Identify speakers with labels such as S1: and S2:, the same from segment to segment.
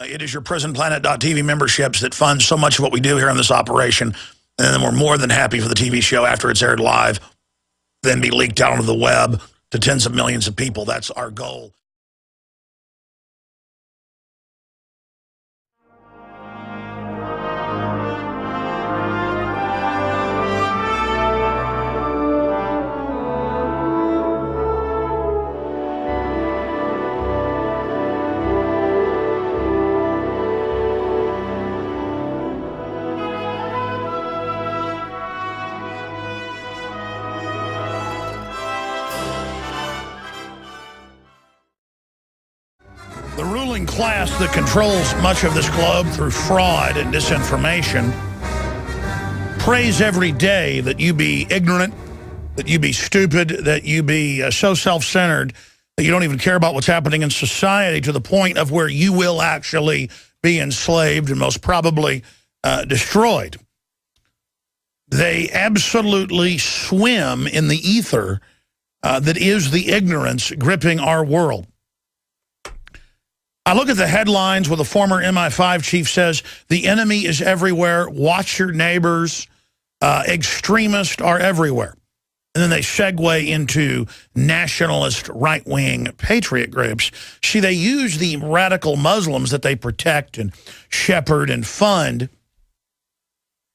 S1: It is your prisonplanet.tv memberships that fund so much of what we do here on this operation. And then we're more than happy for the TV show after it's aired live, then be leaked out onto the web to tens of millions of people. That's our goal. The ruling class that controls much of this globe through fraud and disinformation prays every day that you be ignorant, that you be stupid, that you be so self-centered that you don't even care about what's happening in society, to the point of where you will actually be enslaved and most probably destroyed. They absolutely swim in the ether that is the ignorance gripping our world. I look at the headlines where the former MI5 chief says, the enemy is everywhere, watch your neighbors, extremists are everywhere. And then they segue into nationalist right-wing patriot groups. See, they use the radical Muslims that they protect and shepherd and fund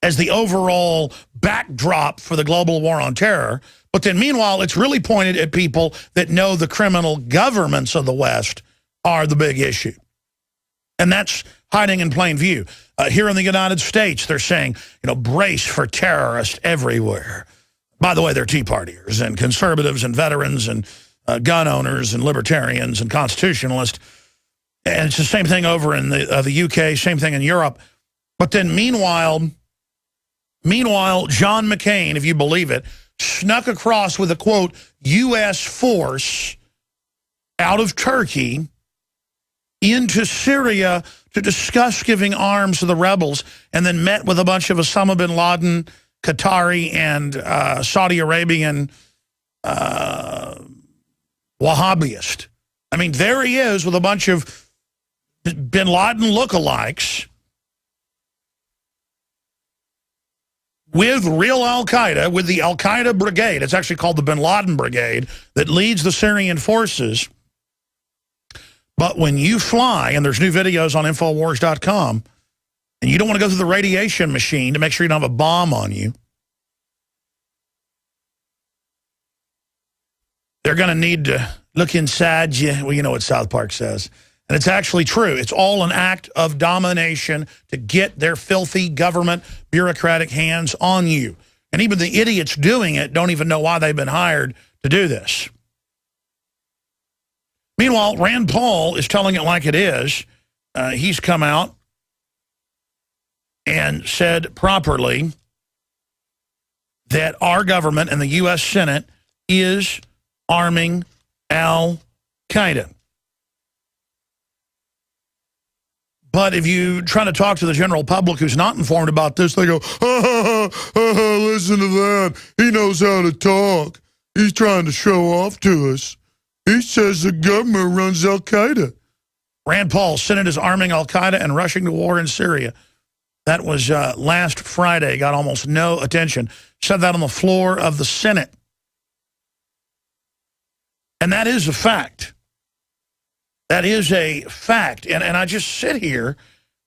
S1: as the overall backdrop for the global war on terror. But then meanwhile, it's really pointed at people that know the criminal governments of the West are the big issue. And that's hiding in plain view. Here in the United States, they're saying, brace for terrorists everywhere. By the way, they're Tea Partiers and conservatives and veterans and gun owners and libertarians and constitutionalists. And it's the same thing over in the UK, same thing in Europe. But then meanwhile, John McCain, if you believe it, snuck across with a, quote, U.S. force out of Turkey into Syria to discuss giving arms to the rebels, and then met with a bunch of Osama bin Laden, Qatari, and Saudi Arabian Wahhabists. I mean, there he is with a bunch of bin Laden lookalikes with real Al-Qaeda, with the Al-Qaeda brigade. It's actually called the bin Laden brigade that leads the Syrian forces. But when you fly, and there's new videos on Infowars.com, and you don't want to go through the radiation machine to make sure you don't have a bomb on you, they're going to need to look inside you. Well, you know what South Park says. And it's actually true. It's all an act of domination to get their filthy government bureaucratic hands on you. And even the idiots doing it don't even know why they've been hired to do this. Meanwhile, Rand Paul is telling it like it is. He's come out and said properly that our government and the U.S. Senate is arming Al-Qaeda. But if you try to talk to the general public who's not informed about this, they go, listen to that. He knows how to talk. He's trying to show off to us. He says the government runs Al-Qaeda. Rand Paul, Senate is arming Al-Qaeda and rushing to war in Syria. That was last Friday, got almost no attention. Said that on the floor of the Senate. And that is a fact. That is a fact. And I just sit here,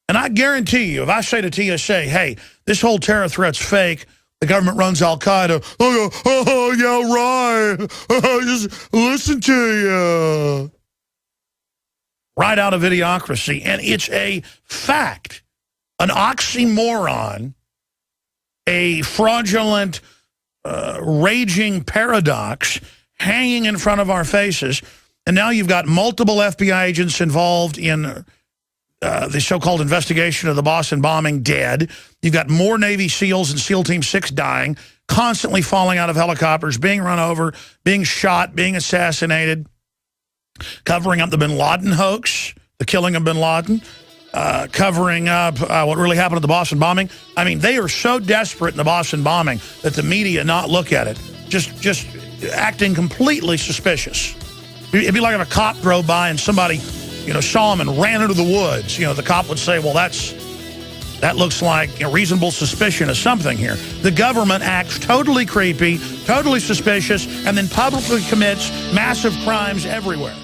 S1: and I guarantee you, if I say to TSA, hey, this whole terror threat's fake, the government runs Al-Qaeda, I'll go, oh, yeah, right. Just listen to you. Right out of idiocracy. And it's a fact, an oxymoron, a fraudulent, raging paradox hanging in front of our faces. And now you've got multiple FBI agents involved in the so-called investigation of the Boston bombing dead. You've got more Navy SEALs and SEAL Team 6 dying, constantly falling out of helicopters, being run over, being shot, being assassinated, covering up the bin Laden hoax, the killing of bin Laden, covering up what really happened at the Boston bombing. I mean, they are so desperate in the Boston bombing that the media not look at it, just acting completely suspicious. It'd be like if a cop drove by and somebody, saw him and ran into the woods, the cop would say, well, that looks like a reasonable suspicion of something here. The government acts totally creepy, totally suspicious, and then publicly commits massive crimes everywhere.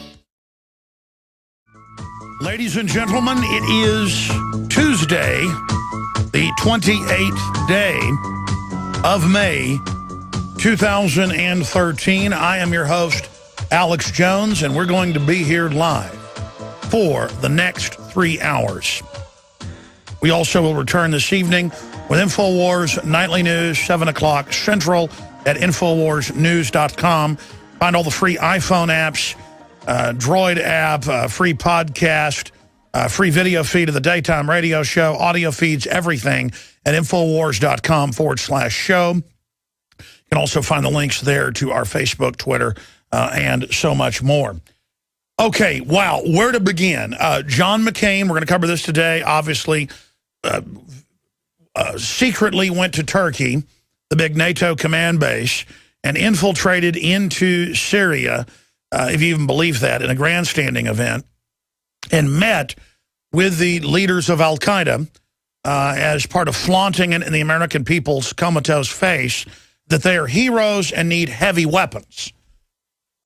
S1: Ladies and gentlemen, it is Tuesday, the 28th day of May, 2013. I am your host, Alex Jones, and we're going to be here live for the next 3 hours. We also will return this evening with InfoWars Nightly News, 7 o'clock Central at InfoWarsNews.com. Find all the free iPhone apps, Droid app, free podcast, free video feed of the daytime radio show, audio feeds, everything at InfoWars.com/show. You can also find the links there to our Facebook, Twitter, and so much more. Okay, wow, where to begin? John McCain, we're going to cover this today, obviously, secretly went to Turkey, the big NATO command base, and infiltrated into Syria, if you even believe that, in a grandstanding event, and met with the leaders of Al-Qaeda as part of flaunting in the American people's comatose face that they are heroes and need heavy weapons.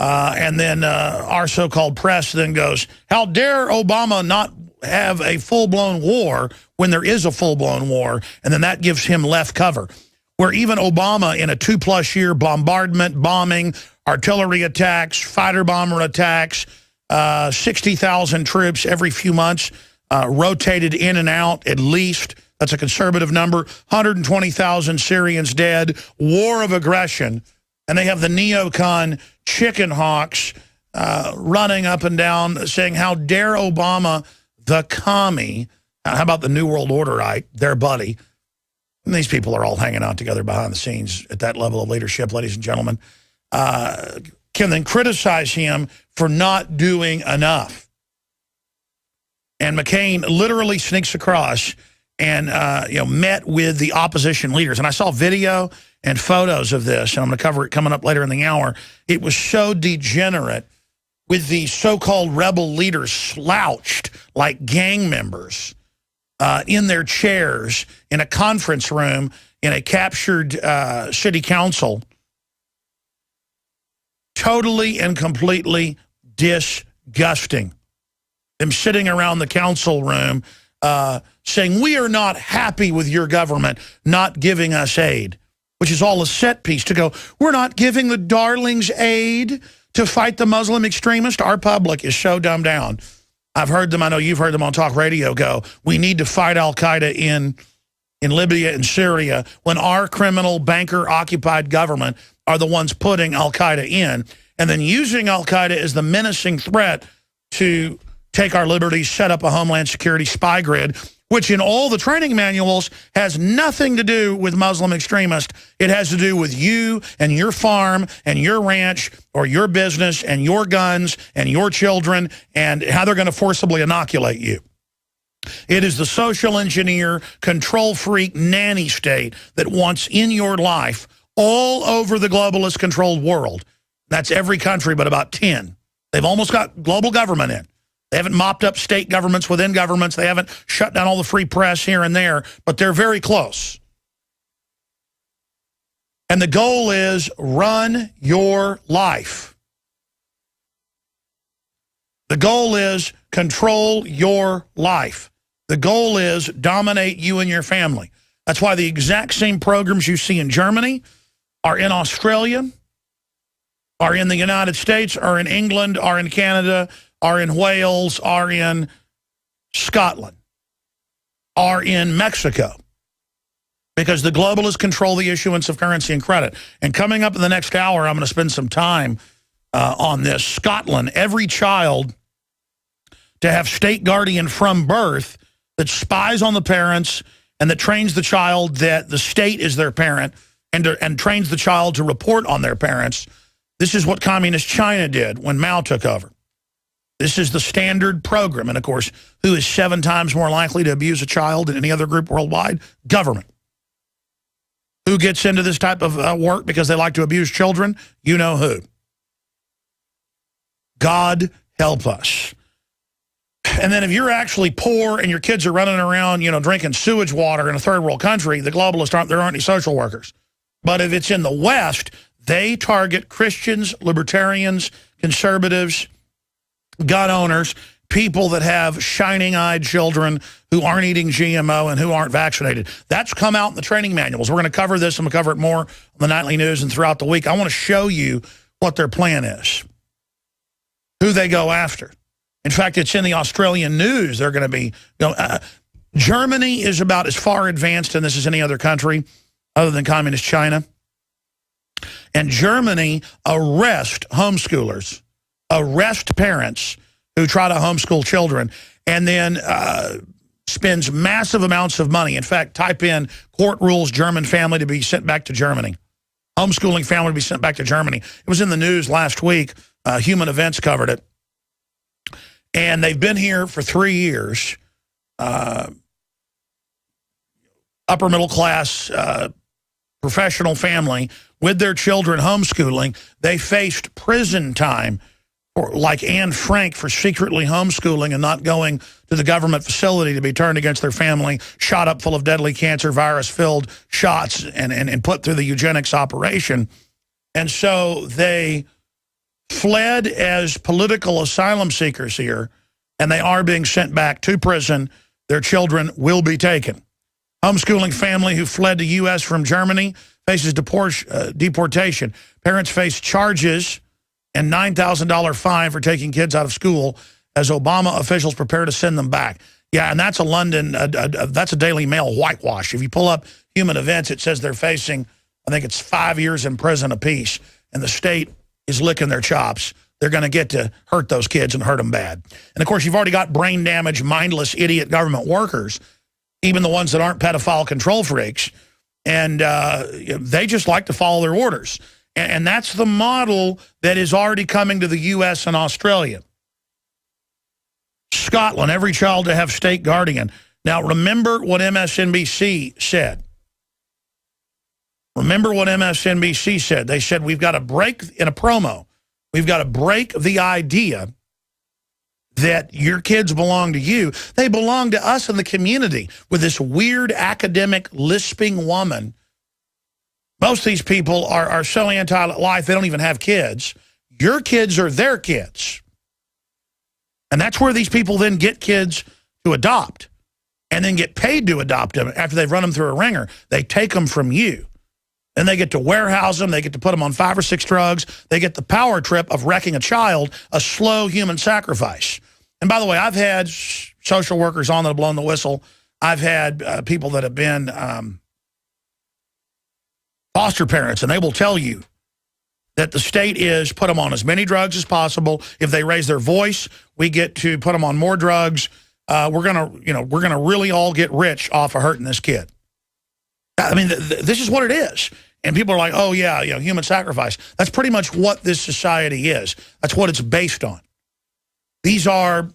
S1: And then our so-called press then goes, how dare Obama not have a full-blown war when there is a full-blown war? And then that gives him left cover. Where even Obama, in a 2+ year bombardment, bombing, artillery attacks, fighter bomber attacks, 60,000 troops every few months, rotated in and out at least. That's a conservative number. 120,000 Syrians dead. War of aggression. And they have the neocon chicken hawks running up and down saying, how dare Obama, the commie, how about the New World Orderite, their buddy. And these people are all hanging out together behind the scenes at that level of leadership, ladies and gentlemen. Can then criticize him for not doing enough. And McCain literally sneaks across and met with the opposition leaders. And I saw video and photos of this, and I'm going to cover it coming up later in the hour. It was so degenerate, with the so-called rebel leaders slouched like gang members in their chairs in a conference room in a captured city council. Totally and completely disgusting. Them sitting around the council room saying, we are not happy with your government not giving us aid, which is all a set piece to go, we're not giving the darlings aid to fight the Muslim extremist. Our public is so dumbed down. I've heard them, I know you've heard them on talk radio go, we need to fight Al-Qaeda in Libya and Syria, when our criminal banker-occupied government are the ones putting Al-Qaeda in, and then using Al-Qaeda as the menacing threat to take our liberties, set up a Homeland Security spy grid, which in all the training manuals has nothing to do with Muslim extremists. It has to do with you and your farm and your ranch or your business and your guns and your children and how they're going to forcibly inoculate you. It is the social engineer, control freak, nanny state that wants in your life all over the globalist controlled world. That's every country but about 10. They've almost got global government in. They haven't mopped up state governments within governments. They haven't shut down all the free press here and there, but they're very close. And the goal is run your life. The goal is control your life. The goal is dominate you and your family. That's why the exact same programs you see in Germany are in Australia, are in the United States, are in England, are in Canada, are in Wales, are in Scotland, are in Mexico, because the globalists control the issuance of currency and credit. And coming up in the next hour, I'm going to spend some time on this. Scotland, every child to have state guardian from birth that spies on the parents and that trains the child that the state is their parent and trains the child to report on their parents. This is what communist China did when Mao took over. This is the standard program. And, of course, who is 7 times more likely to abuse a child than any other group worldwide? Government. Who gets into this type of work because they like to abuse children? You know who. God help us. And then if you're actually poor and your kids are running around, you know, drinking sewage water in a third world country, the globalists there aren't any social workers. But if it's in the West, they target Christians, libertarians, conservatives, gun owners, people that have shining-eyed children who aren't eating GMO and who aren't vaccinated. That's come out in the training manuals. We're going to cover this, and we'll cover it more on the nightly news and throughout the week. I want to show you what their plan is, who they go after. In fact, it's in the Australian news. They're going to be, Germany is about as far advanced in this as any other country other than communist China. And Germany arrest homeschoolers, arrest parents who try to homeschool children, and then spends massive amounts of money. In fact, type in court rules German family to be sent back to Germany. Homeschooling family to be sent back to Germany. It was in the news last week. Human Events covered it. And they've been here for 3 years. Upper middle class, professional family with their children homeschooling. They faced prison time, like Anne Frank, for secretly homeschooling and not going to the government facility to be turned against their family, shot up full of deadly cancer virus-filled shots and put through the eugenics operation. And so they fled as political asylum seekers here, and they are being sent back to prison. Their children will be taken. Homeschooling family who fled the U.S. from Germany faces deportation. Parents face charges and $9,000 fine for taking kids out of school as Obama officials prepare to send them back. Yeah, and that's a London, that's a Daily Mail whitewash. If you pull up Human Events, it says they're facing, I think it's 5 years in prison apiece, and the state is licking their chops. They're going to get to hurt those kids and hurt them bad. And, of course, you've already got brain damaged, mindless, idiot government workers, even the ones that aren't pedophile control freaks, and they just like to follow their orders. And that's the model that is already coming to the U.S. and Australia. Scotland, every child to have state guardian. Now, remember what MSNBC said. Remember what MSNBC said. They said, we've got to break, in a promo, we've got to break the idea that your kids belong to you. They belong to us in the community, with this weird academic lisping woman. Most of these people are so anti-life, they don't even have kids. Your kids are their kids. And that's where these people then get kids to adopt and then get paid to adopt them after they've run them through a ringer. They take them from you. Then they get to warehouse them. They get to put them on 5 or 6 drugs. They get the power trip of wrecking a child, a slow human sacrifice. And by the way, I've had social workers on that have blown the whistle. I've had people that have been foster parents, and they will tell you that the state is put them on as many drugs as possible. If they raise their voice, we get to put them on more drugs. We're gonna really all get rich off of hurting this kid. I mean, this is what it is. And people are like, oh yeah, human sacrifice. That's pretty much what this society is. That's what it's based on. These are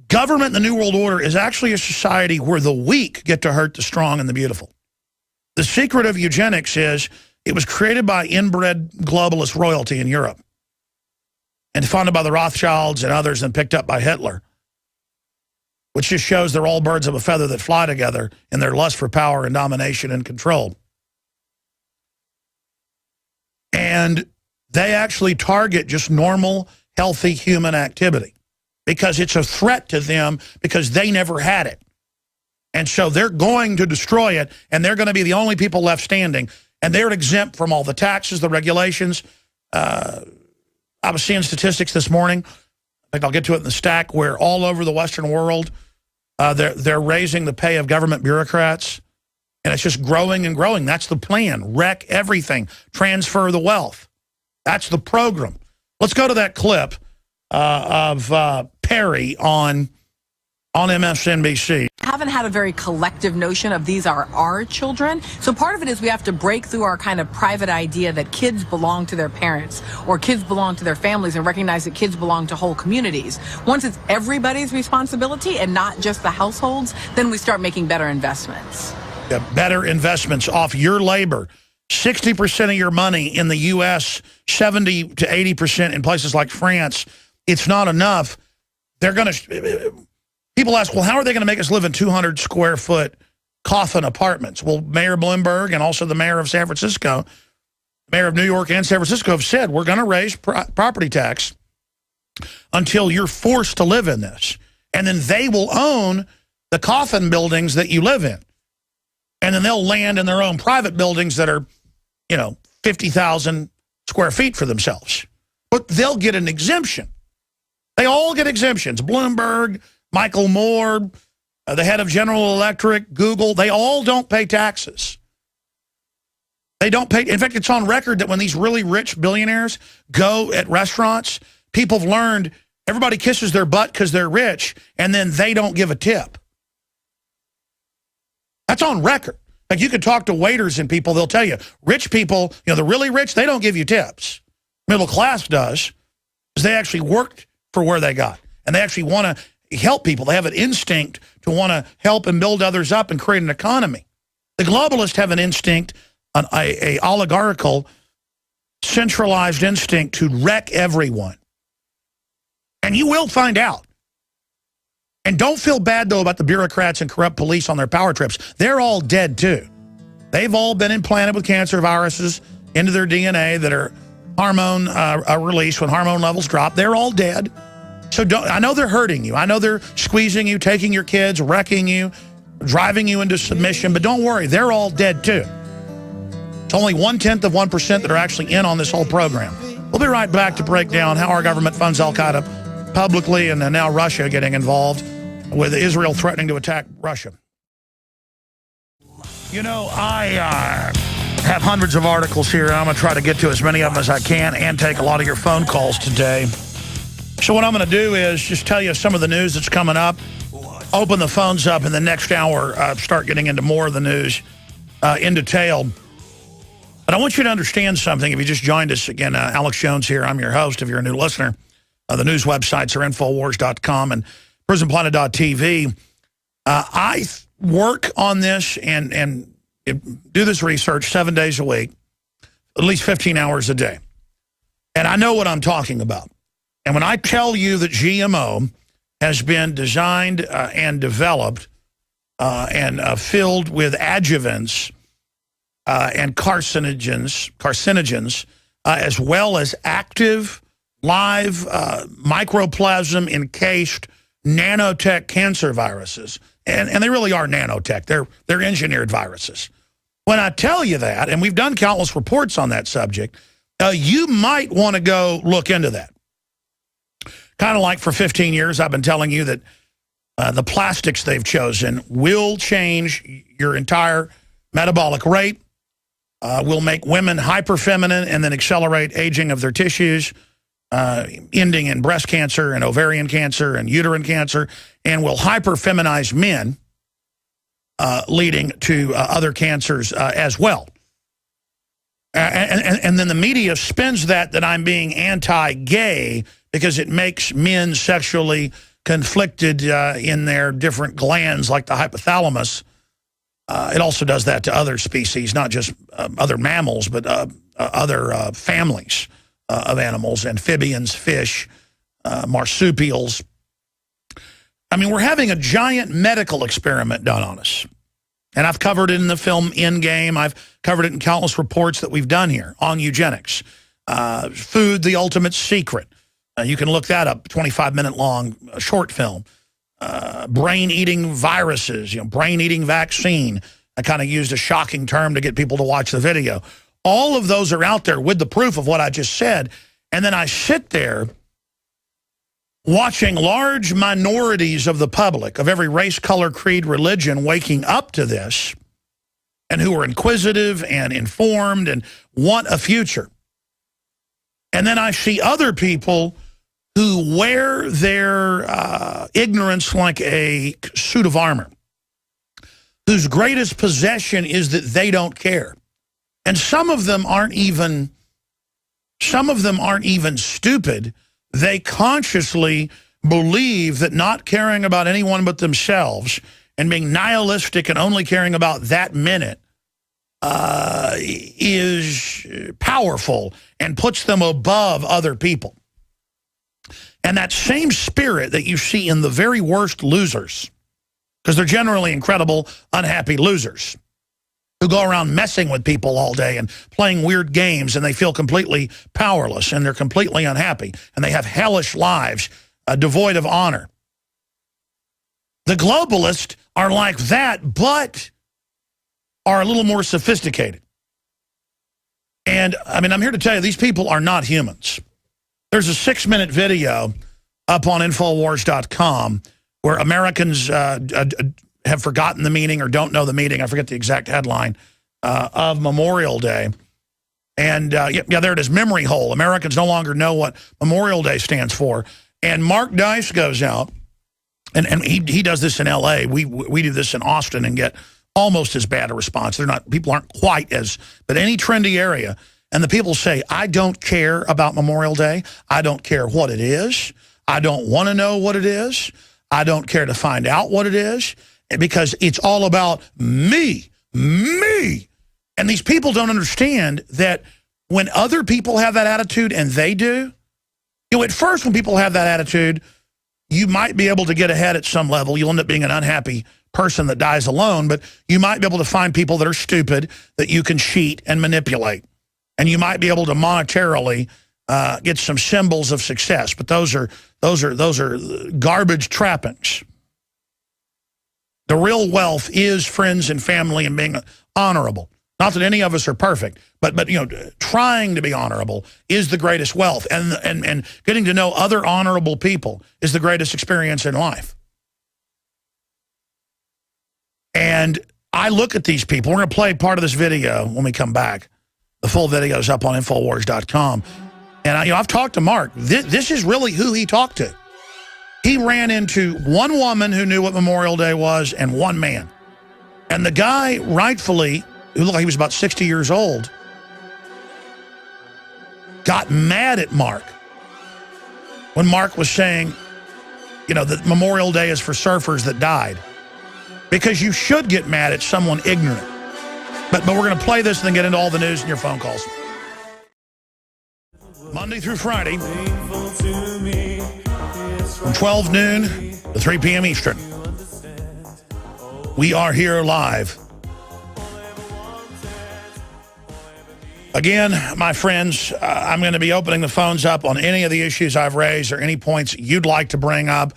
S1: government. The New World Order is actually a society where the weak get to hurt the strong and the beautiful. The secret of eugenics is it was created by inbred globalist royalty in Europe and funded by the Rothschilds and others and picked up by Hitler, which just shows they're all birds of a feather that fly together in their lust for power and domination and control. And they actually target just normal, healthy human activity because it's a threat to them because they never had it. And so they're going to destroy it, and they're going to be the only people left standing. And they're exempt from all the taxes, the regulations. I was seeing statistics this morning. I think I'll get to it in the stack, where all over the Western world, they're raising the pay of government bureaucrats. And it's just growing and growing. That's the plan. Wreck everything. Transfer the wealth. That's the program. Let's go to that clip of Perry on MSNBC.
S2: Haven't had a very collective notion of these are our children. So part of it is we have to break through our kind of private idea that kids belong to their parents or kids belong to their families and recognize that kids belong to whole communities. Once it's everybody's responsibility and not just the households, then we start making better investments.
S1: Yeah, better investments off your labor. 60% of your money in the U.S., 70 to 80% in places like France. It's not enough. they're going to, people ask, well, how are they going to make us live in 200 square foot coffin apartments? Well, Mayor Bloomberg and also the mayor of San Francisco, mayor of New York and San Francisco have said, we're going to raise property tax until you're forced to live in this. And then they will own the coffin buildings that you live in. And then they'll land in their own private buildings that are, 50,000 square feet for themselves. But they'll get an exemption. They all get exemptions. Bloomberg, Michael Moore, the head of General Electric, Google, they all don't pay taxes. They don't pay. In fact, it's on record that when these really rich billionaires go at restaurants, people have learned everybody kisses their butt because they're rich, and then they don't give a tip. That's on record. Like, you could talk to waiters and people, they'll tell you, rich people, the really rich, they don't give you tips. Middle class does, because they actually worked for where they got. And they actually want to help people. They have an instinct to want to help and build others up and create an economy. The globalists have an instinct, a oligarchical, centralized instinct to wreck everyone. And you will find out. And don't feel bad, though, about the bureaucrats and corrupt police on their power trips. They're all dead, too. They've all been implanted with cancer viruses into their DNA that are hormone released when hormone levels drop. They're all dead. So I know they're hurting you. I know they're squeezing you, taking your kids, wrecking you, driving you into submission. But don't worry, they're all dead, too. It's only 0.1% that are actually in on this whole program. We'll be right back to break down how our government funds Al-Qaeda publicly, and now Russia getting involved with Israel threatening to attack Russia. I have hundreds of articles here, and I'm going to try to get to as many of them as I can and take a lot of your phone calls today. So what I'm going to do is just tell you some of the news that's coming up, open the phones up in the next hour, start getting into more of the news in detail. But I want you to understand something. If you just joined us, again, Alex Jones here. I'm your host if you're a new listener. The news websites are Infowars.com and PrisonPlanet.tv. I work on this and do this research 7 days a week, at least 15 hours a day. And I know what I'm talking about. And when I tell you that GMO has been designed and developed and filled with adjuvants and carcinogens, as well as active live microplasm encased nanotech cancer viruses. And they really are nanotech. They're engineered viruses. When I tell you that, and we've done countless reports on that subject, you might want to go look into that. Kind of like for 15 years, I've been telling you that the plastics they've chosen will change your entire metabolic rate, will make women hyper-feminine and then accelerate aging of their tissues, ending in breast cancer and ovarian cancer and uterine cancer, and will hyper-feminize men, leading to other cancers as well. And then the media spins that I'm being anti-gay because it makes men sexually conflicted in their different glands, like the hypothalamus. It also does that to other species, not just other mammals, but other families of animals, amphibians, fish, marsupials. I mean, we're having a giant medical experiment done on us. And I've covered it in the film Endgame. I've covered it in countless reports that we've done here on eugenics. Food, the Ultimate Secret. You can look that up, 25-minute long short film. Brain-eating viruses, brain-eating vaccine. I kind of used a shocking term to get people to watch the video. All of those are out there with the proof of what I just said. And then I sit there watching large minorities of the public, of every race, color, creed, religion, waking up to this, and who are inquisitive and informed and want a future. And then I see other people who wear their ignorance like a suit of armor, whose greatest possession is that they don't care. And some of them aren't even stupid. They consciously believe that not caring about anyone but themselves and being nihilistic and only caring about that minute is powerful and puts them above other people. And that same spirit that you see in the very worst losers, because they're generally incredible, unhappy losers who go around messing with people all day and playing weird games, and they feel completely powerless, and they're completely unhappy, and they have hellish lives devoid of honor. The globalists are like that, but are a little more sophisticated. And, I mean, I'm here to tell you, these people are not humans. There's a 6-minute video up on Infowars.com where Americans have forgotten the meaning or don't know the meaning. I forget the exact headline of Memorial Day. And, yeah, there it is, memory hole. Americans no longer know what Memorial Day stands for. And Mark Dice goes out, and he does this in L.A. We do this in Austin and get almost as bad a response. People aren't quite as, but any trendy area. And the people say, I don't care about Memorial Day. I don't care what it is. I don't want to know what it is. I don't care to find out what it is, because it's all about me. And these people don't understand that when other people have that attitude, and they do, you know, at first when people have that attitude, you might be able to get ahead at some level. You'll end up being an unhappy person that dies alone, but you might be able to find people that are stupid that you can cheat and manipulate. And you might be able to monetarily get some symbols of success, but those are garbage trappings. The real wealth is friends and family and being honorable. Not that any of us are perfect, but you know, trying to be honorable is the greatest wealth, and getting to know other honorable people is the greatest experience in life. And I look at these people. We're going to play part of this video when we come back. The full video is up on Infowars.com. And I've talked to Mark. This is really who he talked to. He ran into one woman who knew what Memorial Day was and one man. And the guy, rightfully, who looked like he was about 60 years old, got mad at Mark when Mark was saying, you know, that Memorial Day is for surfers that died. Because you should get mad at someone ignorant. But we're going to play this and then get into all the news and your phone calls. Monday through Friday, from 12 noon to 3 p.m. Eastern. We are here live. Again, my friends, I'm going to be opening the phones up on any of the issues I've raised or any points you'd like to bring up.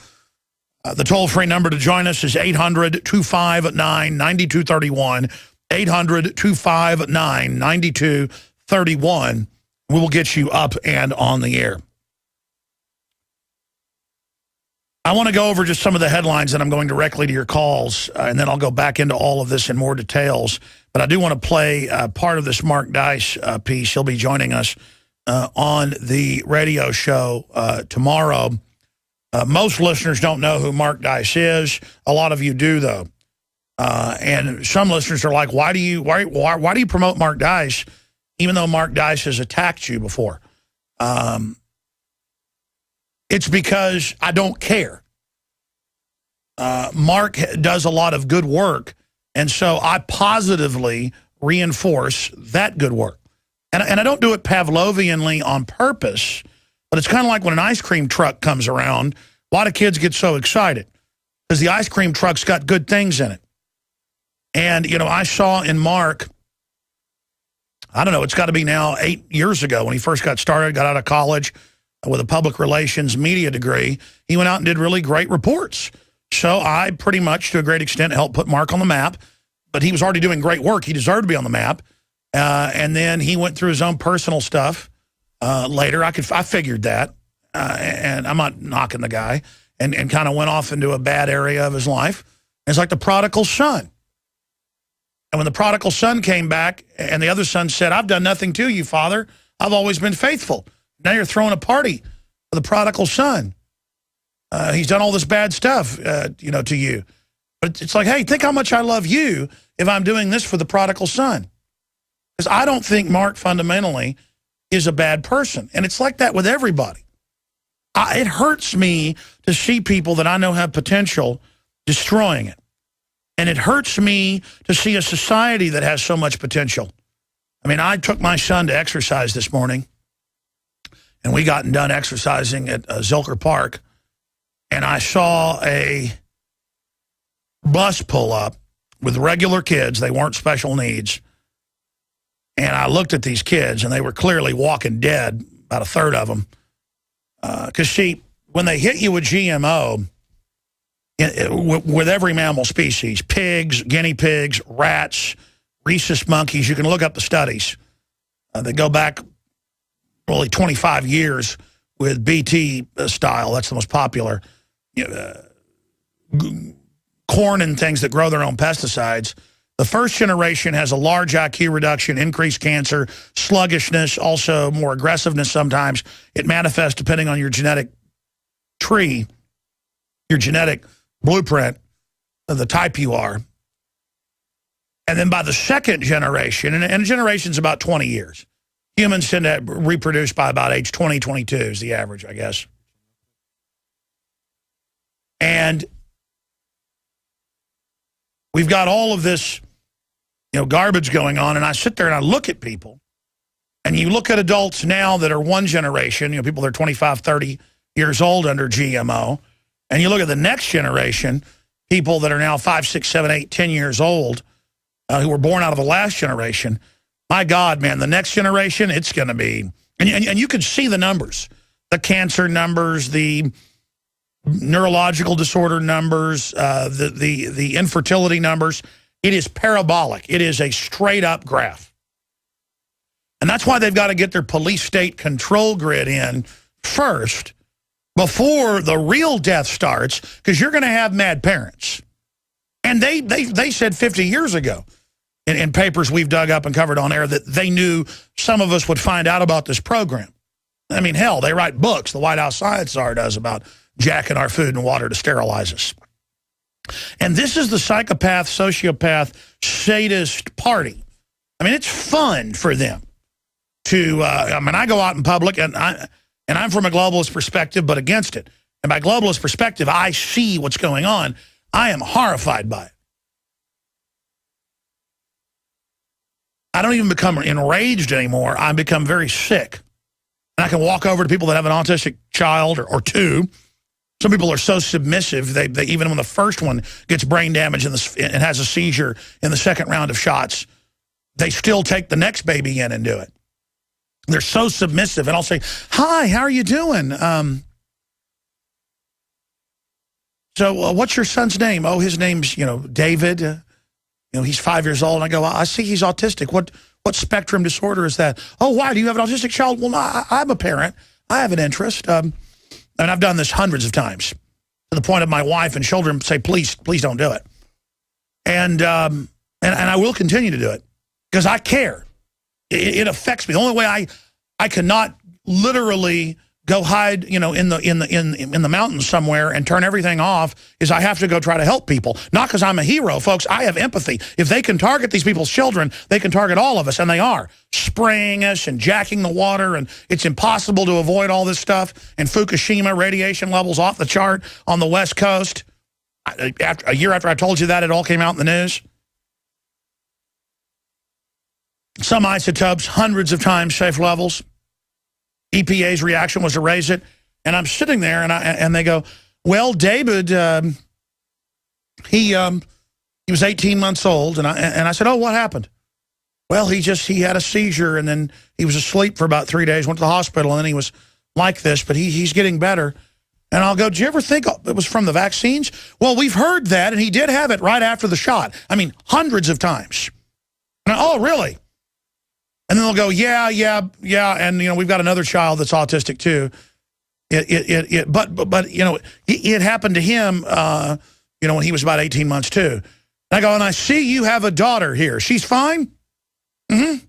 S1: The toll-free number to join us is 800-259-9231, 800-259-9231. We will get you up and on the air. I want to go over just some of the headlines, and I'm going directly to your calls, and then I'll go back into all of this in more details. But I do want to play part of this Mark Dice piece. He'll be joining us on the radio show tomorrow. Most listeners don't know who Mark Dice is. A lot of you do, though. And some listeners are like, why do you promote Mark Dice, even though Mark Dice has attacked you before? It's because I don't care. Mark does a lot of good work, and so I positively reinforce that good work. And I don't do it Pavlovianly on purpose, but it's kind of like when an ice cream truck comes around, a lot of kids get so excited because the ice cream truck's got good things in it. And, you know, I saw in Mark, I don't know, it's got to be now 8 years ago when he first got started, got out of college with a public relations media degree. He went out and did really great reports. So I pretty much, to a great extent, helped put Mark on the map. But he was already doing great work. He deserved to be on the map. And then he went through his own personal stuff later. I figured that. And I'm not knocking the guy. And kind of went off into a bad area of his life. And it's like the prodigal son. And when the prodigal son came back and the other son said, I've done nothing to you, Father. I've always been faithful. Now you're throwing a party for the prodigal son. He's done all this bad stuff, you know, to you. But it's like, hey, think how much I love you if I'm doing this for the prodigal son. Because I don't think Mark fundamentally is a bad person. And it's like that with everybody. It hurts me to see people that I know have potential destroying it. And it hurts me to see a society that has so much potential. I mean, I took my son to exercise this morning. and we got done exercising at Zilker Park, and I saw a bus pull up with regular kids. They weren't special needs. And I looked at these kids, and they were clearly walking dead, about a third of them. Because, see, when they hit you with GMO, with every mammal species, pigs, guinea pigs, rats, rhesus monkeys, you can look up the studies. They go back really 25 years with BT style. That's the most popular. Corn and things that grow their own pesticides. The first generation has a large IQ reduction, increased cancer, sluggishness, also more aggressiveness sometimes. It manifests depending on your genetic tree, your genetic blueprint, the type you are. And then by the second generation, and a generation's about 20 years, humans tend to reproduce by about age 20, 22 is the average, I guess. And we've got all of this, garbage going on, and I sit there and I look at people, and you look at adults now that are one generation, people that are 25, 30 years old under GMO, and you look at the next generation, people that are now 5, 6, 7, 8, 10 years old, who were born out of the last generation. My God, man, the next generation, it's going to be, and you can see the numbers, the cancer numbers, the neurological disorder numbers, the infertility numbers. It is parabolic. It is a straight up graph. And that's why they've got to get their police state control grid in first before the real death starts, because you're going to have mad parents. And they said 50 years ago in papers we've dug up and covered on air that they knew some of us would find out about this program. I mean, hell, they write books. The White House Science Czar does about jacking our food and water to sterilize us. And this is the psychopath, sociopath, sadist party. I mean, it's fun for them to, I go out in public, and I'm from a globalist perspective, but against it. And by globalist perspective, I see what's going on. I am horrified by it. I don't even become enraged anymore. I become very sick. And I can walk over to people that have an autistic child or two. Some people are so submissive, they even when the first one gets brain damage and has a seizure in the second round of shots, they still take the next baby in and do it. They're so submissive. And I'll say, hi, how are you doing? So what's your son's name? Oh, his name's, David. He's 5 years old. And I go, I see he's autistic. What spectrum disorder is that? Oh, why? Do you have an autistic child? Well, I'm a parent. I have an interest. And I've done this hundreds of times to the point of my wife and children say, please don't do it. And I will continue to do it because I care. It affects me. The only way I cannot literally go hide, in the mountains somewhere and turn everything off is I have to go try to help people. Not because I'm a hero, folks. I have empathy. If they can target these people's children, they can target all of us, and they are. Spraying us and jacking the water, and it's impossible to avoid all this stuff. And Fukushima, radiation levels off the chart on the West Coast. A year after I told you that, it all came out in the news. Some isotopes, hundreds of times safe levels. EPA's reaction was to raise it, and I'm sitting there, and they go, well, David, he was 18 months old, and I said, oh, what happened? Well, he had a seizure, and then he was asleep for about 3 days, went to the hospital, and then he was like this, but he's getting better. And I'll go, did you ever think it was from the vaccines? Well, we've heard that, and he did have it right after the shot. I mean, hundreds of times. And oh, really? And then they'll go, yeah, and we've got another child that's autistic too. But it happened to him, when he was about 18 months too. And I go, and I see you have a daughter here. She's fine. Mm-hmm. In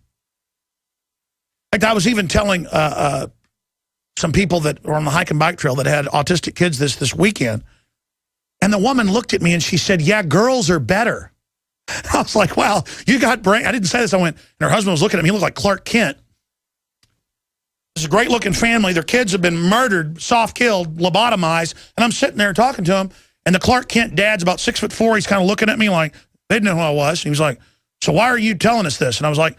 S1: fact, I was even telling some people that were on the hike and bike trail that had autistic kids this weekend, and the woman looked at me and she said, "Yeah, girls are better." I was like, wow, you got brain. I didn't say this. I went, and her husband was looking at me. He looked like Clark Kent. This is a great-looking family. Their kids have been murdered, soft-killed, lobotomized, and I'm sitting there talking to him, and the Clark Kent dad's about 6'4". He's kind of looking at me like, they didn't know who I was. He was like, so why are you telling us this? And I was like,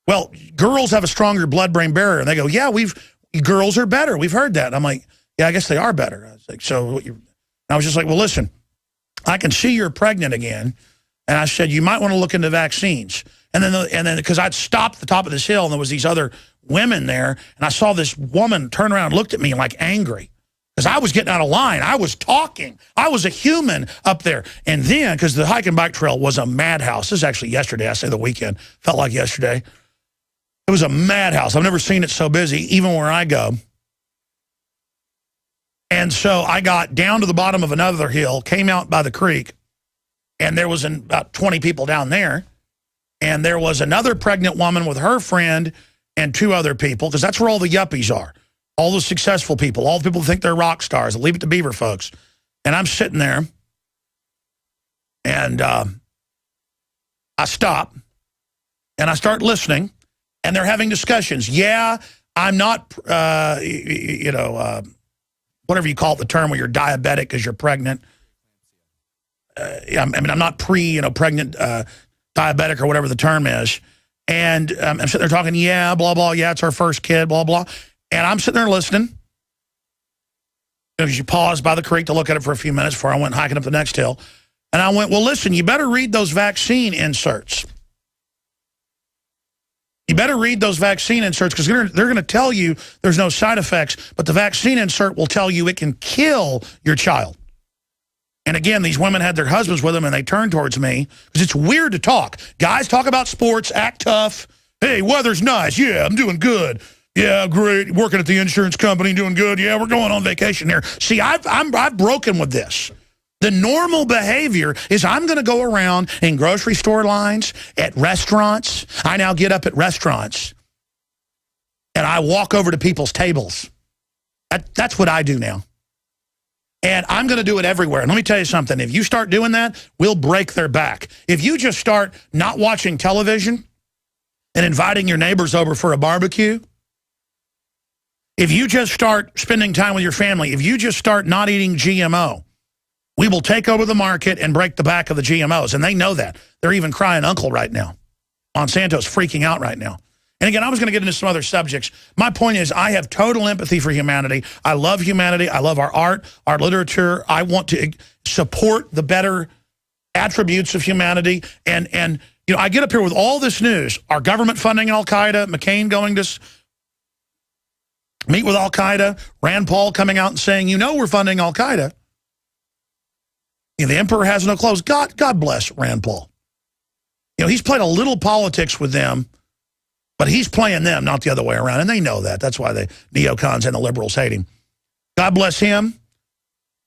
S1: well, girls have a stronger blood-brain barrier. And they go, yeah, girls are better. We've heard that. And I'm like, yeah, I guess they are better. I was like, so what you? I was just like, well, listen, I can see you're pregnant again. And I said, you might want to look into vaccines. And then because I'd stopped at the top of this hill and there was these other women there. And I saw this woman turn around and looked at me like angry. Because I was getting out of line. I was talking. I was a human up there. And then, because the hike and bike trail was a madhouse. This is actually yesterday. I say the weekend. Felt like yesterday. It was a madhouse. I've never seen it so busy, even where I go. And so I got down to the bottom of another hill, came out by the creek, and there was about 20 people down there. And there was another pregnant woman with her friend and 2 other people, because that's where all the yuppies are. All the successful people, all the people who think they're rock stars. Leave it to Beaver folks. And I'm sitting there, and I stop, and I start listening, and they're having discussions. Yeah, I'm not, whatever you call it, the term where you're diabetic because you're pregnant. I'm not pregnant diabetic or whatever the term is. And I'm sitting there talking, yeah, blah, blah, yeah, it's our first kid, blah, blah. And I'm sitting there listening. You paused by the creek to look at it for a few minutes before I went hiking up the next hill. And I went, well, listen, you better read those vaccine inserts. You better read those vaccine inserts because they're going to tell you there's no side effects, but the vaccine insert will tell you it can kill your child. And again, these women had their husbands with them, and they turned towards me because it's weird to talk. Guys talk about sports, act tough. Hey, weather's nice. Yeah, I'm doing good. Yeah, great. Working at the insurance company, doing good. Yeah, we're going on vacation here. See, I've broken with this. The normal behavior is I'm going to go around in grocery store lines, at restaurants. I now get up at restaurants, and I walk over to people's tables. That's what I do now. And I'm going to do it everywhere. And let me tell you something. If you start doing that, we'll break their back. If you just start not watching television and inviting your neighbors over for a barbecue, if you just start spending time with your family, if you just start not eating GMO, we will take over the market and break the back of the GMOs. And they know that. They're even crying uncle right now. Monsanto's freaking out right now. And again, I was going to get into some other subjects. My point is I have total empathy for humanity. I love humanity. I love our art, our literature. I want to support the better attributes of humanity. And I get up here with all this news. Our government funding Al-Qaeda, McCain going to meet with Al-Qaeda, Rand Paul coming out and saying, we're funding Al-Qaeda. The emperor has no clothes. God bless Rand Paul. He's played a little politics with them, but he's playing them, not the other way around. And they know that. That's why the neocons and the liberals hate him. God bless him.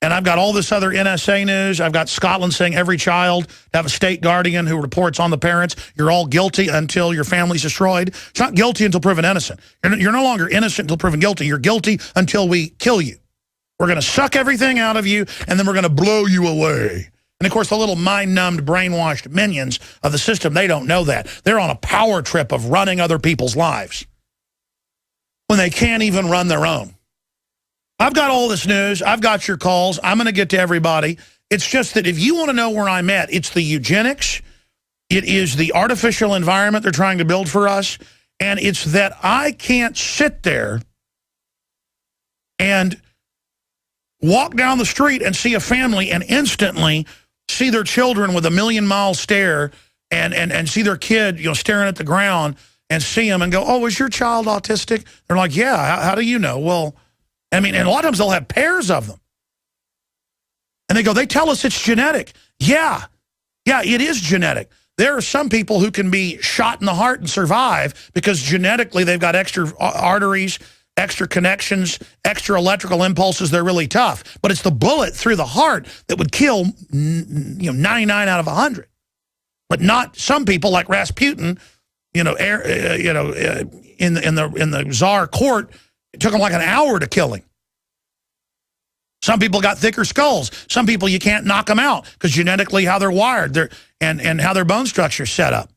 S1: And I've got all this other NSA news. I've got Scotland saying every child to have a state guardian who reports on the parents. You're all guilty until your family's destroyed. It's not guilty until proven innocent. You're no longer innocent until proven guilty. You're guilty until we kill you. We're going to suck everything out of you, and then we're going to blow you away. And, of course, the little mind-numbed, brainwashed minions of the system, they don't know that. They're on a power trip of running other people's lives when they can't even run their own. I've got all this news. I've got your calls. I'm going to get to everybody. It's just that if you want to know where I'm at, it's the eugenics. It is the artificial environment they're trying to build for us. And it's that I can't sit there and walk down the street and see a family and instantly see their children with a million-mile stare and see their kid, staring at the ground and see them and go, oh, is your child autistic? They're like, yeah, how do you know? Well, and a lot of times they'll have pairs of them. And they go, they tell us it's genetic. Yeah, it is genetic. There are some people who can be shot in the heart and survive because genetically they've got extra arteries, extra connections, extra electrical impulses. They're really tough. But it's the bullet through the heart that would kill 99 out of 100. But not some people like Rasputin, in the Tsar court, it took them like an hour to kill him. Some people got thicker skulls. Some people you can't knock them out because genetically how they're wired and how their bone structure's set up.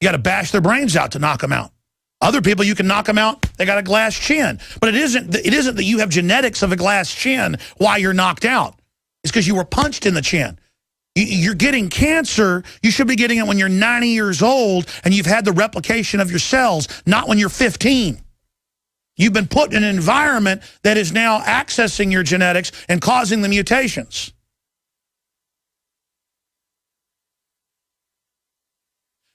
S1: You got to bash their brains out to knock them out. Other people, you can knock them out, they got a glass chin. But it isn't that you have genetics of a glass chin while you're knocked out. It's because you were punched in the chin. You're getting cancer. You should be getting it when you're 90 years old and you've had the replication of your cells, not when you're 15. You've been put in an environment that is now accessing your genetics and causing the mutations.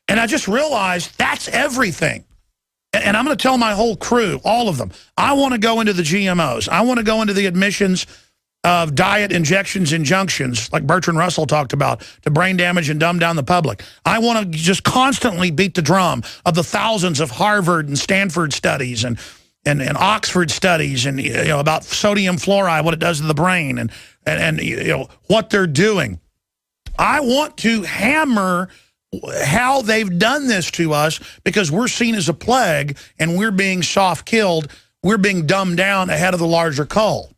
S1: And I just realized that's everything. And I'm going to tell my whole crew, all of them, I want to go into the GMOs. I want to go into the admissions of diet injections, injunctions, like Bertrand Russell talked about, to brain damage and dumb down the public. I want to just constantly beat the drum of the thousands of Harvard and Stanford studies and Oxford studies and about sodium fluoride, what it does to the brain, and what they're doing. I want to hammer how they've done this to us because we're seen as a plague and we're being soft-killed. We're being dumbed down ahead of the larger cull.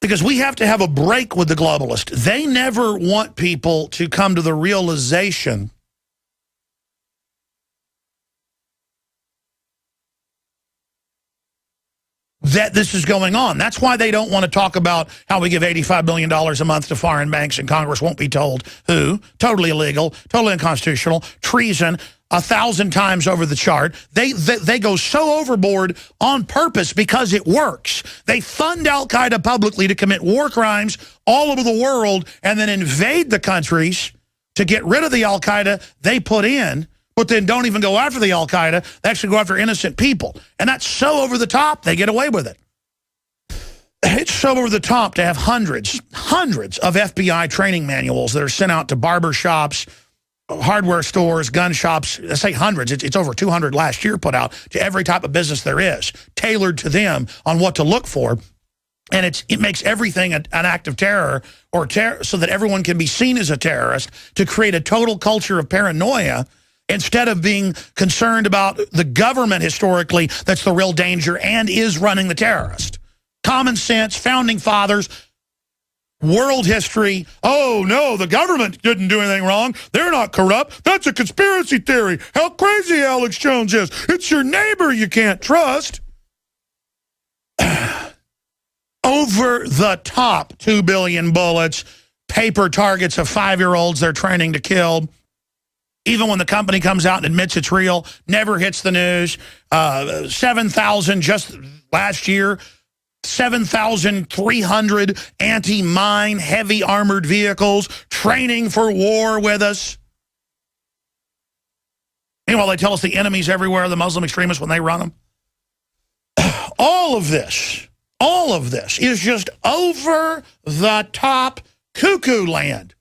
S1: Because we have to have a break with the globalists. They never want people to come to the realization that this is going on. That's why they don't want to talk about how we give $85 billion a month to foreign banks and Congress won't be told who. Totally illegal, totally unconstitutional, treason, 1,000 times over the chart. They go so overboard on purpose because it works. They fund Al-Qaeda publicly to commit war crimes all over the world and then invade the countries to get rid of the Al-Qaeda they put in, but then don't even go after the Al-Qaeda. They actually go after innocent people. And that's so over the top, they get away with it. It's so over the top to have hundreds of FBI training manuals that are sent out to barber shops, hardware stores, gun shops. I say hundreds. It's over 200 last year put out to every type of business there is, tailored to them on what to look for. And it makes everything an act of terror or so that everyone can be seen as a terrorist, to create a total culture of paranoia instead of being concerned about the government historically that's the real danger and is running the terrorist. Common sense, founding fathers, world history. Oh, no, the government didn't do anything wrong. They're not corrupt. That's a conspiracy theory. How crazy Alex Jones is. It's your neighbor you can't trust. Over the top, 2 billion bullets, paper targets of 5-year-olds they're training to kill. Even when the company comes out and admits it's real, never hits the news. 7,000 just last year. 7,300 anti-mine heavy armored vehicles training for war with us. Meanwhile, they tell us the enemy's everywhere, the Muslim extremists, when they run them. All of this is just over the top cuckoo land.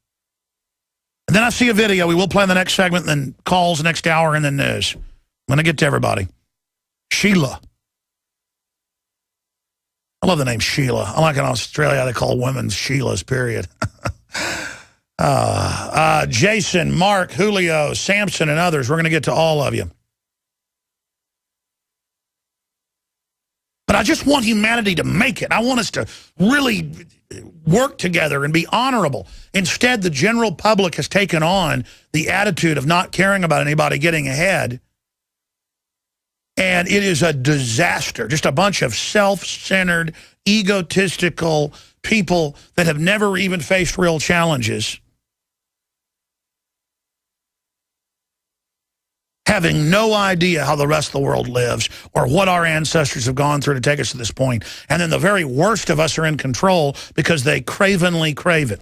S1: And then I see a video. We will play in the next segment, and then calls next hour, and then news. I'm going to get to everybody. Sheila. I love the name Sheila. I like in Australia they call women Sheilas, period. Jason, Mark, Julio, Samson, and others. We're going to get to all of you. But I just want humanity to make it. I want us to really work together and be honorable. Instead, the general public has taken on the attitude of not caring about anybody getting ahead. And it is a disaster. Just a bunch of self-centered, egotistical people that have never even faced real challenges, having no idea how the rest of the world lives or what our ancestors have gone through to take us to this point. And then the very worst of us are in control because they cravenly crave it.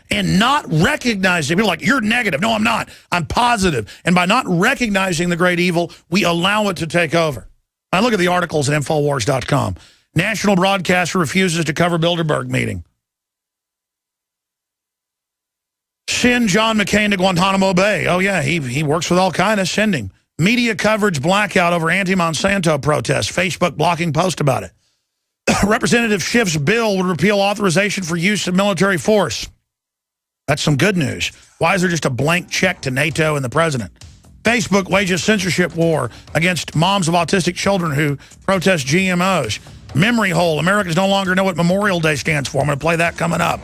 S1: And not recognizing, people are like, you're negative. No, I'm not. I'm positive. And by not recognizing the great evil, we allow it to take over. I look at the articles at Infowars.com. National broadcaster refuses to cover Bilderberg meeting. Send John McCain to Guantanamo Bay. Oh, yeah, he works with Al-Qaeda. Send him. Media coverage blackout over anti-Monsanto protests. Facebook blocking post about it. Representative Schiff's bill would repeal authorization for use of military force. That's some good news. Why is there just a blank check to NATO and the president? Facebook wages censorship war against moms of autistic children who protest GMOs. Memory hole. Americans no longer know what Memorial Day stands for. I'm going to play that coming up.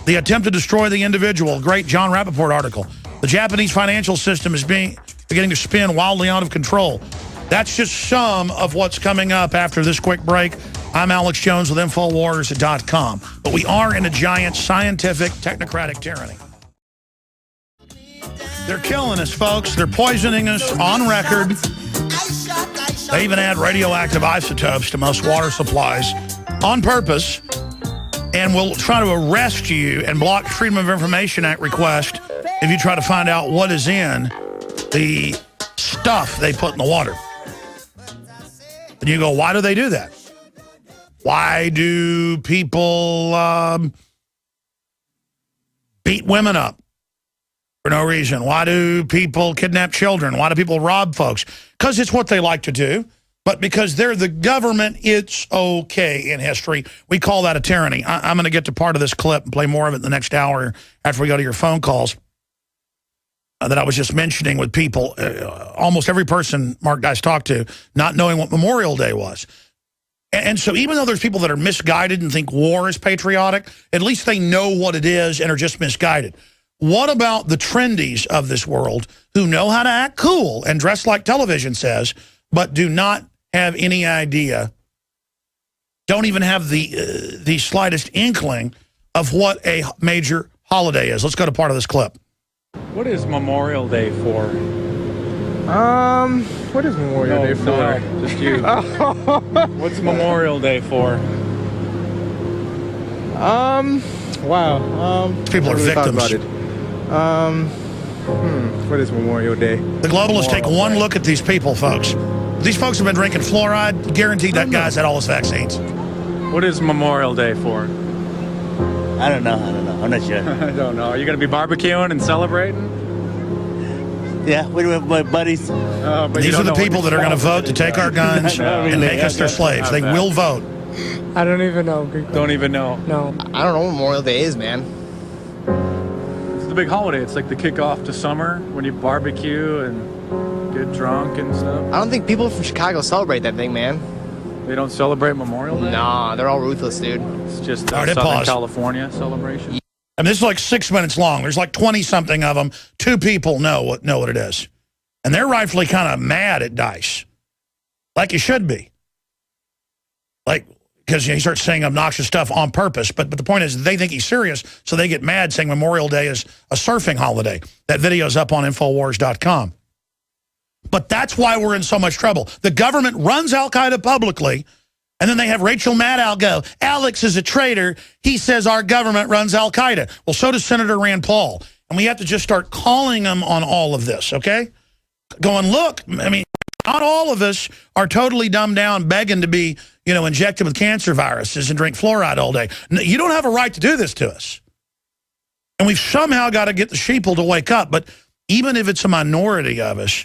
S1: The attempt to destroy the individual. Great John Rappaport article. The Japanese financial system is beginning to spin wildly out of control. That's just some of what's coming up after this quick break. I'm Alex Jones with Infowars.com. But we are in a giant scientific, technocratic tyranny. They're killing us, folks. They're poisoning us on record. They even add radioactive isotopes to most water supplies on purpose, and will try to arrest you and block Freedom of Information Act request if you try to find out what is in the stuff they put in the water. And you go, why do they do that? Why do people beat women up for no reason? Why do people kidnap children? Why do people rob folks? Because it's what they like to do. But because they're the government, it's okay in history. We call that a tyranny. I'm going to get to part of this clip and play more of it in the next hour after we go to your phone calls that I was just mentioning with people. Almost every person Mark Dice talked to not knowing what Memorial Day was. And so even though there's people that are misguided and think war is patriotic, at least they know what it is and are just misguided. What about the trendies of this world who know how to act cool and dress like television says, but do not have any idea, don't even have the slightest inkling of what a major holiday is? Let's go to part of this clip.
S3: What is Memorial Day for?
S4: What is Memorial Day for?
S3: No, just you. What's Memorial Day for?
S4: Wow.
S1: People are victims.
S4: What is Memorial Day?
S1: The globalists take one look at these people, folks. These folks have been drinking fluoride. Guaranteed that guy's had all his vaccines.
S3: What is Memorial Day for?
S5: I don't know. I'm not sure.
S3: I don't know. Are you going to be barbecuing and celebrating?
S5: Yeah, with my buddies.
S3: But
S1: These are the people that are going to vote to take our guns and make us their slaves. They will vote.
S6: I don't even know.
S3: Don't even know.
S6: No.
S4: I don't know what Memorial Day is, man.
S3: It's the big holiday. It's like the kickoff to summer when you barbecue and get drunk and stuff.
S4: I don't think people from Chicago celebrate that thing, man.
S3: They don't celebrate Memorial Day?
S4: Nah, they're all ruthless, dude.
S3: It's just
S1: All
S3: a
S1: right,
S3: Southern
S1: pause.
S3: California celebration.
S1: And this is like 6 minutes long. There's like 20-something of them. 2 people know what it is. And they're rightfully kind of mad at Dice. Like you should be. Like, because he starts saying obnoxious stuff on purpose. But the point is they think he's serious, so they get mad saying Memorial Day is a surfing holiday. That video's up on Infowars.com. But that's why we're in so much trouble. The government runs Al-Qaeda publicly, and then they have Rachel Maddow go, Alex is a traitor. He says our government runs Al-Qaeda. Well, so does Senator Rand Paul. And we have to just start calling them on all of this, okay? Going, look, I mean, not all of us are totally dumbed down begging to be, injected with cancer viruses and drink fluoride all day. No, you don't have a right to do this to us. And we've somehow got to get the sheeple to wake up. But even if it's a minority of us,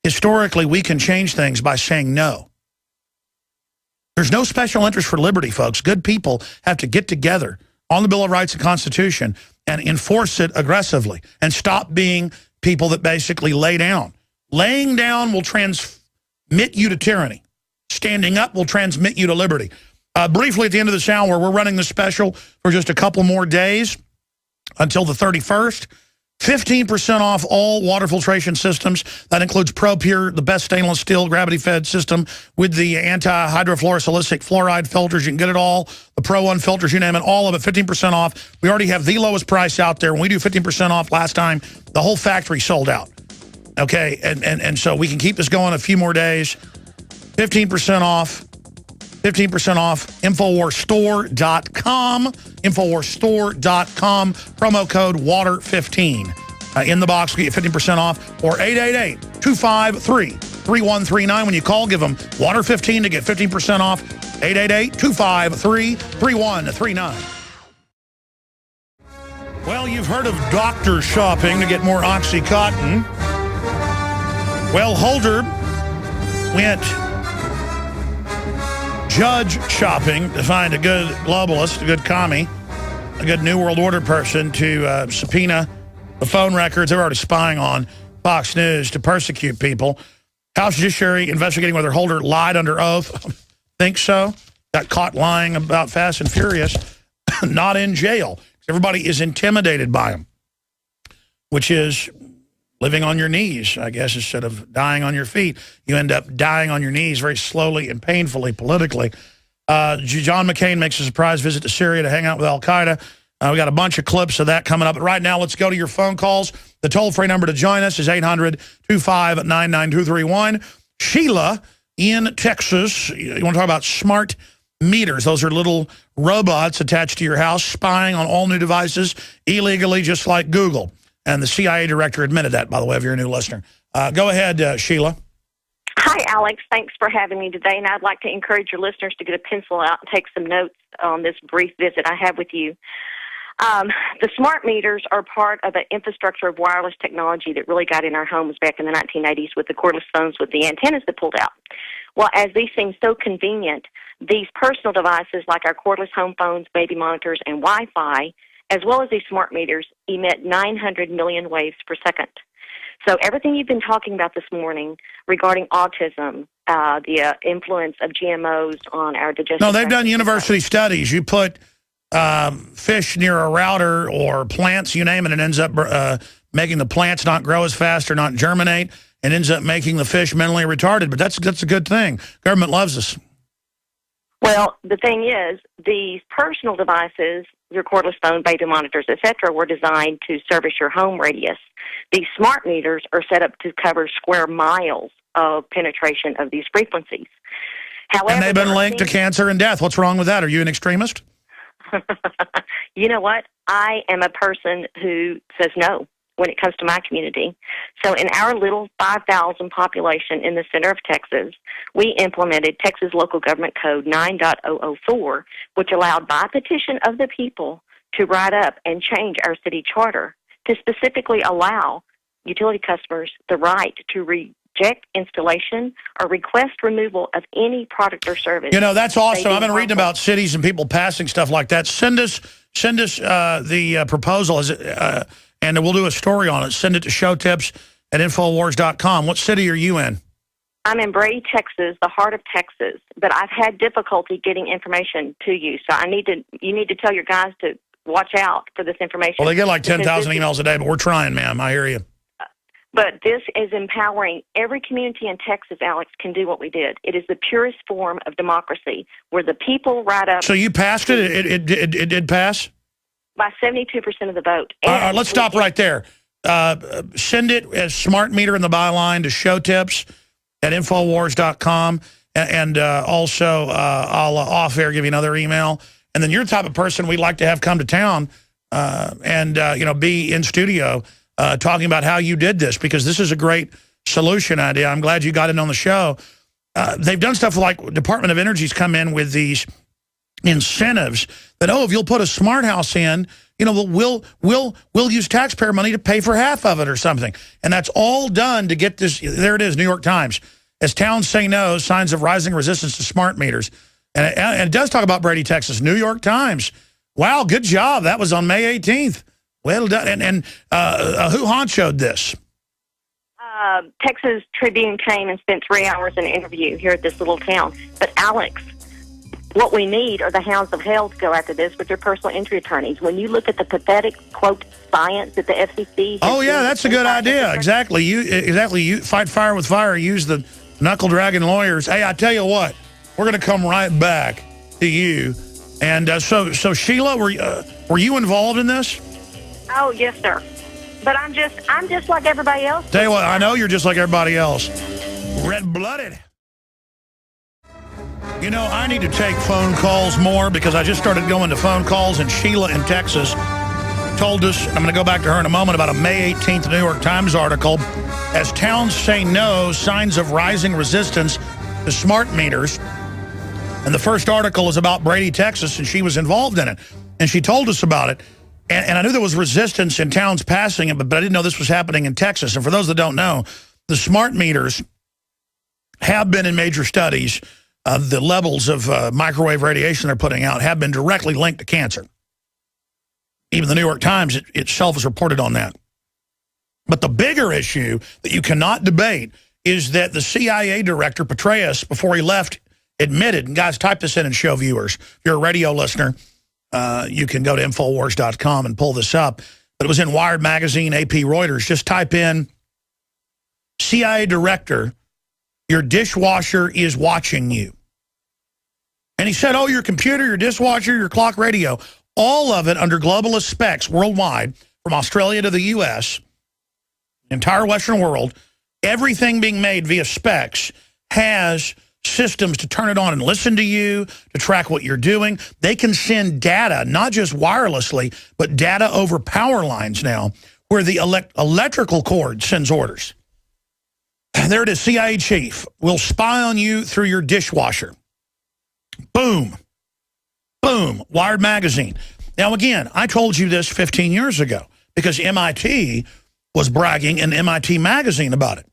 S1: historically, we can change things by saying no. There's no special interest for liberty, folks. Good people have to get together on the Bill of Rights and Constitution and enforce it aggressively and stop being people that basically lay down. Laying down will transmit you to tyranny. Standing up will transmit you to liberty. Briefly, at the end of this hour, we're running the special for just a couple more days until the 31st. 15% off all water filtration systems. That includes ProPure, the best stainless steel gravity-fed system with the anti-hydrofluorosilicic fluoride filters. You can get it all. The Pro 1 filters, you name it, all of it, 15% off. We already have the lowest price out there. When we do 15% off last time, the whole factory sold out. Okay, and so we can keep this going a few more days. 15% off. 15% off, InfoWarsStore.com, InfoWarsStore.com, promo code WATER15. In the box, we get 15% off, or 888-253-3139. When you call, give them WATER15 to get 15% off, 888-253-3139. Well, you've heard of doctor shopping to get more OxyContin. Well, Holder went judge shopping to find a good globalist, a good commie, a good New World Order person to subpoena the phone records they're already spying on Fox News to persecute people. House Judiciary investigating whether Holder lied under oath. Think so. Got caught lying about Fast and Furious. Not in jail. Everybody is intimidated by him, which is living on your knees, I guess, instead of dying on your feet. You end up dying on your knees very slowly and painfully politically. John McCain makes a surprise visit to Syria to hang out with Al-Qaeda. We got a bunch of clips of that coming up. But right now, let's go to your phone calls. The toll-free number to join us is 800-259-9231. Sheila in Texas. You want to talk about smart meters. Those are little robots attached to your house, spying on all new devices illegally, just like Google. And the CIA director admitted that, by the way, if you're a new listener. Go ahead, Sheila.
S6: Hi, Alex. Thanks for having me today, and I'd like to encourage your listeners to get a pencil out and take some notes on this brief visit I have with you. The smart meters are part of an infrastructure of wireless technology that really got in our homes back in the 1980s with the cordless phones with the antennas that pulled out. Well, as these seem so convenient, these personal devices like our cordless home phones, baby monitors, and Wi-Fi, as well as these smart meters, emit 900 million waves per second. So everything you've been talking about this morning regarding autism, the influence of GMOs on our digestive...
S1: No, they've done university studies. You put fish near a router or plants, you name it, and it ends up making the plants not grow as fast or not germinate, and ends up making the fish mentally retarded. But that's a good thing. Government loves us.
S6: Well, the thing is, these personal devices, your cordless phone, baby monitors, etc., were designed to service your home radius. These smart meters are set up to cover square miles of penetration of these frequencies. However,
S1: and they've been linked to cancer and death. What's wrong with that? Are you an extremist?
S6: You know what? I am a person who says no when it comes to my community. So in our little 5,000 population in the center of Texas, we implemented Texas Local Government Code 9.004, which allowed by petition of the people to write up and change our city charter to specifically allow utility customers the right to reject installation or request removal of any product or service.
S1: You know, that's awesome. I've been reading about cities and people passing stuff like that. Send us the proposal, and we'll do a story on it. Send it to showtips@infowars.com. What city are you in?
S6: I'm in Brady, Texas, the heart of Texas, but I've had difficulty getting information to you. So you need to tell your guys to watch out for this information.
S1: Well, they get like 10,000 emails a day, but we're trying, ma'am. I hear you.
S6: But this is empowering every community in Texas, Alex, can do what we did. It is the purest form of democracy, where the people write up...
S1: So you passed it? It did pass?
S6: By 72% of the vote.
S1: All right, let's stop right there. Send it as smart meter in the byline to showtips@infowars.com. And also, I'll off-air give you another email. And then you're the type of person we'd like to have come to town and be in studio talking about how you did this, because this is a great solution idea. I'm glad you got in on the show. They've done stuff like Department of Energy's come in with these incentives that, if you'll put a smart house in, we'll use taxpayer money to pay for half of it or something. And that's all done to get this. There it is, New York Times. As towns say no, signs of rising resistance to smart meters. And it does talk about Brady, Texas. New York Times. Wow, good job. That was on May 18th. Well done. And who honchoed this?
S6: Texas Tribune came and spent 3 hours in an interview here at this little town. But, Alex, what we need are the hounds of hell to go after this with their personal injury attorneys. When you look at the pathetic, quote, science that the FCC...
S1: Oh, yeah, that's a good idea. Exactly. You fight fire with fire. Use the knuckle-dragging lawyers. Hey, I tell you what, we're going to come right back to you. And so Sheila, were you involved in this?
S6: Oh, yes, sir. But I'm just like everybody else.
S1: Tell you what, I know you're just like everybody else. Red-blooded. I need to take phone calls more because I just started going to phone calls, and Sheila in Texas told us, and I'm going to go back to her in a moment, about a May 18th New York Times article, as towns say no, signs of rising resistance to smart meters. And the first article is about Brady, Texas, and she was involved in it. And she told us about it. And I knew there was resistance in towns passing it, but I didn't know this was happening in Texas. And for those that don't know, the smart meters have been in major studies. The levels of microwave radiation they're putting out have been directly linked to cancer. Even the New York Times itself has reported on that. But the bigger issue that you cannot debate is that the CIA director, Petraeus, before he left, admitted, and guys, type this in and show viewers. If you're a radio listener, you can go to Infowars.com and pull this up. But it was in Wired Magazine, AP, Reuters. Just type in CIA director, your dishwasher is watching you. And he said, your computer, your dishwasher, your clock, radio, all of it under globalist specs worldwide, from Australia to the U.S., the entire Western world, everything being made via specs has systems to turn it on and listen to you, to track what you're doing. They can send data, not just wirelessly, but data over power lines now, where the electrical cord sends orders. There it is, CIA chief will spy on you through your dishwasher. Boom. Boom. Wired magazine. Now, again, I told you this 15 years ago because MIT was bragging in MIT magazine about it.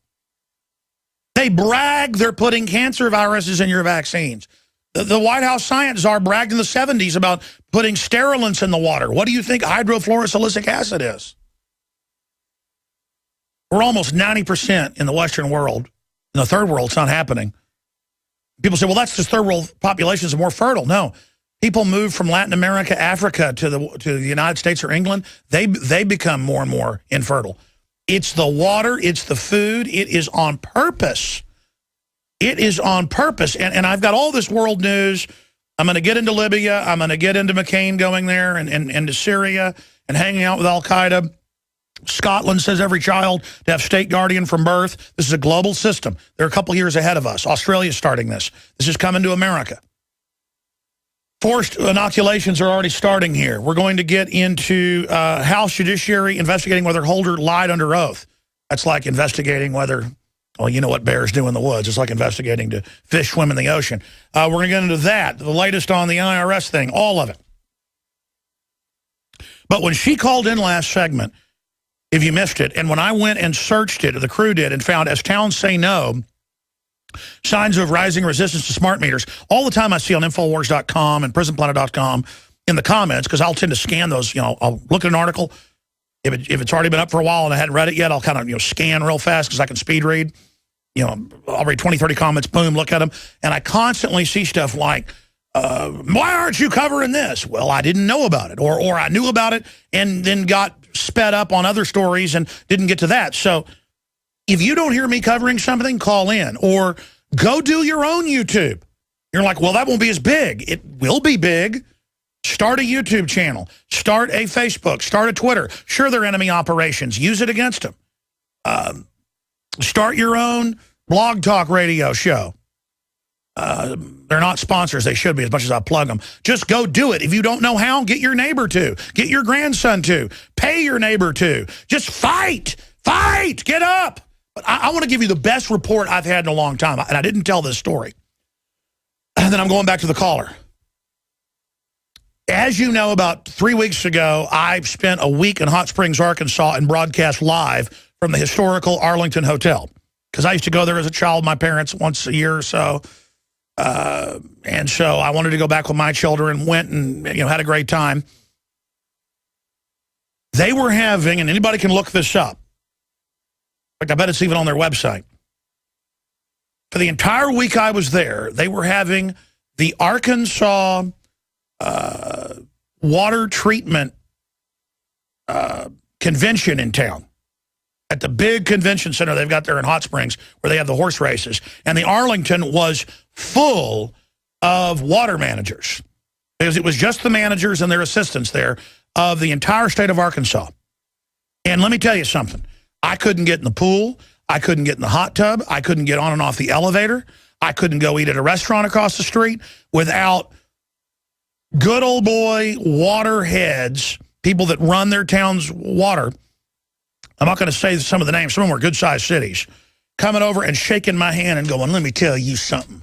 S1: They brag they're putting cancer viruses in your vaccines. The White House science czar bragged in the 70s about putting sterilants in the water. What do you think hydrofluorosilicic acid is? We're almost 90% in the Western world. In the third world, it's not happening. People say, well, that's just third world populations are more fertile. No. People move from Latin America, Africa to the United States or England. They become more and more infertile. It's the water. It's the food. It is on purpose. It is on purpose. And I've got all this world news. I'm going to get into Libya. I'm going to get into McCain going there and into Syria and hanging out with Al-Qaeda. Scotland says every child to have state guardian from birth. This is a global system. They're a couple years ahead of us. Australia's starting this. This is coming to America. Forced inoculations are already starting here. We're going to get into House Judiciary investigating whether Holder lied under oath. That's like investigating whether, well, you know what bears do in the woods. It's like investigating do fish swim in the ocean. We're going to get into that, the latest on the IRS thing, all of it. But when she called in last segment, if you missed it, and when I went and searched it, the crew did, and found as towns say no, signs of rising resistance to smart meters. All the time I see on Infowars.com and PrisonPlanet.com in the comments, because I'll tend to scan those, I'll look at an article. If it's already been up for a while and I hadn't read it yet, I'll kind of, scan real fast because I can speed read. I'll read 20, 30 comments, boom, look at them. And I constantly see stuff like, why aren't you covering this? Well, I didn't know about it. Or I knew about it and then got sped up on other stories and didn't get to that. So if you don't hear me covering something, call in or go do your own YouTube. You're like, well, that won't be as big. It will be big. Start a YouTube channel. Start a Facebook. Start a Twitter. Sure, they're enemy operations. Use it against them. Start your own blog talk radio show. They're not sponsors. They should be, as much as I plug them. Just go do it. If you don't know how, get your neighbor to. Get your grandson to. Pay your neighbor to. Just fight. Fight. Get up. But I want to give you the best report I've had in a long time. And I didn't tell this story. And then I'm going back to the caller. As you know, about 3 weeks ago, I spent a week in Hot Springs, Arkansas, and broadcast live from the historical Arlington Hotel. Because I used to go there as a child with my parents once a year or so. And so I wanted to go back with my children and went and had a great time. They were having, and anybody can look this up. In fact, I bet it's even on their website. For the entire week I was there, they were having the Arkansas water treatment convention in town. At the big convention center they've got there in Hot Springs where they have the horse races. And the Arlington was full of water managers because it was just the managers and their assistants there of the entire state of Arkansas. And let me tell you something. I couldn't get in the pool. I couldn't get in the hot tub. I couldn't get on and off the elevator. I couldn't go eat at a restaurant across the street without good old boy water heads, people that run their town's water. I'm not going to say some of the names. Some of them were good-sized cities. Coming over and shaking my hand and going, let me tell you something.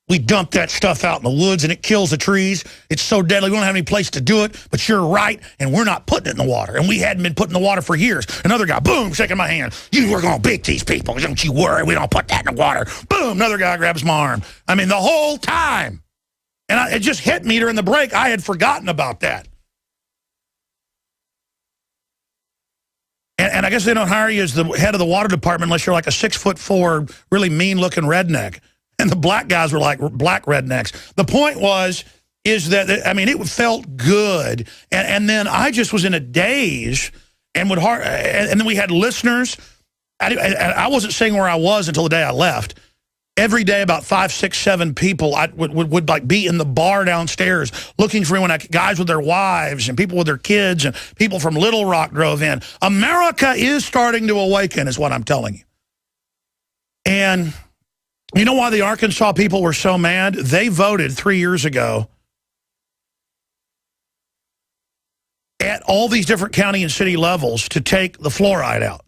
S1: We dump that stuff out in the woods and it kills the trees. It's so deadly. We don't have any place to do it, but you're right, and we're not putting it in the water. And we hadn't been putting the water for years. Another guy, boom, shaking my hand. You were going to beat these people. Don't you worry. We don't put that in the water. Boom, another guy grabs my arm. I mean, the whole time. And it just hit me during the break. I had forgotten about that. And I guess they don't hire you as the head of the water department unless you're like a 6'4", really mean-looking redneck. And the black guys were like black rednecks. The point is that, I mean, it felt good. And then I just was in a daze and and then we had listeners. I wasn't saying where I was until the day I left. every day about 5, 6, 7 people would like be in the bar downstairs looking for anyone, guys with their wives and people with their kids and people from Little Rock drove in. America is starting to awaken is what I'm telling you. And you know why the Arkansas people were so mad? They voted 3 years ago at all these different county and city levels to take the fluoride out.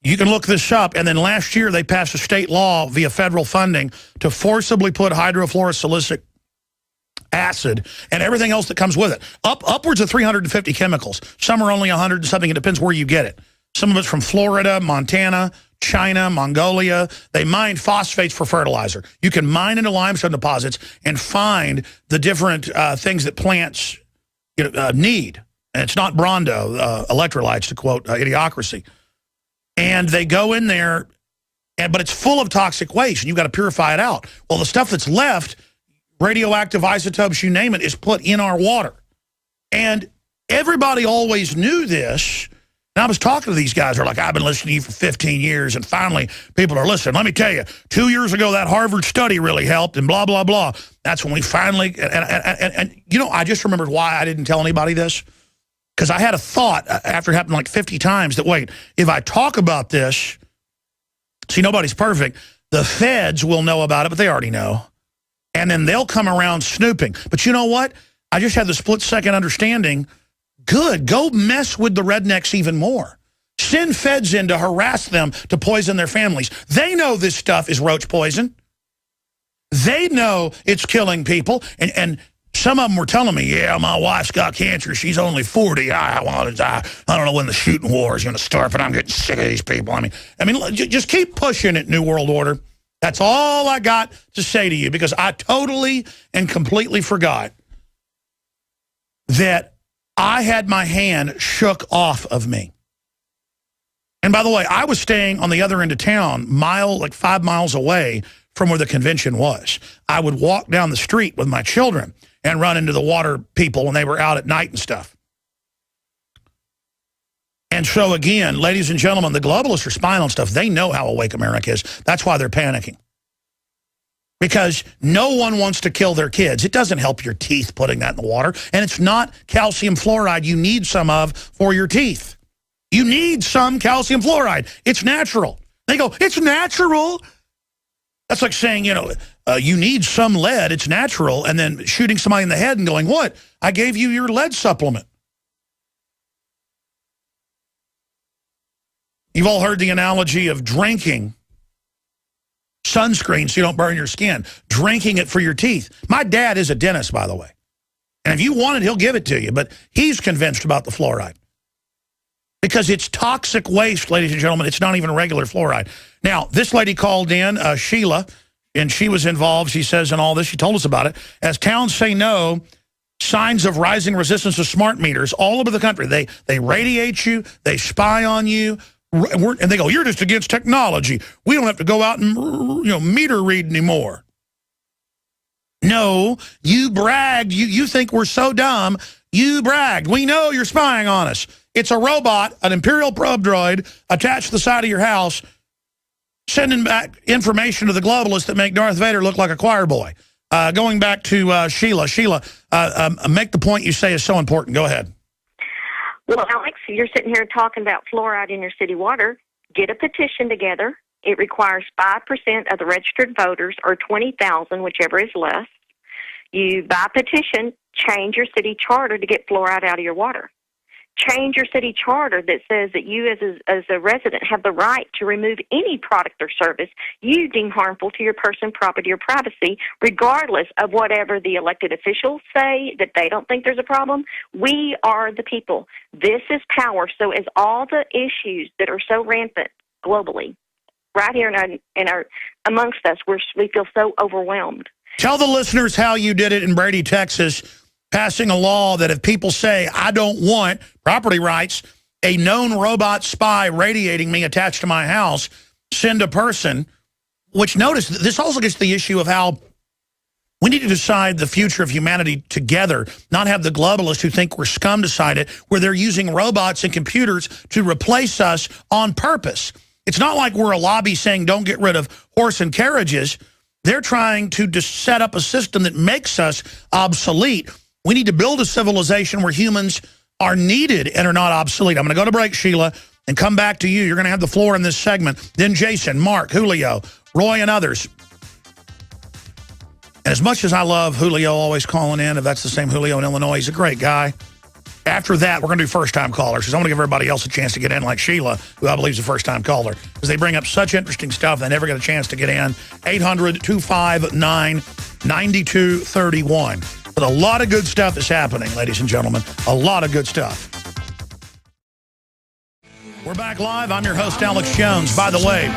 S1: You can look this up, and then last year they passed a state law via federal funding to forcibly put hydrofluorosilicic acid and everything else that comes with it. Upwards of 350 chemicals. Some are only 100 and something. It depends where you get it. Some of it's from Florida, Montana, China, Mongolia. They mine phosphates for fertilizer. You can mine into limestone deposits and find the different things that plants need. And it's not Brondo, electrolytes, to quote Idiocracy. And they go in there, but it's full of toxic waste, and you've got to purify it out. Well, the stuff that's left, radioactive isotopes, you name it, is put in our water. And everybody always knew this. And I was talking to these guys who are like, I've been listening to you for 15 years, and finally people are listening. Let me tell you, 2 years ago that Harvard study really helped, and blah, blah, blah. That's when we finally, and you know, I just remembered why I didn't tell anybody this. Because I had a thought after it happened like 50 times that, wait, if I talk about this, see, nobody's perfect, the feds will know about it, but they already know. And then they'll come around snooping. But you know what? I just had the split-second understanding. Good, go mess with the rednecks even more. Send feds in to harass them to poison their families. They know this stuff is roach poison. They know it's killing people. And some of them were telling me, yeah, my wife's got cancer. She's only 40. I don't know when the shooting war is going to start, but I'm getting sick of these people. I mean, just keep pushing it, New World Order. That's all I got to say to you, because I totally and completely forgot that I had my hand shook off of me. And by the way, I was staying on the other end of town, like 5 miles away from where the convention was. I would walk down the street with my children and run into the water people when they were out at night and stuff. And so again, ladies and gentlemen, the globalists are spying on stuff. They know how awake America is. That's why they're panicking. Because no one wants to kill their kids. It doesn't help your teeth putting that in the water. And it's not calcium fluoride you need some of for your teeth. You need some calcium fluoride. It's natural. They go, it's natural. That's like saying, you need some lead, it's natural, and then shooting somebody in the head and going, what? I gave you your lead supplement. You've all heard the analogy of drinking sunscreen so you don't burn your skin, drinking it for your teeth. My dad is a dentist, by the way. And if you want it, he'll give it to you, but he's convinced about the fluoride. Because it's toxic waste, ladies and gentlemen. It's not even regular fluoride. Now, this lady called in, Sheila, and she was involved, she says, in all this. She told us about it. As towns say no, signs of rising resistance to smart meters all over the country. They radiate you. They spy on you. And they go, you're just against technology. We don't have to go out and meter read anymore. No, you bragged. You think we're so dumb. You bragged. We know you're spying on us. It's a robot, an Imperial probe droid, attached to the side of your house, sending back information to the globalists that make Darth Vader look like a choir boy. Going back to Sheila. Sheila, make the point you say is so important. Go ahead.
S6: Well, Alex, you're sitting here talking about fluoride in your city water. Get a petition together. It requires 5% of the registered voters, or 20,000, whichever is less. You, by petition, change your city charter to get fluoride out of your water. Change your city charter that says that you as a resident have the right to remove any product or service you deem harmful to your person, property, or privacy, regardless of whatever the elected officials say, that they don't think there's a problem. We are the people. This is power. So as all the issues that are so rampant globally, right here in our amongst us, we feel so overwhelmed.
S1: Tell the listeners how you did it in Brady, Texas, passing a law that if people say, I don't want property rights, a known robot spy radiating me attached to my house, send a person, which notice, this also gets to the issue of how we need to decide the future of humanity together, not have the globalists who think we're scum decide it, where they're using robots and computers to replace us on purpose. It's not like we're a lobby saying don't get rid of horse and carriages. They're trying to just set up a system that makes us obsolete. We need to build a civilization where humans are needed and are not obsolete. I'm going to go to break, Sheila, and come back to you. You're going to have the floor in this segment. Then Jason, Mark, Julio, Roy, and others. And as much as I love Julio always calling in, if that's the same Julio in Illinois, he's a great guy. After that, we're going to do first-time callers because I want to give everybody else a chance to get in, like Sheila, who I believe is a first-time caller, because they bring up such interesting stuff, they never get a chance to get in. 800-259-9231. But a lot of good stuff is happening, ladies and gentlemen. A lot of good stuff. We're back live. I'm your host, Alex Jones. By the way,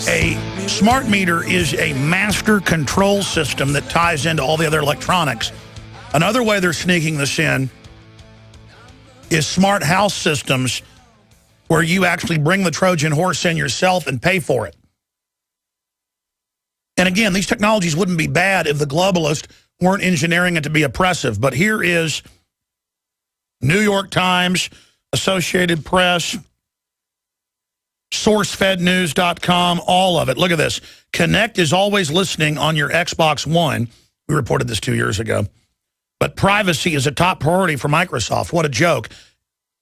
S1: a smart meter is a master control system that ties into all the other electronics. Another way they're sneaking this in is smart house systems where you actually bring the Trojan horse in yourself and pay for it. And again, these technologies wouldn't be bad if the globalists weren't engineering it to be oppressive. But here is New York Times, Associated Press, SourceFedNews.com, all of it. Look at this. Connect is always listening on your Xbox One. We reported this 2 years ago. But privacy is a top priority for Microsoft. What a joke.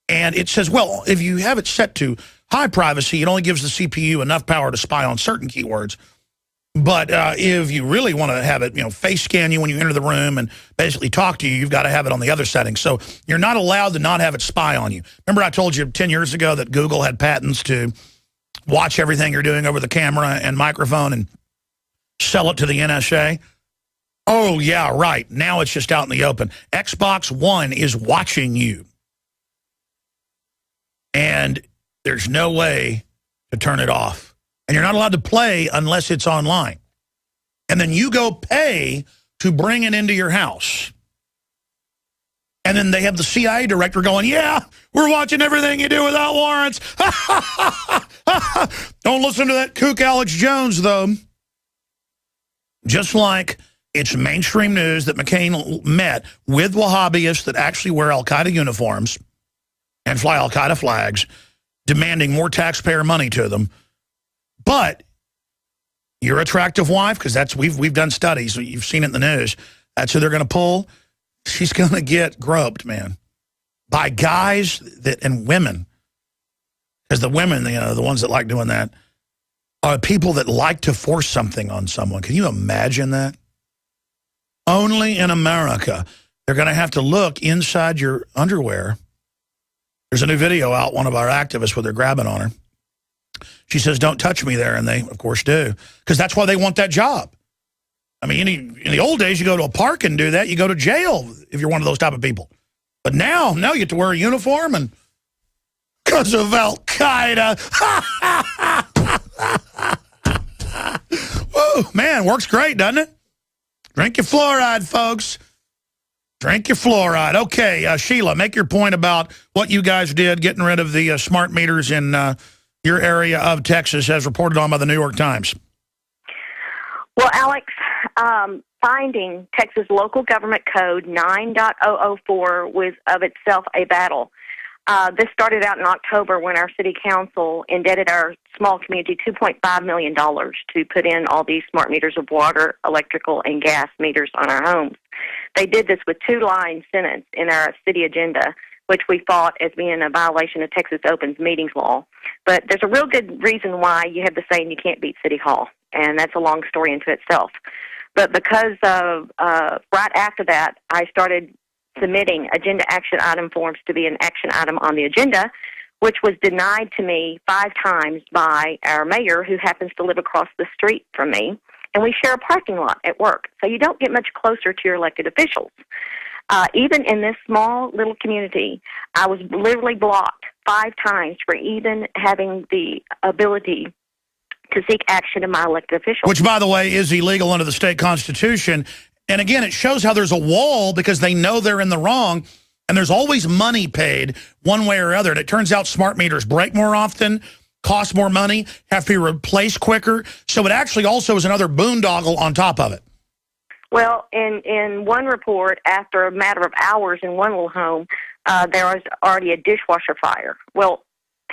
S1: And it says, well, if you have it set to high privacy, it only gives the CPU enough power to spy on certain keywords. But if you really want to have it, face scan you when you enter the room and basically talk to you, you've got to have it on the other settings. So you're not allowed to not have it spy on you. Remember I told you 10 years ago that Google had patents to watch everything you're doing over the camera and microphone and sell it to the NSA? Oh, yeah, right. Now it's just out in the open. Xbox One is watching you. And there's no way to turn it off. And you're not allowed to play unless it's online. And then you go pay to bring it into your house. And then they have the CIA director going, yeah, we're watching everything you do without warrants. Don't listen to that kook Alex Jones, though. Just like it's mainstream news that McCain met with Wahhabis that actually wear Al-Qaeda uniforms and fly Al-Qaeda flags, demanding more taxpayer money to them. But your attractive wife, because that's we've done studies, you've seen it in the news, that's who they're going to pull. She's going to get groped, man, by guys that and women, because the women, the ones that like doing that, are people that like to force something on someone. Can you imagine that? Only in America, they're going to have to look inside your underwear. There's a new video out, one of our activists, where they're grabbing on her. She says, don't touch me there, and they, of course, do, because that's why they want that job. I mean, in the old days, you go to a park and do that. You go to jail if you're one of those type of people. But now you get to wear a uniform, and because of Al-Qaeda. Whoa, man, works great, doesn't it? Drink your fluoride, folks. Drink your fluoride. Okay, Sheila, make your point about what you guys did getting rid of the smart meters in your area of Texas, as reported on by the New York Times.
S6: Well, Alex, finding Texas Local Government Code 9.004 was of itself a battle. This started out in October when our city council indebted our small community $2.5 million to put in all these smart meters of water, electrical, and gas meters on our homes. They did this with 2-line sentence in our city agenda, which we fought as being a violation of Texas Opens Meetings Law. But there's a real good reason why you have the saying you can't beat City Hall, and that's a long story into itself. But because of right after that, I started submitting agenda action item forms to be an action item on the agenda, which was denied to me 5 times by our mayor, who happens to live across the street from me, and we share a parking lot at work, so you don't get much closer to your elected officials. Even in this small little community, I was literally blocked 5 times for even having the ability to seek action of my elected officials.
S1: Which, by the way, is illegal under the state constitution. And again, it shows how there's a wall because they know they're in the wrong, and there's always money paid one way or other. And it turns out smart meters break more often, cost more money, have to be replaced quicker. So it actually also is another boondoggle on top of it.
S6: Well, in one report, after a matter of hours in one little home, there was already a dishwasher fire. Well,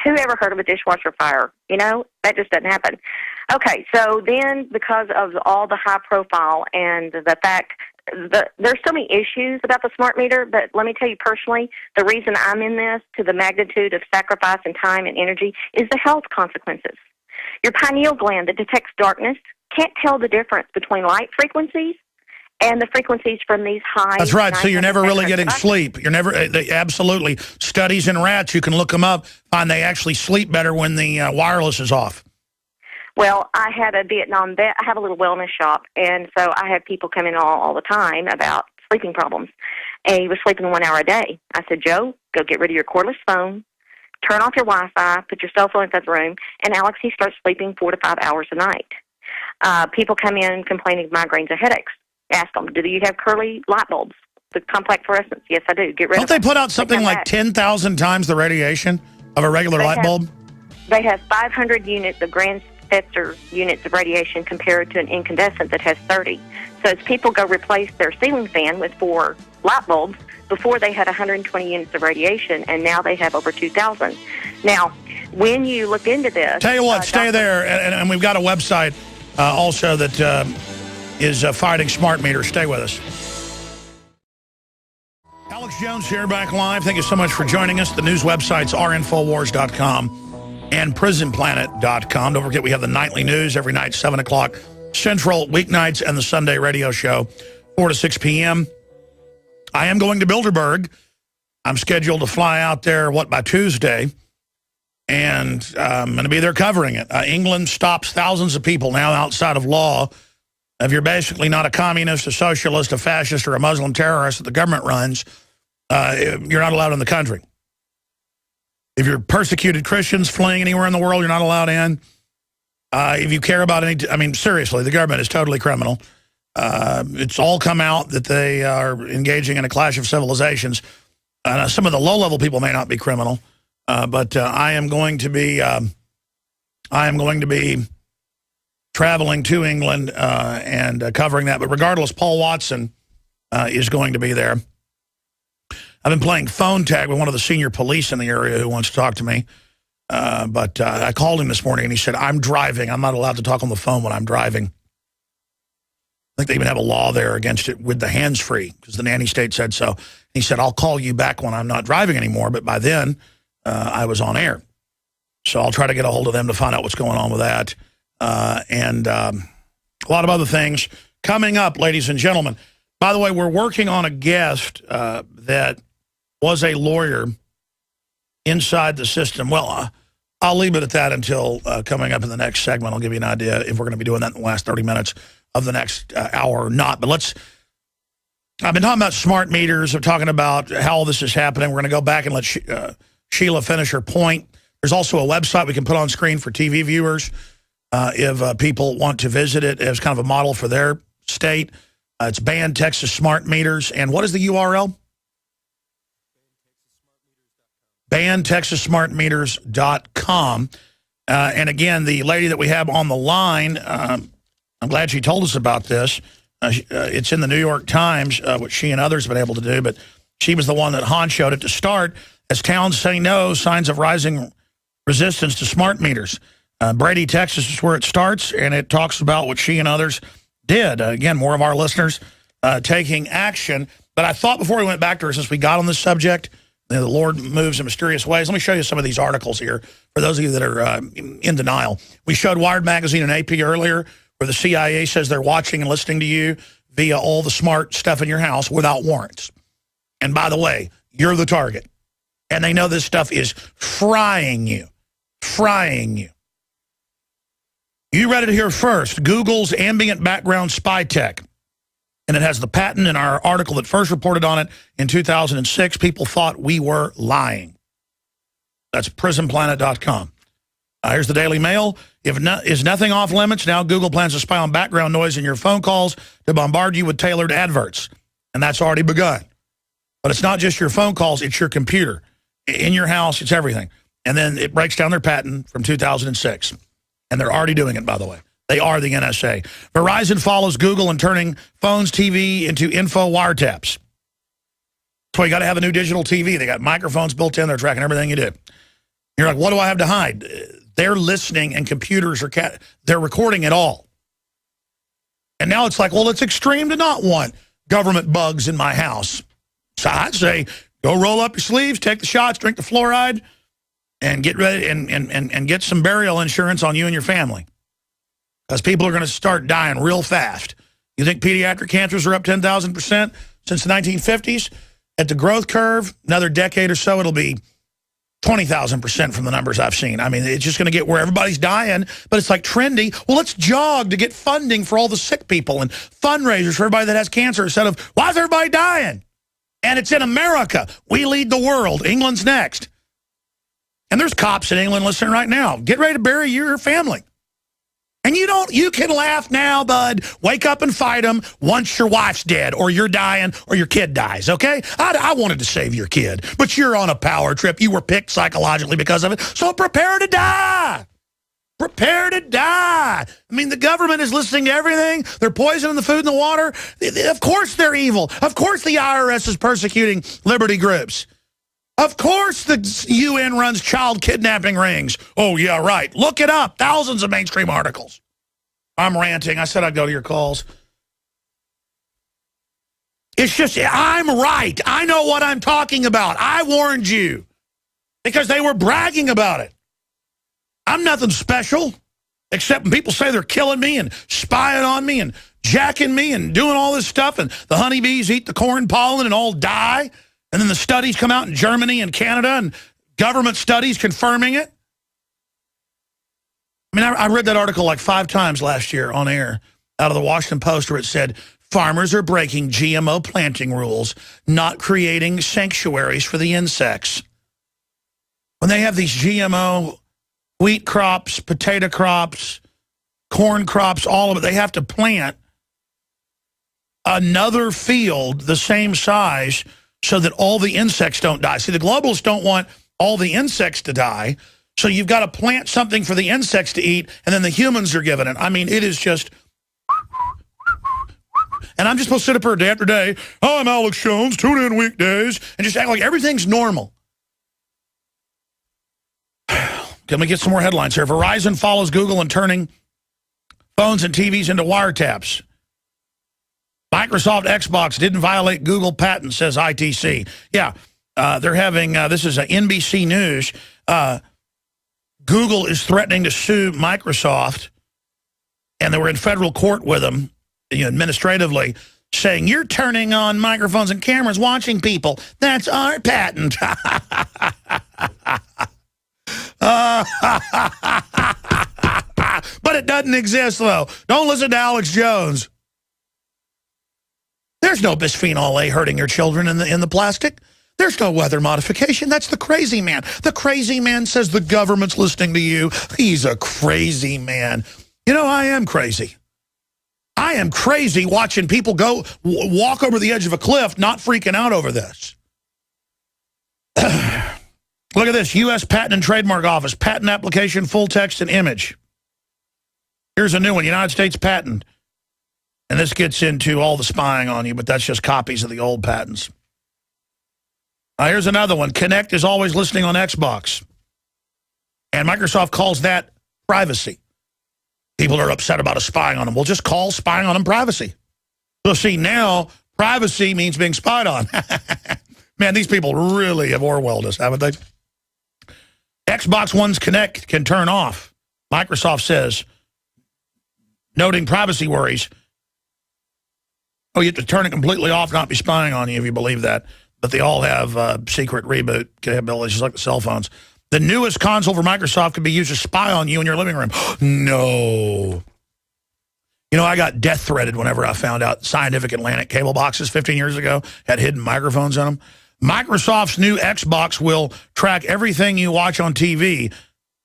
S6: Who ever heard of a dishwasher fire? You know, that just doesn't happen. Okay, so then because of all the high profile and the fact there's so many issues about the smart meter, but let me tell you personally, the reason I'm in this to the magnitude of sacrifice and time and energy is the health consequences. Your pineal gland that detects darkness can't tell the difference between light frequencies and the frequencies from these high...
S1: That's right, so you're never really getting sleep. You're never, absolutely. Studies in rats, you can look them up, find they actually sleep better when the wireless is off.
S6: Well, I had a Vietnam vet. I have a little wellness shop, and so I have people come in all the time about sleeping problems. And he was sleeping 1 hour a day. I said, Joe, go get rid of your cordless phone, turn off your Wi-Fi, put your cell phone inside the room, and Alex, he starts sleeping 4 to 5 hours a night. People come in complaining of migraines or headaches. Ask them, do you have curly light bulbs? The complex fluorescence? Yes, I do. Get rid of them.
S1: Don't they put out something like 10,000 times the radiation of a regular light bulb?
S6: They have 500 units of grand Spectre units of radiation compared to an incandescent that has 30. So as people go replace their ceiling fan with 4 light bulbs, before they had 120 units of radiation, and now they have over 2,000. Now, when you look into this...
S1: Tell you what, stay there, and we've got a website also that is fighting smart meters. Stay with us. Alex Jones here, back live. Thank you so much for joining us. The news websites are Infowars.com and PrisonPlanet.com. Don't forget, we have the nightly news every night, 7 o'clock Central, weeknights, and the Sunday radio show, 4 to 6 p.m. I am going to Bilderberg. I'm scheduled to fly out there, by Tuesday, and I'm going to be there covering it. England stops thousands of people now outside of law. If you're basically not a communist, a socialist, a fascist, or a Muslim terrorist that the government runs, you're not allowed in the country. If you're persecuted Christians fleeing anywhere in the world, you're not allowed in. If you care about seriously, the government is totally criminal. It's all come out that they are engaging in a clash of civilizations. Some of the low-level people may not be criminal, but I am going to be traveling to England and covering that. But regardless, Paul Watson is going to be there. I've been playing phone tag with one of the senior police in the area who wants to talk to me. But I called him this morning, and he said, I'm driving. I'm not allowed to talk on the phone when I'm driving. I think they even have a law there against it with the hands-free, because the nanny state said so. He said, I'll call you back when I'm not driving anymore. But by then, I was on air. So I'll try to get a hold of them to find out what's going on with that. And a lot of other things coming up, ladies and gentlemen. By the way, we're working on a guest that was a lawyer inside the system. Well, I'll leave it at that until coming up in the next segment. I'll give you an idea if we're going to be doing that in the last 30 minutes of the next hour or not. But I've been talking about smart meters. I'm talking about how all this is happening. We're going to go back and let Sheila finish her point. There's also a website we can put on screen for TV viewers if people want to visit it as kind of a model for their state. It's Ban Texas Smart Meters. And what is the URL? BanTexasSmartMeters.com. And again, the lady that we have on the line, I'm glad she told us about this. It's in the New York Times, what she and others have been able to do, but she was the one that honchoed it to start. As towns say no, signs of rising resistance to smart meters. Brady, Texas is where it starts, and it talks about what she and others did. Again, more of our listeners taking action. But I thought before we went back to her, since we got on this subject, the Lord moves in mysterious ways. Let me show you some of these articles here for those of you that are in denial. We showed Wired Magazine and AP earlier where the CIA says they're watching and listening to you via all the smart stuff in your house without warrants. And by the way, you're the target. And they know this stuff is frying you. Frying you. You read it here first. Google's ambient background spy tech. And it has the patent in our article that first reported on it in 2006. People thought we were lying. That's PrisonPlanet.com. Here's the Daily Mail. Is nothing off limits? Now Google plans to spy on background noise in your phone calls to bombard you with tailored adverts. And that's already begun. But it's not just your phone calls. It's your computer. In your house, it's everything. And then it breaks down their patent from 2006. And they're already doing it, by the way. They are the NSA. Verizon follows Google in turning phones, TV into info wiretaps. That's why you got to have a new digital TV. They got microphones built in. They're tracking everything you do. You're like, what do I have to hide? They're listening, and computers are they're recording it all. And now it's like, well, it's extreme to not want government bugs in my house. So I'd say go roll up your sleeves, take the shots, drink the fluoride, and get ready and get some burial insurance on you and your family. Because people are going to start dying real fast. You think pediatric cancers are up 10,000% since the 1950s? At the growth curve, another decade or so, it'll be 20,000% from the numbers I've seen. I mean, it's just going to get where everybody's dying, but it's like trendy. Well, let's jog to get funding for all the sick people and fundraisers for everybody that has cancer instead of, why is everybody dying? And it's in America. We lead the world. England's next. And there's cops in England listening right now. Get ready to bury your family. And you can laugh now, bud. Wake up and fight them once your wife's dead or you're dying or your kid dies, okay? I wanted to save your kid, but you're on a power trip. You were picked psychologically because of it, so prepare to die. Prepare to die. I mean, the government is listening to everything. They're poisoning the food and the water. Of course they're evil. Of course the IRS is persecuting liberty groups. Of course the UN runs child kidnapping rings. Oh, yeah, right. Look it up. Thousands of mainstream articles. I'm ranting. I said I'd go to your calls. It's just, I'm right. I know what I'm talking about. I warned you because they were bragging about it. I'm nothing special, except when people say they're killing me and spying on me and jacking me and doing all this stuff, and the honeybees eat the corn pollen and all die. And then the studies come out in Germany and Canada and government studies confirming it. I mean, I read that article like 5 times last year on air out of the Washington Post where it said, farmers are breaking GMO planting rules, not creating sanctuaries for the insects. When they have these GMO wheat crops, potato crops, corn crops, all of it, they have to plant another field the same size so that all the insects don't die. See, the globalists don't want all the insects to die, so you've got to plant something for the insects to eat, and then the humans are given it. I mean, it is just... And I'm just supposed to sit up here day after day, oh, I'm Alex Jones, tune in weekdays, and just act like everything's normal. Let me get some more headlines here. Verizon follows Google in turning phones and TVs into wiretaps. Microsoft Xbox didn't violate Google patent, says ITC. Yeah, they're having, this is NBC News. Google is threatening to sue Microsoft, and they were in federal court with them, administratively, saying, you're turning on microphones and cameras, watching people. That's our patent. But it doesn't exist, though. Don't listen to Alex Jones. There's no bisphenol A hurting your children in the plastic. There's no weather modification. That's the crazy man. The crazy man says the government's listening to you. He's a crazy man. You know, I am crazy. I am crazy watching people go walk over the edge of a cliff, not freaking out over this. Look at this. U.S. Patent and Trademark Office. Patent application, full text and image. Here's a new one. United States patent. And this gets into all the spying on you, but that's just copies of the old patents. Here's another one. Kinect is always listening on Xbox. And Microsoft calls that privacy. People are upset about us spying on them. Well, just call spying on them privacy. So see, now privacy means being spied on. Man, these people really have Orwelled us, haven't they? Xbox One's Kinect can turn off, Microsoft says, noting privacy worries. Oh, you have to turn it completely off, not be spying on you if you believe that. But they all have secret reboot capabilities, just like the cell phones. The newest console for Microsoft could be used to spy on you in your living room. No. You know, I got death threatened whenever I found out Scientific Atlantic cable boxes 15 years ago had hidden microphones in them. Microsoft's new Xbox will track everything you watch on TV,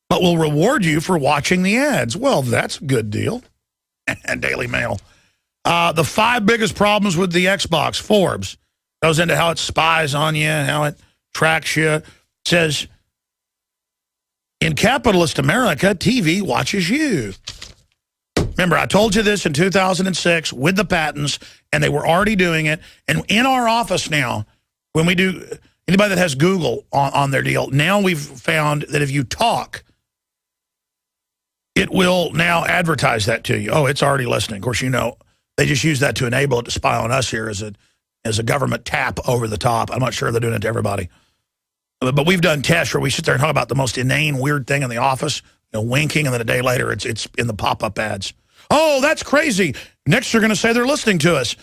S1: but will reward you for watching the ads. Well, that's a good deal. And Daily Mail. The 5 biggest problems with the Xbox, Forbes, goes into how it spies on you, how it tracks you. It says, in capitalist America, TV watches you. Remember, I told you this in 2006 with the patents, and they were already doing it. And in our office now, when we do Anybody that has Google on their deal, now we've found that if you talk, it will now advertise that to you. Oh, it's already listening. Of course, you know, they just use that to enable it to spy on us here as a government tap over the top. I'm not sure they're doing it to everybody. But we've done tests where we sit there and talk about the most inane, weird thing in the office, you know, winking, and then a day later it's in the pop-up ads. Oh, that's crazy. Next they're going to say they're listening to us.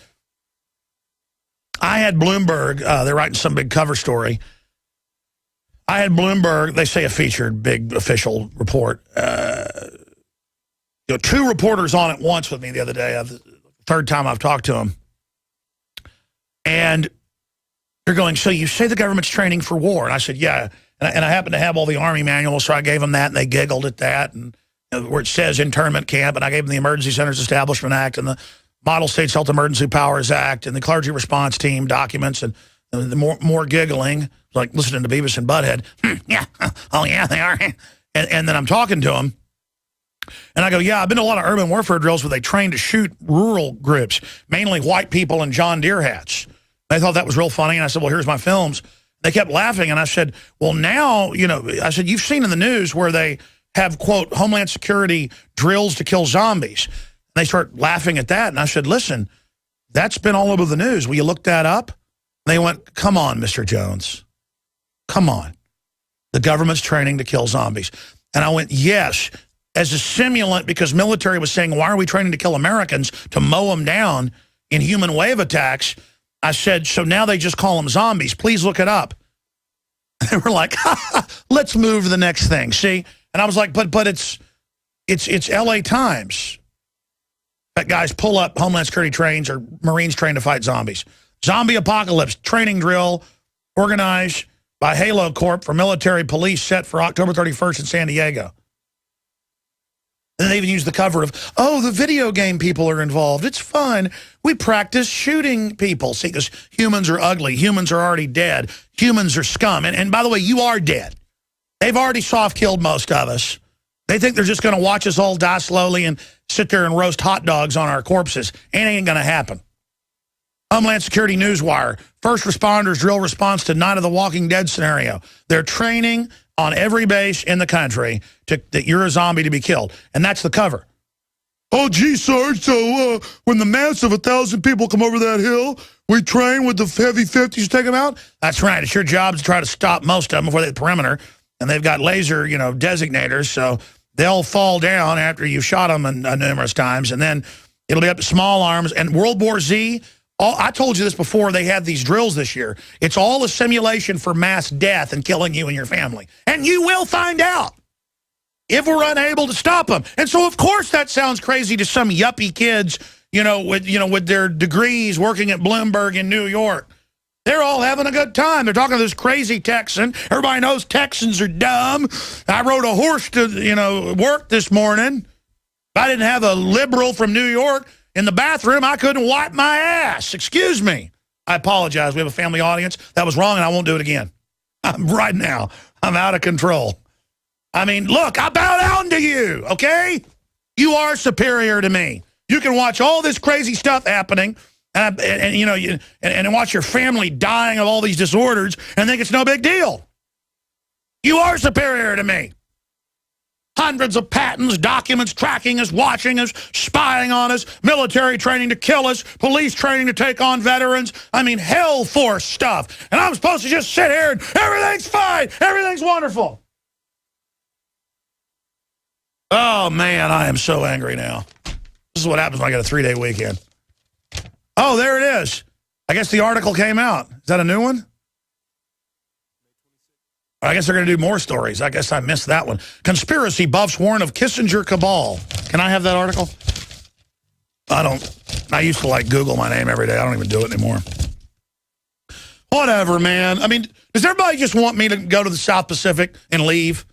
S1: I had Bloomberg, they're writing some big cover story. I had Bloomberg, they say a featured big official report. You know, 2 reporters on at once with me the other day. The third time I've talked to them. And they're going, so you say the government's training for war? And I said, yeah. And I happen to have all the Army manuals, so I gave them that, and they giggled at that. And you know, where it says internment camp, and I gave them the Emergency Centers Establishment Act and the Model States Health Emergency Powers Act and the Clergy Response Team documents, and the more giggling, like listening to Beavis and Butthead. Yeah, oh yeah, they are. And then I'm talking to them, and I go, yeah, I've been to a lot of urban warfare drills where they train to shoot rural groups, mainly white people in John Deere hats. They thought that was real funny, and I said, well, here's my films. They kept laughing, and I said, well, now, you know, I said, you've seen in the news where they have, quote, Homeland Security drills to kill zombies. And they start laughing at that, and I said, listen, that's been all over the news. Will you look that up? And they went, come on, Mr. Jones. Come on. The government's training to kill zombies. And I went, yes, as a simulant, because military was saying, why are we training to kill Americans, to mow them down in human wave attacks? I said, so now they just call them zombies. Please look it up. They were like, let's move to the next thing. See? And I was like, but it's LA Times. That guys pull up Homeland Security trains or Marines trained to fight zombies. Zombie apocalypse training drill organized by Halo Corp for military police set for October 31st in San Diego. And they even use the cover of, oh, the video game people are involved. It's fun. We practice shooting people. See, because humans are ugly. Humans are already dead. Humans are scum. And by the way, you are dead. They've already soft-killed most of us. They think they're just going to watch us all die slowly and sit there and roast hot dogs on our corpses. It ain't going to happen. Homeland Security Newswire. First responders drill response to Night of the Walking Dead scenario. They're training on every base in the country that you're a zombie to be killed. And that's the cover. Oh, gee, Sarge, so when the mass of 1,000 people come over that hill, we train with the heavy 50s to take them out? That's right. It's your job to try to stop most of them before they hit the perimeter. And they've got laser, you know, designators, so they'll fall down after you've shot them numerous times. And then it'll be up to small arms. And World War Z, I told you this before, they had these drills this year. It's all a simulation for mass death and killing you and your family. And you will find out if we're unable to stop them. And so, of course, that sounds crazy to some yuppie kids, with their degrees working at Bloomberg in New York. They're all having a good time. They're talking to this crazy Texan. Everybody knows Texans are dumb. I rode a horse to, work this morning. If I didn't have a liberal from New York in the bathroom, I couldn't wipe my ass. Excuse me. I apologize. We have a family audience. That was wrong, and I won't do it again. Right now, I'm out of control. I mean, look, I bow down to you, okay? You are superior to me. You can watch all this crazy stuff happening and watch your family dying of all these disorders and think it's no big deal. You are superior to me. Hundreds of patents, documents tracking us, watching us, spying on us, military training to kill us, police training to take on veterans. I mean, hell force stuff. And I'm supposed to just sit here and everything's fine, everything's wonderful. Oh, man, I am so angry now. This is what happens when I get a 3-day weekend. Oh, there it is. I guess the article came out. Is that a new one? I guess they're going to do more stories. I guess I missed that one. Conspiracy buffs warn of Kissinger cabal. Can I have that article? I used to Google my name every day. I don't even do it anymore. Whatever, man. I mean, does everybody just want me to go to the South Pacific and leave?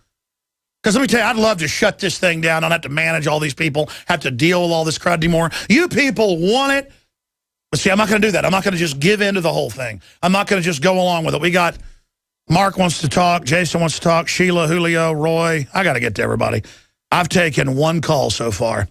S1: Because let me tell you, I'd love to shut this thing down. I don't have to manage all these people, have to deal with all this crud anymore. You people want it. But see, I'm not going to do that. I'm not going to just give in to the whole thing. I'm not going to just go along with it. We got Mark wants to talk. Jason wants to talk. Sheila, Julio, Roy. I got to get to everybody. I've taken one call so far.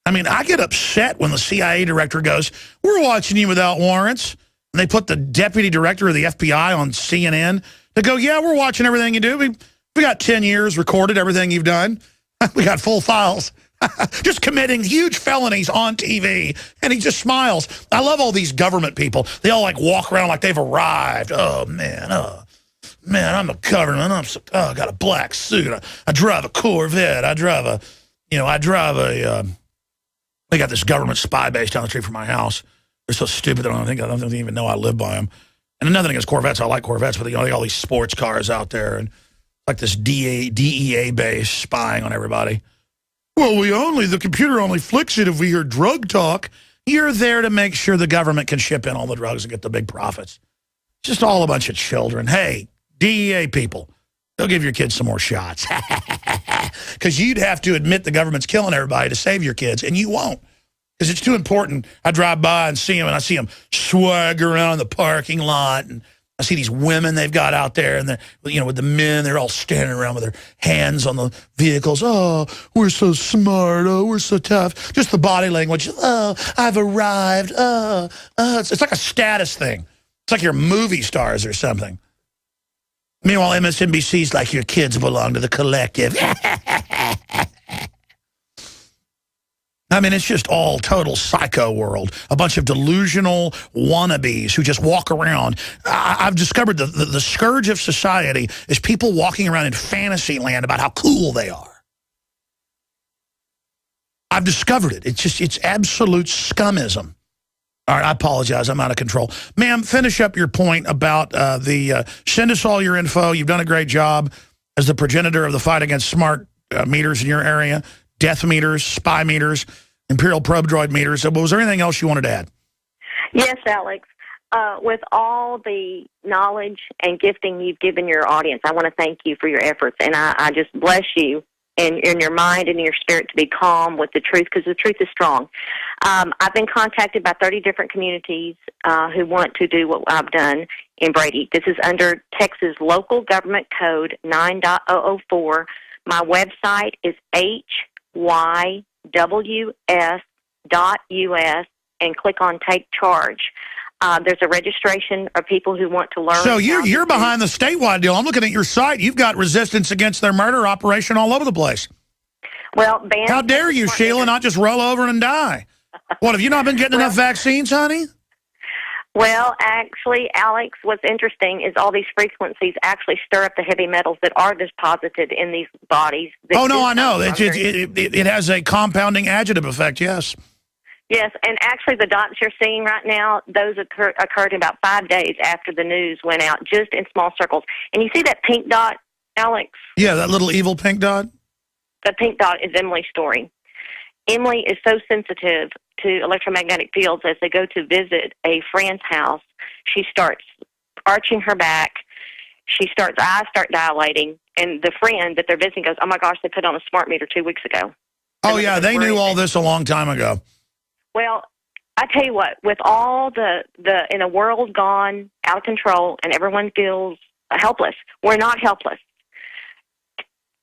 S1: I mean, I get upset when the CIA director goes, we're watching you without warrants. And they put the deputy director of the FBI on CNN to go, yeah, we're watching everything you do. We got 10 years recorded, everything you've done. We got full files. Just committing huge felonies on TV. And he just smiles. I love all these government people. They all like walk around like they've arrived. Oh, man. Man, I'm a government. I got a black suit. I drive a Corvette. I drive a, they got this government spy base down the street from my house. They're so stupid. I don't even know I live by them. And another thing is Corvettes. I like Corvettes, but they got all these sports cars out there and like this DEA base spying on everybody. Well, the computer only flicks it if we hear drug talk. You're there to make sure the government can ship in all the drugs and get the big profits. Just all a bunch of children. Hey, DEA people, they'll give your kids some more shots. Because you'd have to admit the government's killing everybody to save your kids, and you won't. Because it's too important. I drive by and see them, and I see them swagger around the parking lot, and I see these women they've got out there, and with the men, they're all standing around with their hands on the vehicles. Oh, we're so smart. Oh, we're so tough. Just the body language. Oh, I've arrived. It's like a status thing. It's like you're movie stars or something. Meanwhile, MSNBC's like, your kids belong to the collective. I mean, it's just all total psycho world. A bunch of delusional wannabes who just walk around. I've discovered the scourge of society is people walking around in fantasy land about how cool they are. I've discovered it. It's absolute scummism. All right, I apologize. I'm out of control. Ma'am, finish up your point about send us all your info. You've done a great job as the progenitor of the fight against smart meters in your area, death meters, spy meters, imperial probe droid meters. So was there anything else you wanted to add?
S6: Yes, Alex. With all the knowledge and gifting you've given your audience, I want to thank you for your efforts, and I just bless you in your mind and in your spirit to be calm with the truth, because the truth is strong. I've been contacted by 30 different communities who want to do what I've done in Brady. This is under Texas Local Government Code 9.004. My website is hyws.us, and click on Take Charge. There's a registration of people who want to learn. So
S1: you're behind the statewide deal. I'm looking at your site. You've got resistance against their murder operation all over the place.
S6: Well,
S1: how dare you, Sheila, not just roll over and die? What, have you not been getting enough vaccines, honey?
S6: Well, actually, Alex, what's interesting is all these frequencies actually stir up the heavy metals that are deposited in these bodies.
S1: Oh, no, I know. It has a compounding additive effect, yes.
S6: Yes, and actually the dots you're seeing right now, those occurred about 5 days after the news went out, just in small circles. And you see that pink dot, Alex?
S1: Yeah, that little evil pink dot?
S6: The pink dot is Emily's story. Emily is so sensitive to electromagnetic fields. As they go to visit a friend's house, she starts arching her back. Eyes start dilating, and the friend that they're visiting goes, "Oh my gosh, they put on a smart meter 2 weeks ago."
S1: Oh yeah, they knew all this a long time ago.
S6: Well, I tell you what, with all the in a world gone out of control and everyone feels helpless, we're not helpless.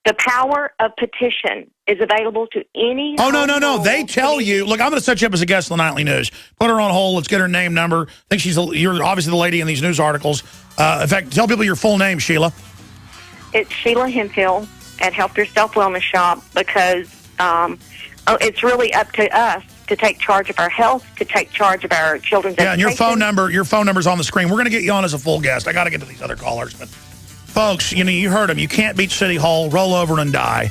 S6: The power of petition is available to any...
S1: Oh, no. They tell you... Look, I'm going to set you up as a guest on the Nightly News. Put her on hold. Let's get her name, number. I think you're obviously the lady in these news articles. In fact, tell people your full name, Sheila.
S6: It's Sheila Hemphill at Help Yourself Wellness Shop, because it's really up to us to take charge of our health, to take charge of our children's education.
S1: And your phone number's on the screen. We're going to get you on as a full guest. I got to get to these other callers, but... Folks, you heard them. You can't beat City Hall. Roll over and die.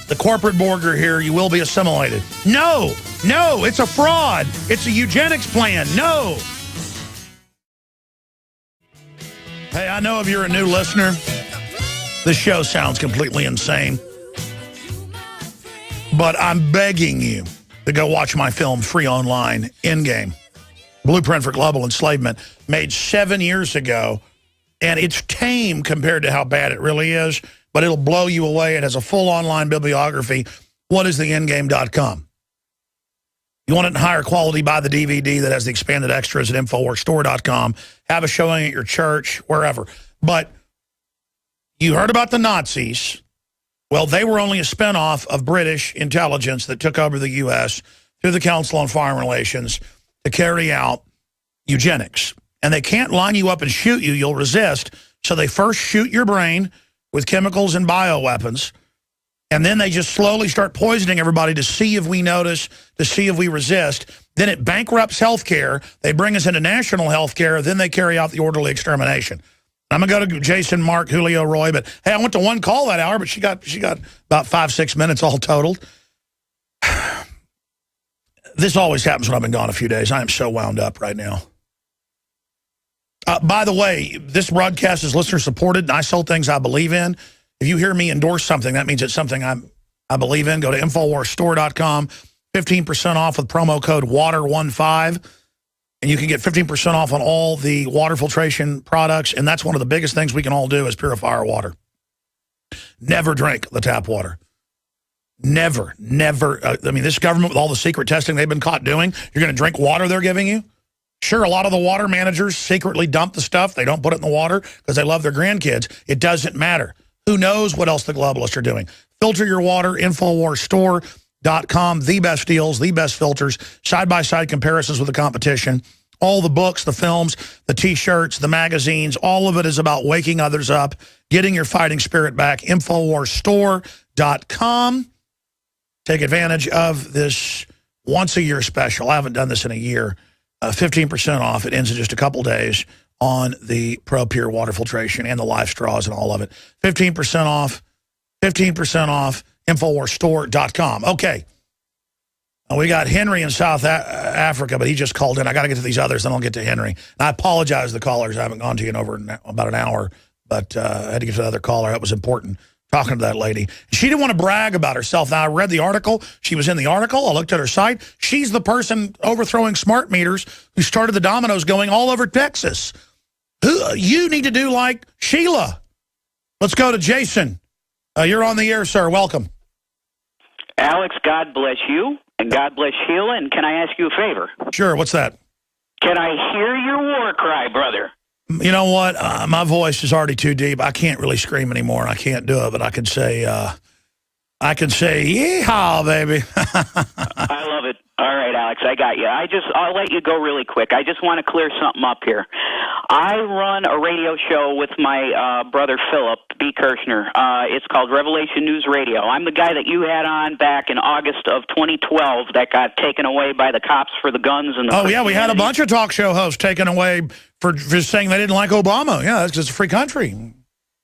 S1: The corporate burger here, you will be assimilated. No, it's a fraud. It's a eugenics plan. No. Hey, I know if you're a new listener, this show sounds completely insane. But I'm begging you to go watch my film free online, Endgame. Blueprint for Global Enslavement, made 7 years ago. And it's tame compared to how bad it really is, but it'll blow you away. It has a full online bibliography. Whatistheendgame.com. You want it in higher quality, buy the DVD that has the expanded extras at InfoWarsStore.com. Have a showing at your church, wherever. But you heard about the Nazis. Well, they were only a spinoff of British intelligence that took over the U.S. through the Council on Foreign Relations to carry out eugenics. and they can't line you up and shoot you. You'll resist. So they first shoot your brain with chemicals and bioweapons, and then they just slowly start poisoning everybody to see if we notice, to see if we resist. Then it bankrupts healthcare. They bring us into national healthcare. Then they carry out the orderly extermination. I'm going to go to Jason, Mark, Julio, Roy. But, hey, I went to one call that hour, but she got about 5-6 minutes all totaled. This always happens when I've been gone a few days. I am so wound up right now. By the way, this broadcast is listener-supported, and I sell things I believe in. If you hear me endorse something, that means it's something I believe in. Go to InfoWarsStore.com, 15% off with promo code WATER15, and you can get 15% off on all the water filtration products, and that's one of the biggest things we can all do is purify our water. Never drink the tap water. Never. I mean, this government, with all the secret testing they've been caught doing, you're going to drink water they're giving you? Sure, a lot of the water managers secretly dump the stuff. They don't put it in the water because they love their grandkids. It doesn't matter. Who knows what else the globalists are doing? Filter your water, InfoWarsStore.com, the best deals, the best filters, side-by-side comparisons with the competition. All the books, the films, the T-shirts, the magazines, all of it is about waking others up, getting your fighting spirit back, InfoWarsStore.com. Take advantage of this once-a-year special. I haven't done this in a year. 15% off. It ends in just a couple days on the Pro Pure water filtration and the life straws and all of it. 15% off. 15% off. InfoWarsStore.com. Okay. We got Henry in South Africa, but he just called in. I got to get to these others, then I'll get to Henry. And I apologize to the callers. I haven't gone to you in over about an hour, but I had to get to the other caller. That was important. Talking to that lady. She didn't want to brag about herself. Now, I read the article. She was in the article. I looked at her site. She's the person overthrowing smart meters who started the dominoes going all over Texas. You need to do like Sheila. Let's go to Jason. You're on the air, sir. Welcome.
S7: Alex, God bless you, and God bless Sheila, and can I ask you a favor?
S1: Sure, what's that?
S7: Can I hear your war cry, brother?
S1: You know what? My voice is already too deep. I can't really scream anymore. I can't do it, but I can say, yeehaw, baby.
S7: I love it. All right, Alex, I got you. I'll let you go really quick. I just want to clear something up here. I run a radio show with my brother Philip B. Kirshner. It's called Revelation News Radio. I'm the guy that you had on back in August of 2012 that got taken away by the cops for the guns and the.
S1: Oh yeah, we had a bunch of talk show hosts taken away for saying they didn't like Obama. Yeah, that's because it's a free country.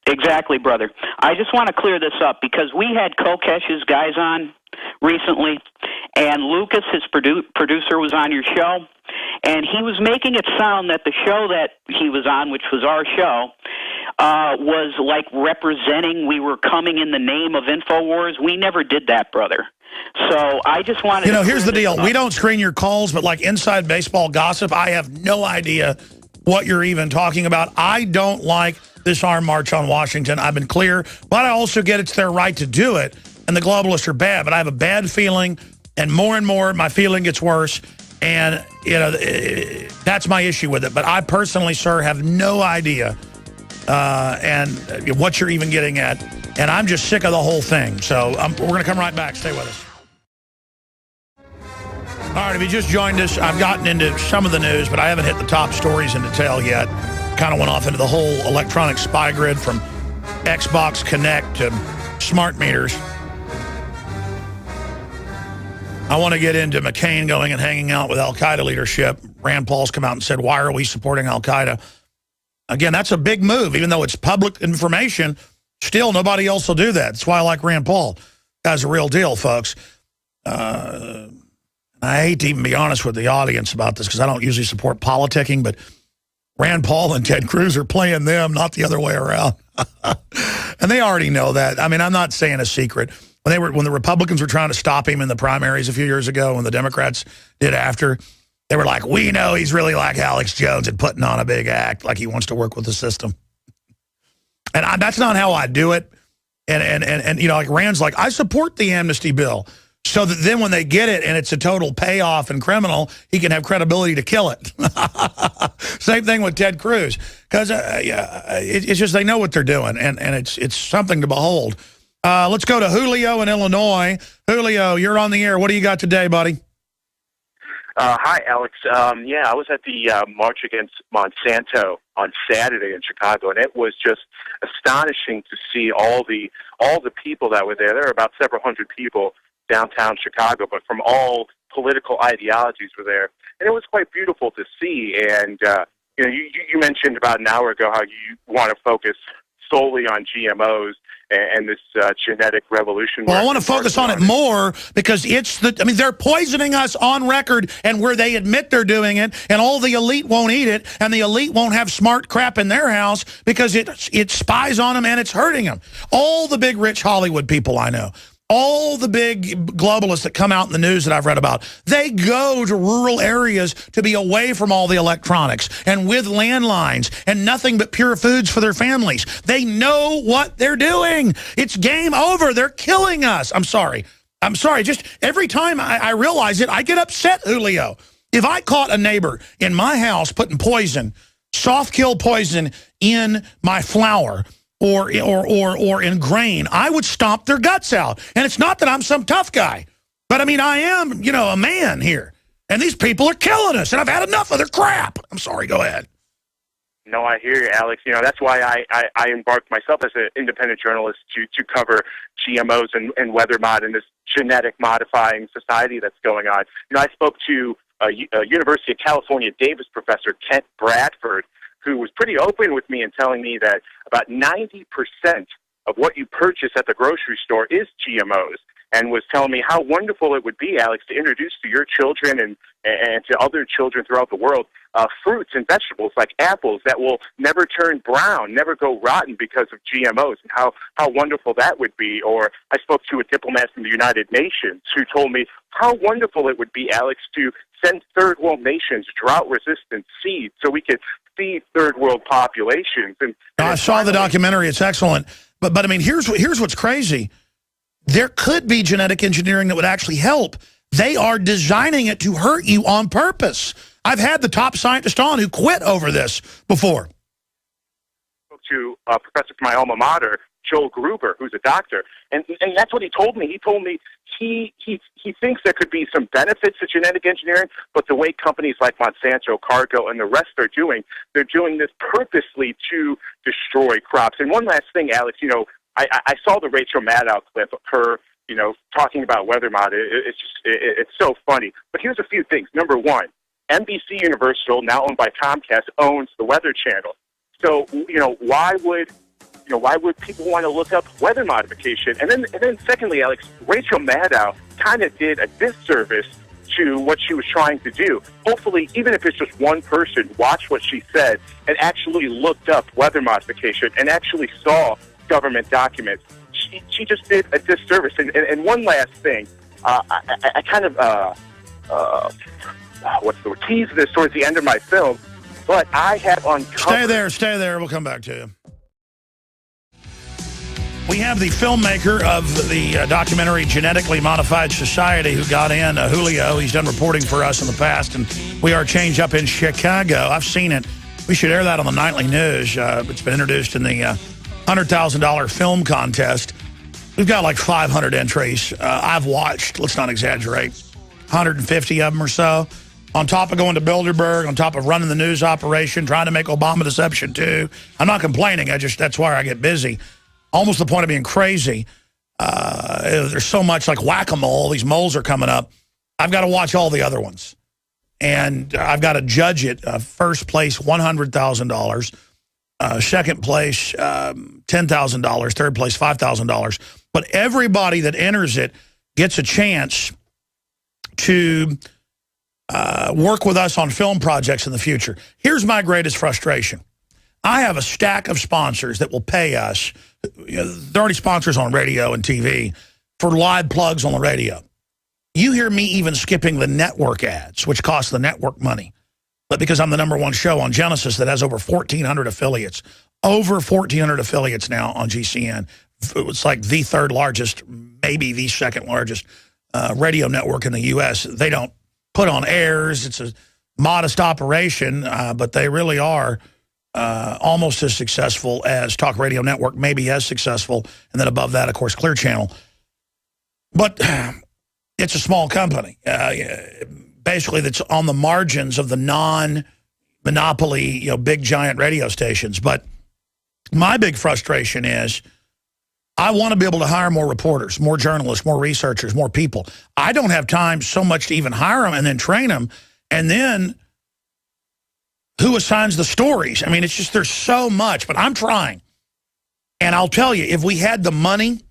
S7: Exactly, brother. I just want to clear this up because we had Kokesh's guys on recently, and Lucas, his producer, was on your show, and he was making it sound that the show that he was on, which was our show, was like representing we were coming in the name of InfoWars. We never did that, brother. So I just wanted to...
S1: here's the deal. We don't screen your calls, but like inside baseball gossip, I have no idea what you're even talking about. I don't like this armed march on Washington. I've been clear, but I also get it's their right to do it, and the globalists are bad. But I have a bad feeling, and more my feeling gets worse, and that's my issue with it. But I personally, sir, have no idea and what you're even getting at, and I'm just sick of the whole thing. So we're going to come right back. Stay with us. All right, if you just joined us, I've gotten into some of the news, but I haven't hit the top stories in detail yet. Kind of went off into the whole electronic spy grid from Xbox Connect to smart meters. I want to get into McCain going and hanging out with Al-Qaeda leadership. Rand Paul's come out and said, why are we supporting Al-Qaeda? Again, that's a big move. Even though it's public information, still nobody else will do that. That's why I like Rand Paul. Guy's a real deal, folks. I hate to even be honest with the audience about this because I don't usually support politicking, but Rand Paul and Ted Cruz are playing them, not the other way around. And they already know that. I mean, I'm not saying a secret. When the Republicans were trying to stop him in the primaries a few years ago, and the Democrats did after, they were like, we know he's really like Alex Jones and putting on a big act, like he wants to work with the system. And that's not how I do it. And like Rand's like, I support the amnesty bill. So that then when they get it and it's a total payoff and criminal, he can have credibility to kill it. Same thing with Ted Cruz. Because it's just they know what they're doing, and it's something to behold. Let's go to Julio in Illinois. Julio, you're on the air. What do you got today, buddy?
S8: Hi, Alex. Yeah, I was at the March Against Monsanto on Saturday in Chicago, and it was just astonishing to see all the people that were there. There were about several hundred people downtown Chicago, but from all political ideologies were there, and it was quite beautiful to see. And you mentioned about an hour ago how you want to focus solely on GMOs and this genetic revolution.
S1: Well, I want to focus on it more because they're poisoning us on record, and where they admit they're doing it, and all the elite won't eat it, and the elite won't have smart crap in their house because it spies on them and it's hurting them. All the big rich Hollywood people I know, all the big globalists that come out in the news that I've read about, they go to rural areas to be away from all the electronics and with landlines and nothing but pure foods for their families. They know what they're doing. It's game over. They're killing us. I'm sorry. Just every time I realize it, I get upset, Julio. If I caught a neighbor in my house putting poison, soft kill poison in my flour, or in grain, I would stomp their guts out. And it's not that I'm some tough guy, but I mean, I am, a man here. And these people are killing us, and I've had enough of their crap. I'm sorry, go ahead.
S8: No, I hear you, Alex. That's why I embarked myself as an independent journalist to cover GMOs and weather mod and this genetic modifying society that's going on. I spoke to a University of California Davis professor, Kent Bradford, who was pretty open with me and telling me that about 90% of what you purchase at the grocery store is GMOs, and was telling me how wonderful it would be, Alex, to introduce to your children and to other children throughout the world fruits and vegetables like apples that will never turn brown, never go rotten because of GMOs, and how wonderful that would be. Or I spoke to a diplomat from the United Nations who told me how wonderful it would be, Alex, to send third world nations drought-resistant seeds so we could feed third world populations. And
S1: I saw the documentary. It's excellent. But I mean, here's what's crazy. There could be genetic engineering that would actually help. They are designing it to hurt you on purpose. I've had the top scientist on who quit over this before.
S8: I spoke to a professor from my alma mater, Joel Gruber, who's a doctor, and that's what he told me. He told me he thinks there could be some benefits to genetic engineering, but the way companies like Monsanto, Cargill, and the rest are doing, they're doing this purposely to destroy crops. And one last thing, Alex, I saw the Rachel Maddow clip of her, talking about weather mod. It's so funny. But here's a few things. Number one, NBC Universal, now owned by Comcast, owns the Weather Channel. So, why would people want to look up weather modification? And then secondly, Alex, Rachel Maddow kind of did a disservice to what she was trying to do. Hopefully, even if it's just one person, watched what she said and actually looked up weather modification and actually saw government documents. She just did a disservice. And one last thing, I kind of tease this towards the end of my film, but I have uncovered...
S1: Stay there. We'll come back to you. We have the filmmaker of the documentary Genetically Modified Society who got in, Julio. He's done reporting for us in the past, and We Are Change up in Chicago. I've seen it. We should air that on the nightly news. It's been introduced in the $100,000 film contest. We've got like 500 entries. I've watched, let's not exaggerate, 150 of them or so. On top of going to Bilderberg, on top of running the news operation, trying to make Obama deception too. I'm not complaining. That's why I get busy. Almost to the point of being crazy. There's so much like whack-a-mole. These moles are coming up. I've got to watch all the other ones. And I've got to judge it. First place, $100,000. Second place, $10,000. Third place, $5,000. But everybody that enters it gets a chance to work with us on film projects in the future. Here's my greatest frustration. I have a stack of sponsors that will pay us. They're already sponsors on radio and TV for live plugs on the radio. You hear me even skipping the network ads, which cost the network money. But because I'm the #1 show on Genesis that has over 1,400 affiliates, over 1,400 affiliates now on GCN. It's like the third largest, maybe the second largest radio network in the U.S. They don't put on airs. It's a modest operation, but they really are almost as successful as Talk Radio Network, maybe as successful. And then above that, of course, Clear Channel. But it's a small company. basically that's on the margins of the non-monopoly, big giant radio stations. But my big frustration is I want to be able to hire more reporters, more journalists, more researchers, more people. I don't have time so much to even hire them and then train them. And then who assigns the stories? I mean, it's just there's so much, but I'm trying. And I'll tell you, if we had the money,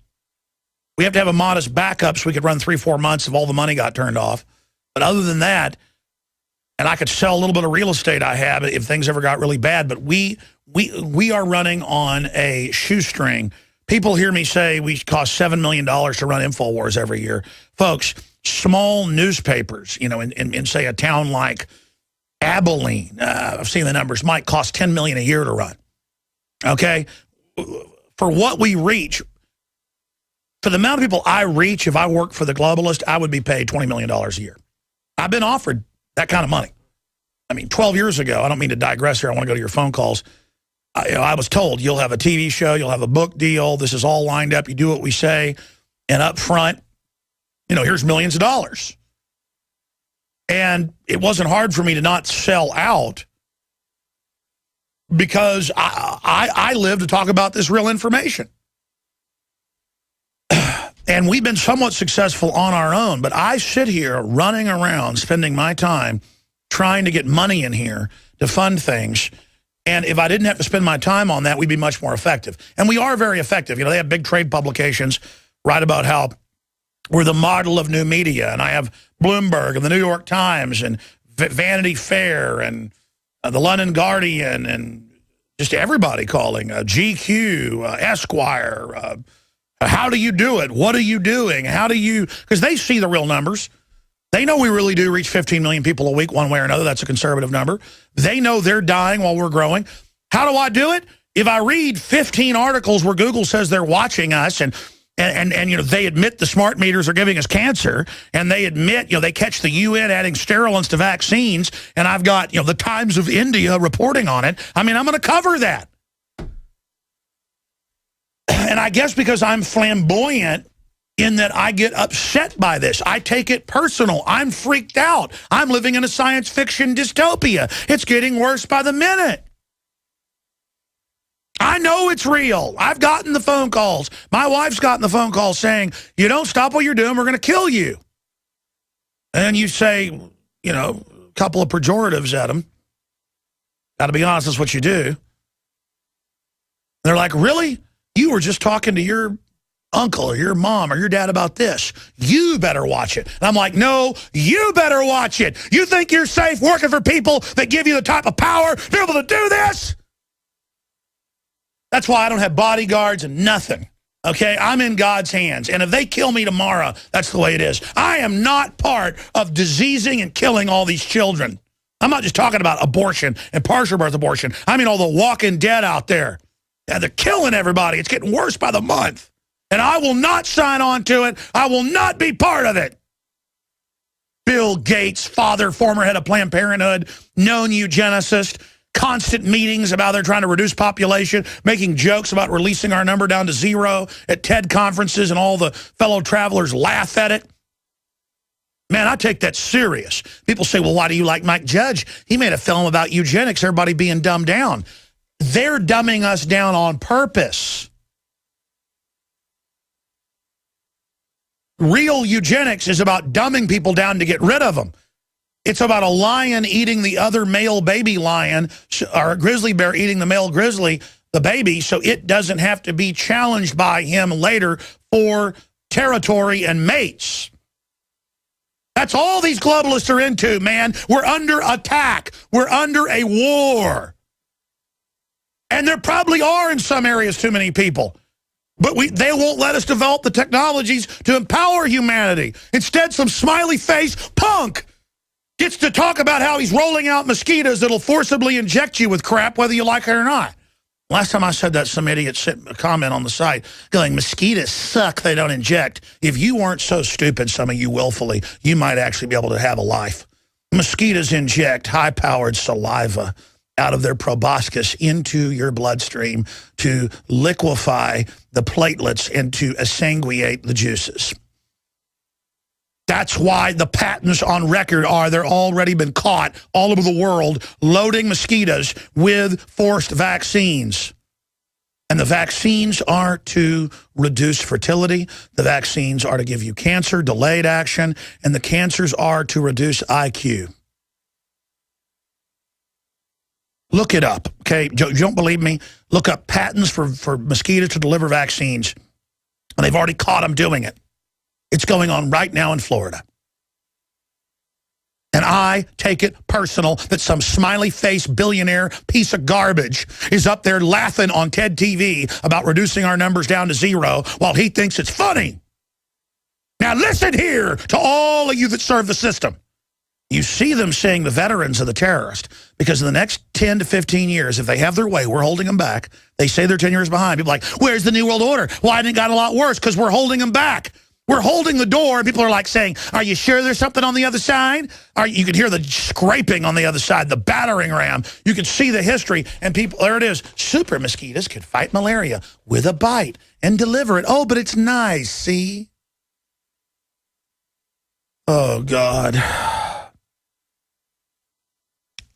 S1: we have to have a modest backup so we could run 3-4 months if all the money got turned off. But other than that, and I could sell a little bit of real estate I have if things ever got really bad, but we are running on a shoestring. People hear me say we cost $7 million to run InfoWars every year. Folks, small newspapers, in say a town like Abilene, I've seen the numbers, might cost $10 million a year to run. Okay? For what we reach, for the amount of people I reach, if I work for the globalist, I would be paid $20 million a year. I've been offered that kind of money. I mean, 12 years ago, I don't mean to digress here, I want to go to your phone calls. I was told you'll have a TV show, you'll have a book deal, this is all lined up, you do what we say, and up front, here's millions of dollars. And it wasn't hard for me to not sell out because I live to talk about this real information. And we've been somewhat successful on our own, but I sit here running around, spending my time trying to get money in here to fund things. And if I didn't have to spend my time on that, we'd be much more effective. And we are very effective. They have big trade publications write about how we're the model of new media. And I have Bloomberg and the New York Times and Vanity Fair and the London Guardian and just everybody calling, GQ, Esquire. How do you do it? What are you doing? How do you, because they see the real numbers. They know we really do reach 15 million people a week one way or another. That's a conservative number. They know they're dying while we're growing. How do I do it? If I read 15 articles where Google says they're watching us and they admit the smart meters are giving us cancer, and they admit, they catch the UN adding sterilants to vaccines, and I've got, the Times of India reporting on it. I mean, I'm going to cover that. And I guess because I'm flamboyant in that I get upset by this. I take it personal. I'm freaked out. I'm living in a science fiction dystopia. It's getting worse by the minute. I know it's real. I've gotten the phone calls. My wife's gotten the phone call saying, you don't stop what you're doing, we're going to kill you. And you say, a couple of pejoratives at them. Got to be honest, that's what you do. And they're like, really? You were just talking to your uncle or your mom or your dad about this. You better watch it. And I'm like, no, you better watch it. You think you're safe working for people that give you the type of power to be able to do this? That's why I don't have bodyguards and nothing. Okay, I'm in God's hands. And if they kill me tomorrow, that's the way it is. I am not part of diseasing and killing all these children. I'm not just talking about abortion and partial birth abortion. I mean all the walking dead out there. Yeah, they're killing everybody. It's getting worse by the month. And I will not sign on to it. I will not be part of it. Bill Gates, father, former head of Planned Parenthood, known eugenicist, constant meetings about they're trying to reduce population, making jokes about releasing our number down to 0 at TED conferences, and all the fellow travelers laugh at it. Man, I take that serious. People say, well, why do you like Mike Judge? He made a film about eugenics, everybody being dumbed down. They're dumbing us down on purpose. Real eugenics is about dumbing people down to get rid of them. It's about a lion eating the other male baby lion, or a grizzly bear eating the male grizzly, the baby, so it doesn't have to be challenged by him later for territory and mates. That's all these globalists are into, man. We're under attack. We're under a war. And there probably are in some areas too many people. But they won't let us develop the technologies to empower humanity. Instead, some smiley face punk gets to talk about how he's rolling out mosquitoes that'll forcibly inject you with crap, whether you like it or not. Last time I said that, some idiot sent a comment on the site going, mosquitoes suck, they don't inject. If you weren't so stupid, some of you willfully, you might actually be able to have a life. Mosquitoes inject high-powered saliva out of their proboscis into your bloodstream to liquefy the platelets and to exsanguinate the juices. That's why the patents on record are they're already been caught all over the world loading mosquitoes with forced vaccines. And the vaccines are to reduce fertility. The vaccines are to give you cancer, delayed action, and the cancers are to reduce IQ. Look it up, okay? You don't believe me? Look up patents for mosquitoes to deliver vaccines. And they've already caught them doing it. It's going on right now in Florida. And I take it personal that some smiley-faced billionaire piece of garbage is up there laughing on TED TV about reducing our numbers down to 0 while he thinks it's funny. Now listen here to all of you that serve the system. You see them saying the veterans are the terrorist because in the next 10 to 15 years, if they have their way, we're holding them back. They say they're 10 years behind. People are like, where's the New World Order? Why didn't it got a lot worse? Because we're holding them back. We're holding the door, and people are like saying, are you sure there's something on the other side? You can hear the scraping on the other side, the battering ram. You can see the history, and people, there it is. Super mosquitoes could fight malaria with a bite and deliver it. Oh, but it's nice, see? Oh, God.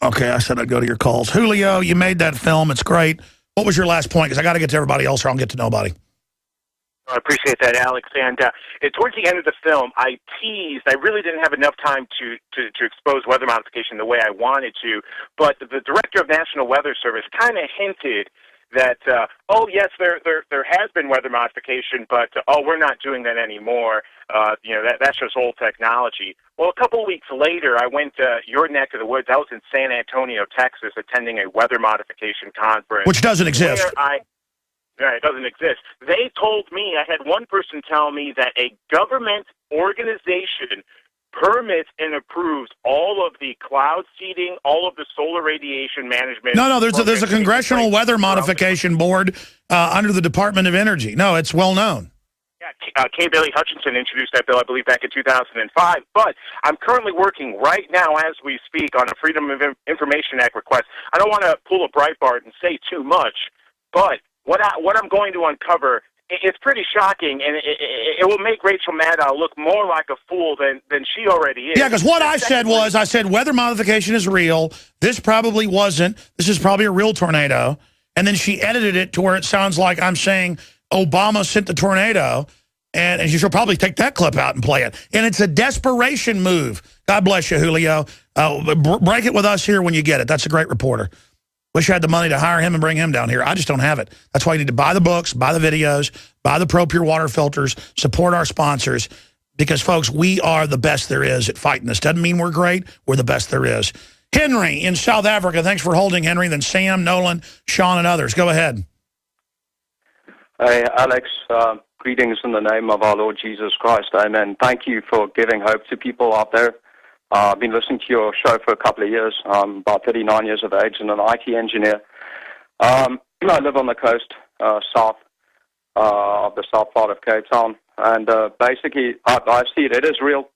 S1: Okay, I said I'd go to your calls. Julio, you made that film. It's great. What was your last point? Because I got to get to everybody else or I'll get to nobody.
S8: I appreciate that, Alex. And towards the end of the film, I teased. I really didn't have enough time to expose weather modification the way I wanted to. But the director of National Weather Service kind of hinted that, oh, yes, there has been weather modification, but, we're not doing that anymore. That's just old technology. Well, a couple of weeks later, I went to your neck of the woods. I was in San Antonio, Texas, attending a weather modification conference.
S1: Which doesn't exist.
S8: Right, it doesn't exist. They told me, I had one person tell me that a government organization permits and approves all of the cloud seeding, all of the solar radiation management.
S1: No, there's a Congressional Weather Modification Board under the Department of Energy. No, it's well known.
S8: Yeah, Kay Bailey Hutchinson introduced that bill, I believe, back in 2005. But I'm currently working right now as we speak on a Freedom of Information Act request. I don't want to pull a Breitbart and say too much, but what I'm going to uncover, it's pretty shocking, and it will make Rachel Maddow look more like a fool than she already is.
S1: Yeah, because what I said was, I said weather modification is real. This probably wasn't. This is probably a real tornado. And then she edited it to where it sounds like I'm saying Obama sent the tornado, and she'll probably take that clip out and play it. And it's a desperation move. God bless you, Julio. Break it with us here when you get it. That's a great reporter. Wish I had the money to hire him and bring him down here. I just don't have it. That's why you need to buy the books, buy the videos, buy the Pro Pure water filters, support our sponsors, because, folks, we are the best there is at fighting this. Doesn't mean we're great. We're the best there is. Henry in South Africa. Thanks for holding, Henry. Then Sam, Nolan, Sean, and others. Go ahead.
S9: Hey, Alex. Greetings in the name of our Lord Jesus Christ. Amen. Thank you for giving hope to people out there. I've been listening to your show for a couple of years. I'm about 39 years of age and an IT engineer. I live on the coast, south of the south part of Cape Town. And basically, I see it. It is real.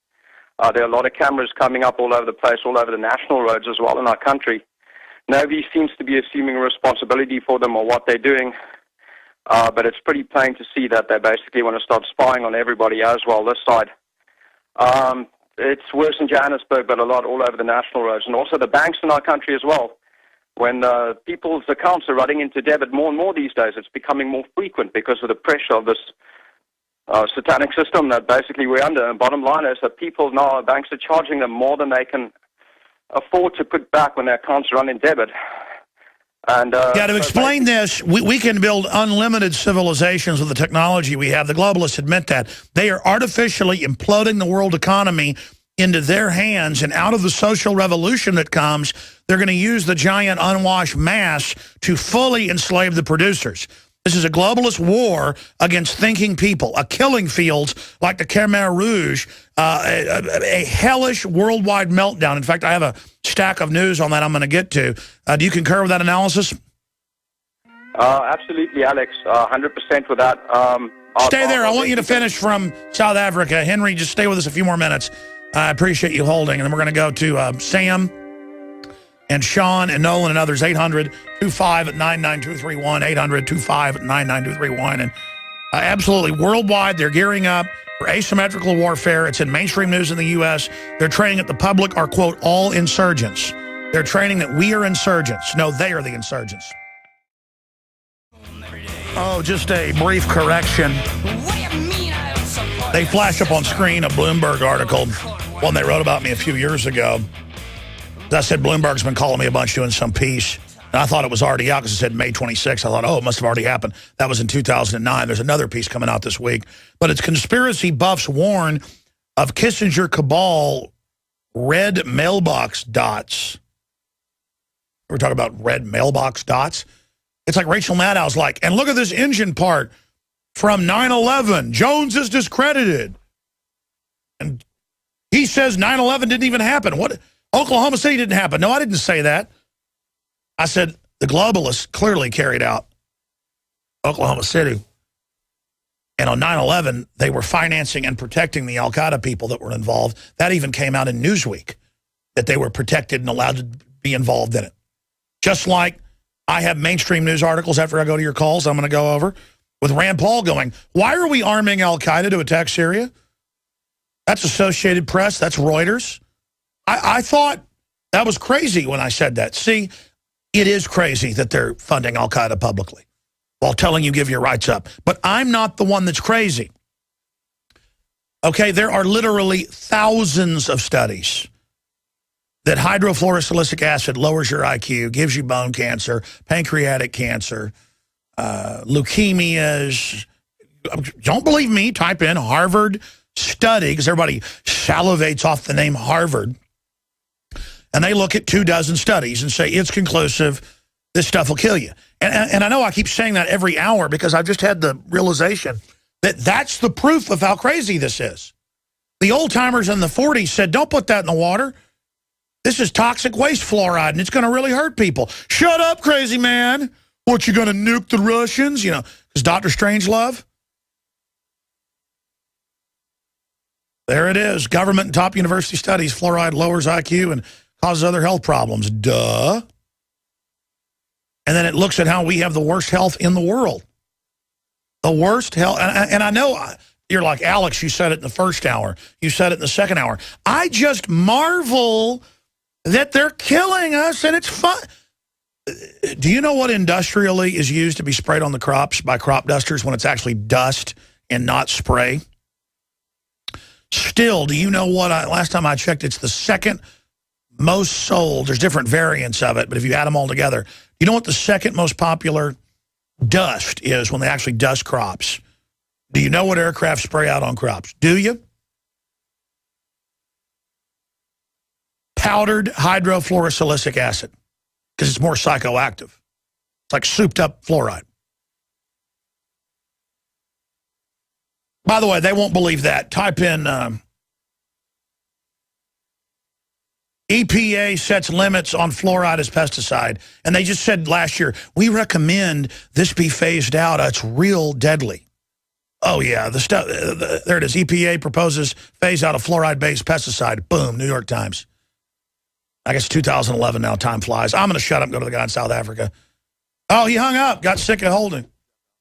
S9: There are a lot of cameras coming up all over the place, all over the national roads as well in our country. Nobody seems to be assuming responsibility for them or what they're doing. But it's pretty plain to see that they basically want to start spying on everybody as well, this side. It's worse in Johannesburg, but a lot all over the national roads, and also the banks in our country as well. When people's accounts are running into debit more and more these days, it's becoming more frequent because of the pressure of this satanic system that basically we're under. And bottom line is that people now, banks are charging them more than they can afford to put back when their accounts run in debit. And
S1: to explain this, we can build unlimited civilizations with the technology we have. The globalists admit that. They are artificially imploding the world economy into their hands, and out of the social revolution that comes, they're going to use the giant unwashed mass to fully enslave the producers. This is a globalist war against thinking people, a killing fields like the Khmer Rouge, a hellish worldwide meltdown. In fact, I have a stack of news on that I'm going to get to. Do you concur with that analysis?
S9: Absolutely, Alex. 100% with that.
S1: Stay there. I want you to finish from South Africa. Henry, just stay with us a few more minutes. I appreciate you holding. And then we're going to go to Sam and Sean and Nolan and others. 800-25-99231. 800-25-99231. And absolutely, worldwide, they're gearing up. for asymmetrical warfare. It's in mainstream news in the U.S. They're training that the public are, quote, all insurgents. They're training that we are insurgents. No, they are the insurgents. Oh, just a brief correction. They flash up on screen a Bloomberg article, one they wrote about me a few years ago. As I said, Bloomberg's been calling me a bunch doing some piece. And I thought it was already out because it said May 26th. I thought, oh, it must have already happened. That was in 2009. There's another piece coming out this week. But it's conspiracy buffs warn of Kissinger cabal red mailbox dots. We're talking about red mailbox dots. It's like Rachel Maddow's like, and look at this engine part from 9/11. Jones is discredited. And he says 9/11 didn't even happen. What? Oklahoma City didn't happen. No, I didn't say that. I said the globalists clearly carried out Oklahoma City. And on 9/11, they were financing and protecting the Al-Qaeda people that were involved. That even came out in Newsweek, that they were protected and allowed to be involved in it. Just like I have mainstream news articles after I go to your calls I'm going to go over, with Rand Paul going, why are we arming Al-Qaeda to attack Syria? That's Associated Press. That's Reuters. I thought that was crazy when I said that. See, it is crazy that they're funding Al-Qaeda publicly while telling you give your rights up. But I'm not the one that's crazy. Okay, there are literally thousands of studies that hydrofluorosilicic acid lowers your IQ, gives you bone cancer, pancreatic cancer, leukemias. Don't believe me? Type in Harvard study, because everybody salivates off the name Harvard. And they look at 24 studies and say, it's conclusive, this stuff will kill you. And I know I keep saying that every hour because I've just had the realization that that's the proof of how crazy this is. The old-timers in the 40s said, don't put that in the water. This is toxic waste fluoride, and it's going to really hurt people. Shut up, crazy man. What, you going to nuke the Russians? You know, because Dr. Strangelove? There it is. Government and top university studies. Fluoride lowers IQ and causes other health problems. Duh. And then it looks at how we have the worst health in the world. The worst health. And I know you're like, Alex, you said it in the first hour. You said it in the second hour. I just marvel that they're killing us and it's fun. Do you know what industrially is used to be sprayed on the crops by crop dusters when it's actually dust and not spray? Still, do you know what? Last time I checked, it's the second most sold. There's different variants of it, but if you add them all together, you know what the second most popular dust is when they actually dust crops? Do you know what aircraft spray out on crops? Do you? Powdered hydrofluorosilicic acid, because it's more psychoactive. It's like souped up fluoride. By the way, they won't believe that. Type in EPA sets limits on fluoride as pesticide. And they just said last year, we recommend this be phased out. It's real deadly. Oh, yeah, the stuff. There it is. EPA proposes phase out of fluoride-based pesticide. Boom, New York Times. I guess 2011 now. Time flies. I'm going to shut up and go to the guy in South Africa. Oh, he hung up. Got sick of holding.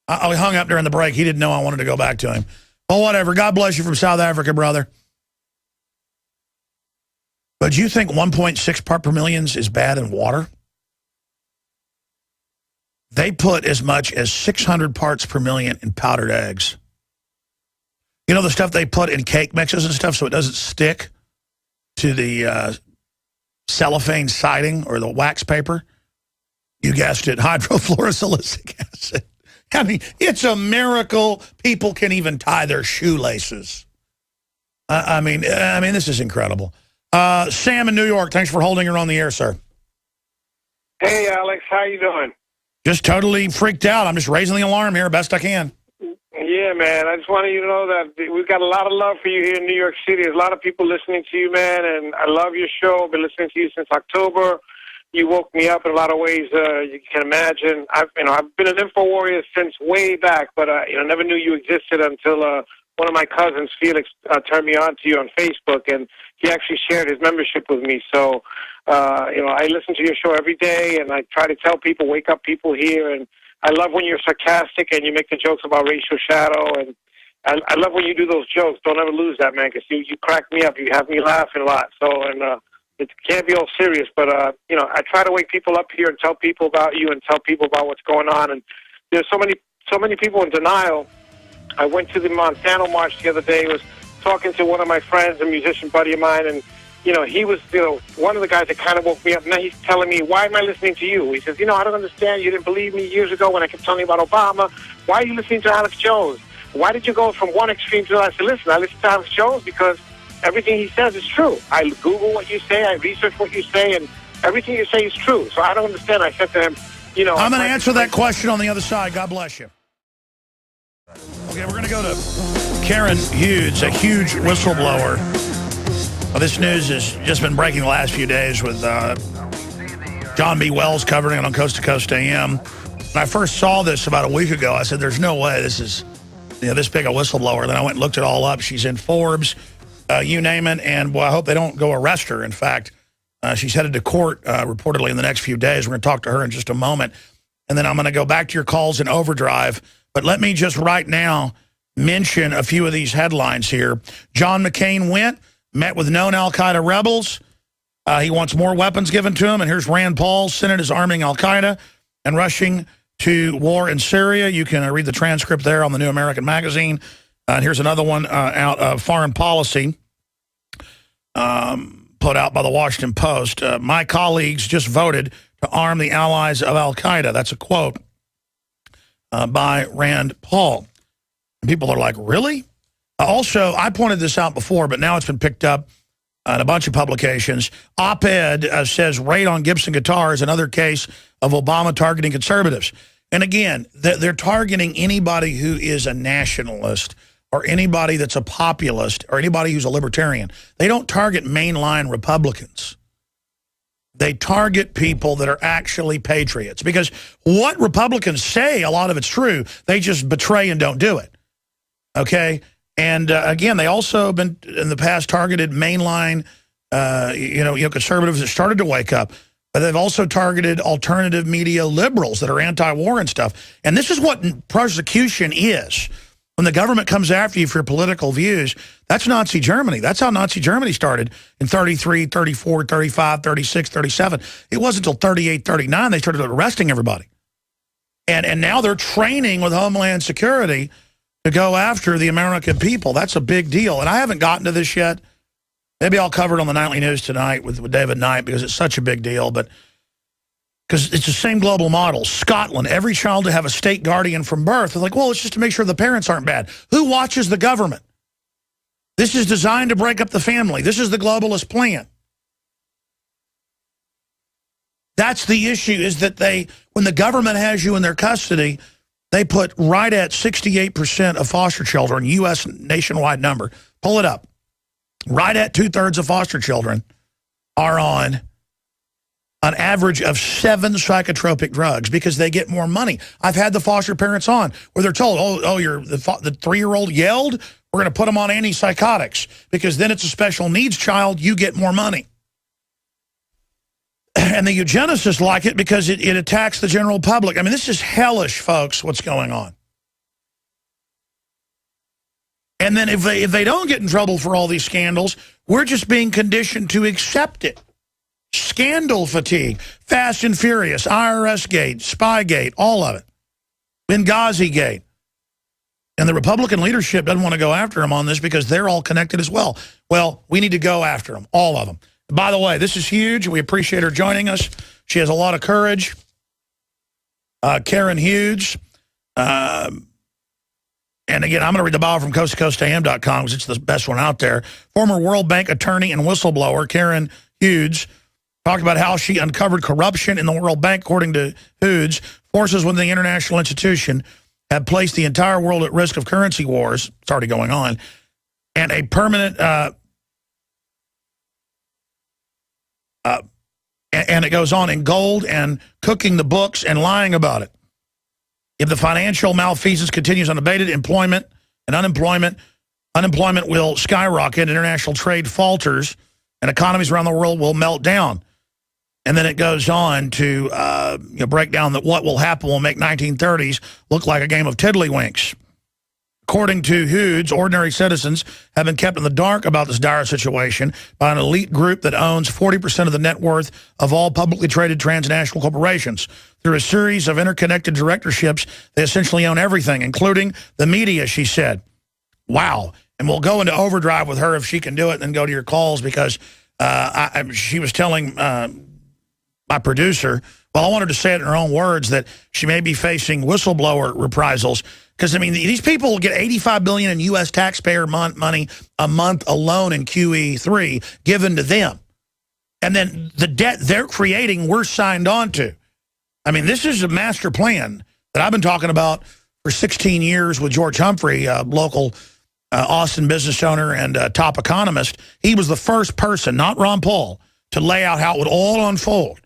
S1: Oh, he hung up during the break. He didn't know I wanted to go back to him. Well, whatever. God bless you from South Africa, brother. But do you think 1.6 part per million is bad in water? They put as much as 600 parts per million in powdered eggs. You know the stuff they put in cake mixes and stuff so it doesn't stick to the cellophane siding or the wax paper? You guessed it, hydrofluorosilicic acid. I mean, it's a miracle people can even tie their shoelaces. I mean, this is incredible. Sam in New York, thanks for holding her on the air, sir.
S10: Hey, Alex, how you doing?
S1: Just totally freaked out. I'm just raising the alarm here best I can.
S10: Yeah, man. I just wanted you to know that we've got a lot of love for you here in New York City. There's a lot of people listening to you, man, and I love your show. I've been listening to you since October. You woke me up in a lot of ways you can imagine. I've been an info warrior since way back, but never knew you existed until one of my cousins, Felix, turned me on to you on Facebook, and he actually shared his membership with me. So, I listen to your show every day, and I try to tell people, wake up people here, and I love when you're sarcastic and you make the jokes about racial shadow, and I love when you do those jokes. Don't ever lose that, man, because you crack me up. You have me laughing a lot. So, and it can't be all serious, but, you know, I try to wake people up here and tell people about you and tell people about what's going on. And there's so many people in denial. I went to the Monsanto March the other day, was talking to one of my friends, a musician buddy of mine, and, you know, he was, you know, one of the guys that kind of woke me up. Now he's telling me, why am I listening to you? He says, you know, I don't understand. You didn't believe me years ago when I kept telling you about Obama. Why are you listening to Alex Jones? Why did you go from one extreme to the other? I said, listen, I listen to Alex Jones because everything he says is true. I Google what you say, I research what you say, and everything you say is true. So I don't understand. I said to him, you know...
S1: I'm going to answer that question on the other side. God bless you. Okay, we're going to go to Karen Hudes, a huge whistleblower. Well, this news has just been breaking the last few days with John B. Wells covering it on Coast to Coast AM. When I first saw this about a week ago, I said, there's no way this is, you know, this big a whistleblower. Then I went and looked it all up. She's in Forbes, you name it, and well, I hope they don't go arrest her. In fact, she's headed to court reportedly in the next few days. We're going to talk to her in just a moment. And then I'm going to go back to your calls in overdrive. But let me just right now mention a few of these headlines here. John McCain met with known Al-Qaeda rebels. He wants more weapons given to him. And here's Rand Paul. Senate is arming Al-Qaeda and rushing to war in Syria. You can read the transcript there on the New American Magazine. And here's another one out of Foreign Policy, put out by the Washington Post. My colleagues just voted to arm the allies of Al-Qaeda. That's a quote by Rand Paul. And people are like, really? Also, I pointed this out before, but now it's been picked up in a bunch of publications. Op-ed says raid on Gibson guitars, another case of Obama targeting conservatives. And again, they're targeting anybody who is a nationalist or anybody that's a populist or anybody who's a libertarian. They don't target mainline Republicans. They target people that are actually patriots. Because what Republicans say, a lot of it's true. They just betray and don't do it. Okay? And again, they also have been in the past targeted mainline, conservatives that started to wake up. But they've also targeted alternative media liberals that are anti-war and stuff. And this is what persecution is. When the government comes after you for your political views, that's Nazi Germany. That's how Nazi Germany started in 33, 34, 35, 36, 37. It wasn't until 38, 39 they started arresting everybody. And now they're training with Homeland Security to go after the American people. That's a big deal. And I haven't gotten to this yet. Maybe I'll cover it on the Nightly News tonight with David Knight because it's such a big deal. But because it's the same global model. Scotland, every child to have a state guardian from birth. They're like, well, it's just to make sure the parents aren't bad. Who watches the government? This is designed to break up the family. This is the globalist plan. That's the issue, is that when the government has you in their custody, they put right at 68% of foster children, U.S. nationwide number. Pull it up. Right at 2/3 of foster children are on an average of 7 psychotropic drugs because they get more money. I've had the foster parents on where they're told, oh, the 3-year-old yelled, we're going to put them on antipsychotics because then it's a special needs child, you get more money. And the eugenicists like it because it attacks the general public. I mean, this is hellish, folks, what's going on. And then if they don't get in trouble for all these scandals, we're just being conditioned to accept it. Scandal fatigue, Fast and Furious, IRS Gate, Spygate, all of it. Benghazi Gate. And the Republican leadership doesn't want to go after them on this because they're all connected as well. Well, we need to go after them, all of them. By the way, this is huge. We appreciate her joining us. She has a lot of courage. Karen Hudes. And again, I'm going to read the bio from coasttocoastam.com because it's the best one out there. Former World Bank attorney and whistleblower Karen Hudes talked about how she uncovered corruption in the World Bank. According to Hudes, forces within the international institution have placed the entire world at risk of currency wars. It's already going on. And a permanent... and it goes on in gold and cooking the books and lying about it. If the financial malfeasance continues unabated, employment and unemployment will skyrocket, international trade falters, and economies around the world will melt down. And then it goes on to break down that what will happen will make 1930s look like a game of tiddlywinks. According to Hudes, ordinary citizens have been kept in the dark about this dire situation by an elite group that owns 40% of the net worth of all publicly traded transnational corporations. Through a series of interconnected directorships, they essentially own everything, including the media, she said. Wow. And we'll go into overdrive with her if she can do it and then go to your calls because she was telling my producer, well, I wanted to say it in her own words, that she may be facing whistleblower reprisals. Because, I mean, these people get $85 billion in U.S. taxpayer money a month alone in QE3 given to them. And then the debt they're creating, we're signed on to. I mean, this is a master plan that I've been talking about for 16 years with George Humphrey, a local Austin business owner and top economist. He was the first person, not Ron Paul, to lay out how it would all unfold.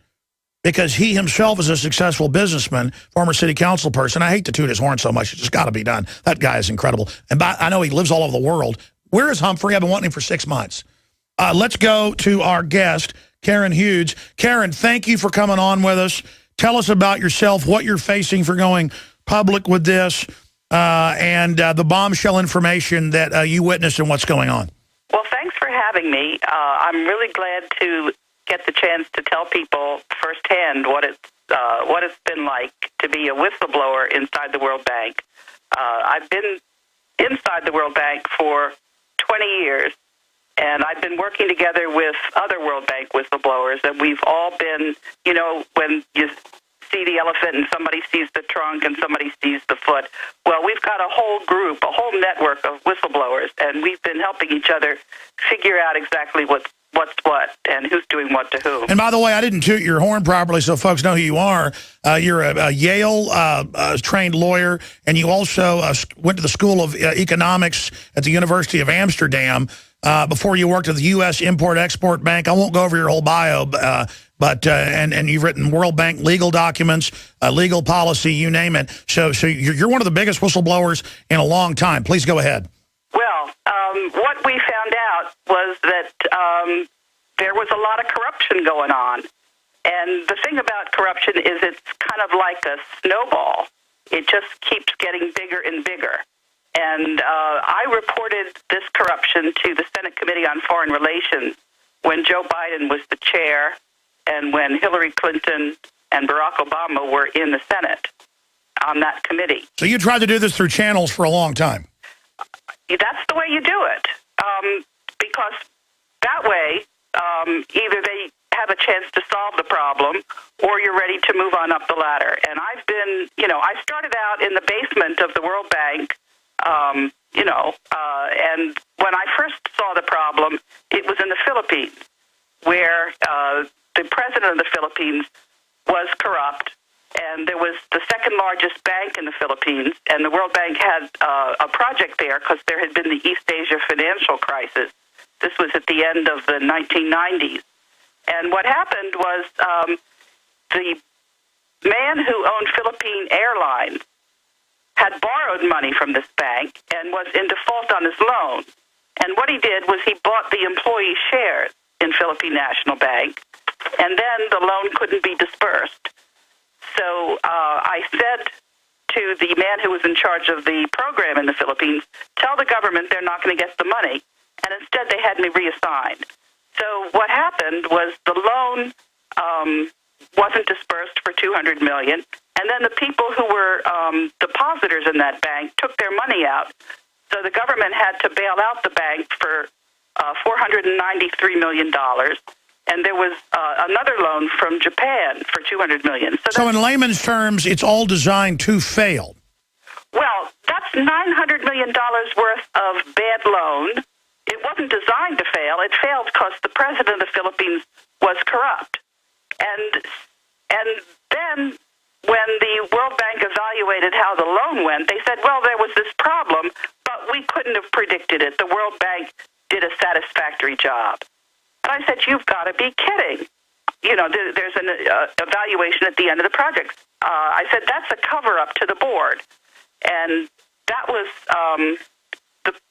S1: Because he himself is a successful businessman, former city council person. I hate to toot his horn so much. It's just got to be done. That guy is incredible. And I know he lives all over the world. Where is Humphrey? I've been wanting him for 6 months. Let's go to our guest, Karen Hudes. Karen, thank you for coming on with us. Tell us about yourself, what you're facing for going public with this, and the bombshell information that you witnessed and what's going on.
S11: Well, thanks for having me. I'm really glad to get the chance to tell people firsthand what it's been like to be a whistleblower inside the World Bank. I've been inside the World Bank for 20 years, and I've been working together with other World Bank whistleblowers, and we've all been, you know, when you see the elephant and somebody sees the trunk and somebody sees the foot. Well, we've got a whole group, a whole network of whistleblowers, and we've been helping each other figure out exactly what's what and who's doing what to who.
S1: And by the way, I didn't toot your horn properly so folks know who you are. You're a Yale-trained lawyer, and you also went to the School of Economics at the University of Amsterdam before you worked at the U.S. Import-Export Bank. I won't go over your whole bio, but you've written World Bank legal documents, legal policy, you name it. So you're one of the biggest whistleblowers in a long time. Please go ahead.
S11: Well, what we found out was that there was a lot of corruption going on. And the thing about corruption is it's kind of like a snowball. It just keeps getting bigger and bigger. And I reported this corruption to the Senate Committee on Foreign Relations when Joe Biden was the chair and when Hillary Clinton and Barack Obama were in the Senate on that committee.
S1: So you tried to do this through channels for a long time.
S11: That's the way you do it, because that way either they have a chance to solve the problem or you're ready to move on up the ladder. And I've been, I started out in the basement of the World Bank, and when I first saw the problem, it was in the Philippines, where the president of the Philippines was corrupt. And there was the second largest bank in the Philippines, and the World Bank had a project there because there had been the East Asia financial crisis. This was at the end of the 1990s. And what happened was the man who owned Philippine Airlines had borrowed money from this bank and was in default on his loan. And what he did was he bought the employee shares in Philippine National Bank, and then the loan couldn't be dispersed. So I said to the man who was in charge of the program in the Philippines, tell the government they're not going to get the money. And instead they had me reassigned. So what happened was the loan wasn't dispersed for $200 million. And then the people who were depositors in that bank took their money out. So the government had to bail out the bank for $493 million. And there was another loan from Japan for $200 million.
S1: So in layman's terms, it's all designed to fail.
S11: Well, that's $900 million worth of bad loan. It wasn't designed to fail. It failed because the president of the Philippines was corrupt. And then when the World Bank evaluated how the loan went, they said, well, there was this problem, but we couldn't have predicted it. The World Bank did a satisfactory job. And I said, you've got to be kidding. There's an evaluation at the end of the project. I said, that's a cover-up to the board. And that was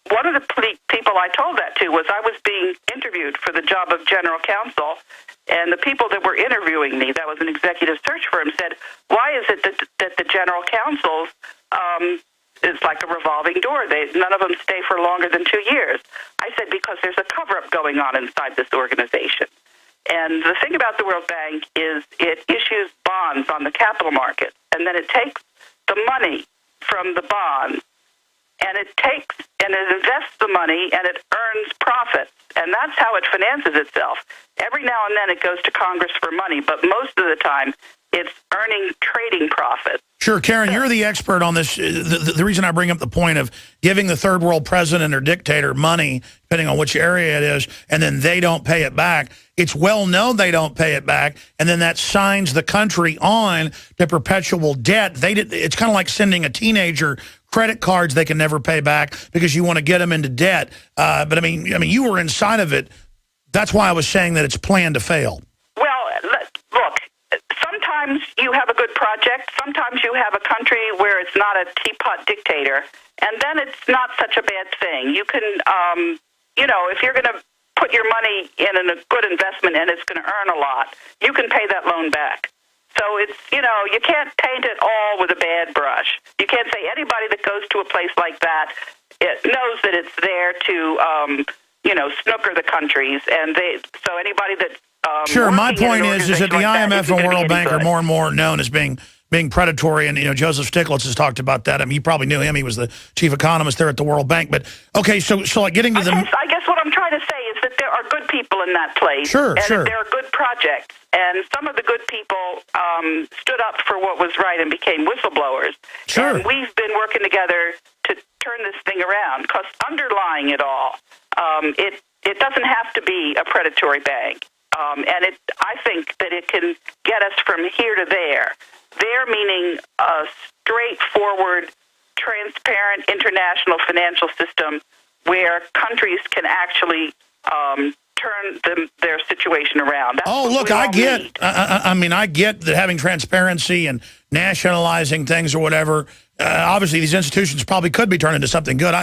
S11: one of the people I told that to was I was being interviewed for the job of general counsel, and the people that were interviewing me, that was an executive search firm, said, why is it that the general counsels it's like a revolving door. None of them stay for longer than 2 years. I said, because there's a cover-up going on inside this organization. And the thing about the World Bank is it issues bonds on the capital market, and then it takes the money from the bonds, and it invests the money, and it earns profits. And that's how it finances itself. Every now and then it goes to Congress for money, but most of the time it's earning trading profits.
S1: Sure, Karen, you're the expert on this. The reason I bring up the point of giving the third world president or dictator money, depending on which area it is, and then they don't pay it back. It's well known they don't pay it back, and then that signs the country on to perpetual debt. It's kind of like sending a teenager credit cards they can never pay back because you want to get them into debt. But I mean, you were inside of it. That's why I was saying that it's planned to fail.
S11: Well, look, sometimes you have a good project. Sometimes you have a country where it's not a teapot dictator, and then it's not such a bad thing. You can, if you're going to put your money in a good investment and it's going to earn a lot, you can pay that loan back. So it's, you can't paint it all with a bad brush. You can't say anybody that goes to a place like that, it knows that it's there to, snooker the countries. And so anybody that...
S1: Sure, my point is that the IMF and World Bank are more and more known as being predatory, and Joseph Stiglitz has talked about that. I mean, you probably knew him; he was the chief economist there at the World Bank. But okay, so like getting to
S11: I guess what I'm trying to say is that there are good people in that place,
S1: sure.
S11: That there are good projects, and some of the good people stood up for what was right and became whistleblowers.
S1: Sure,
S11: and we've been working together to turn this thing around. Because underlying it all, it doesn't have to be a predatory bank. And I think that it can get us from here to there. There meaning a straightforward, transparent international financial system where countries can actually turn their situation around. That's
S1: look, I get. I get that having transparency and nationalizing things or whatever. Obviously, these institutions probably could be turned into something good.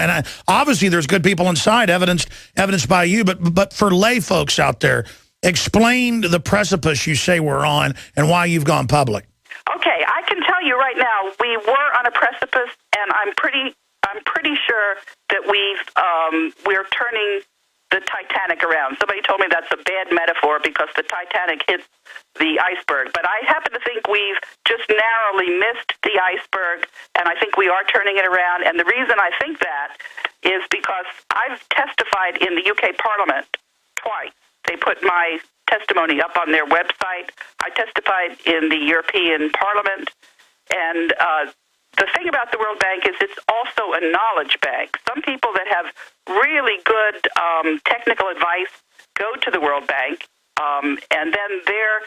S1: Obviously, there's good people inside, evidenced by you. But for lay folks out there, explain the precipice you say we're on and why you've gone public.
S11: Okay, I can tell you right now, we were on a precipice, and I'm pretty sure that we're turning the Titanic around. Somebody told me that's a bad metaphor because the Titanic hits the iceberg, but I happen to think we've just narrowly missed the iceberg, and I think we are turning it around. And the reason I think that is because I've testified in the UK Parliament twice. They put my testimony up on their website. I testified in the European Parliament. And the thing about the World Bank is it's also a knowledge bank. Some people that have really good technical advice go to the World Bank, and then their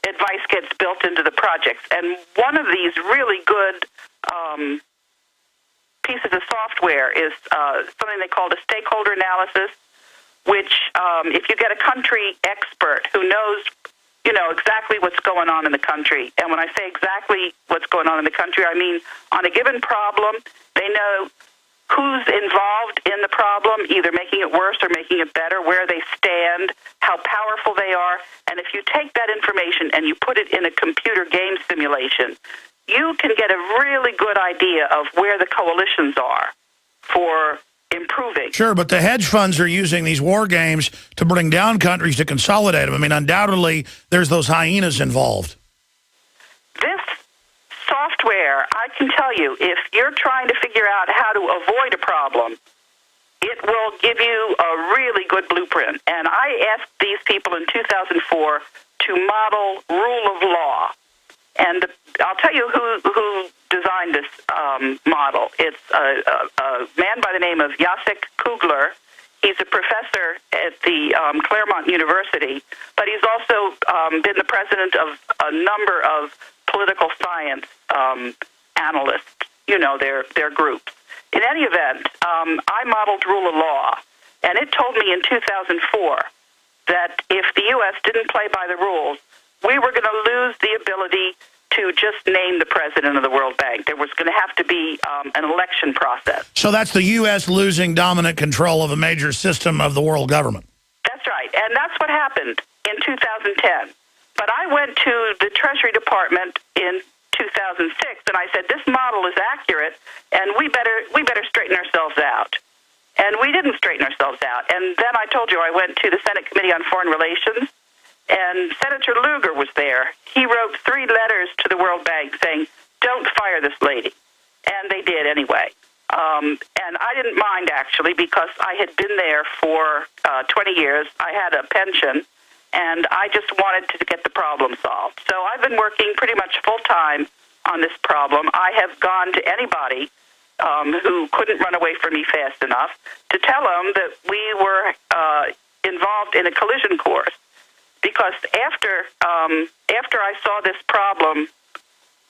S11: advice gets built into the projects. And one of these really good pieces of software is something they call a stakeholder analysis, which if you get a country expert who knows, exactly what's going on in the country. And when I say exactly what's going on in the country, I mean on a given problem, they know who's involved in the problem, either making it worse or making it better, where they stand, how powerful they are. And if you take that information and you put it in a computer game simulation, you can get a really good idea of where the coalitions are for improving.
S1: Sure, but the hedge funds are using these war games to bring down countries to consolidate them. I mean, undoubtedly, there's those hyenas involved.
S11: This software, I can tell you, if you're trying to figure out how to avoid a problem, it will give you a really good blueprint. And I asked these people in 2004 to model rule of law. And I'll tell you who designed this model. It's a man by the name of Jacek Kugler. He's a professor at the Claremont University, but he's also been the president of a number of political science analysts, their groups. In any event, I modeled rule of law, and it told me in 2004 that if the U.S. didn't play by the rules, we were going to lose the ability to just name the president of the World Bank. There was going to have to be an election process.
S1: So that's the U.S. losing dominant control of a major system of the world government.
S11: That's right, and that's what happened in 2010. But I went to the Treasury Department in 2006, and I said, this model is accurate, and we better straighten ourselves out. And we didn't straighten ourselves out. And then I told you I went to the Senate Committee on Foreign Relations, and Senator Lugar was there. He wrote 3 letters to the World Bank saying, don't fire this lady. And they did anyway. And I didn't mind, actually, because I had been there for 20 years. I had a pension, and I just wanted to get the problem solved. So I've been working pretty much full-time on this problem. I have gone to anybody who couldn't run away from me fast enough to tell them that we were involved in a collision course. Because after I saw this problem,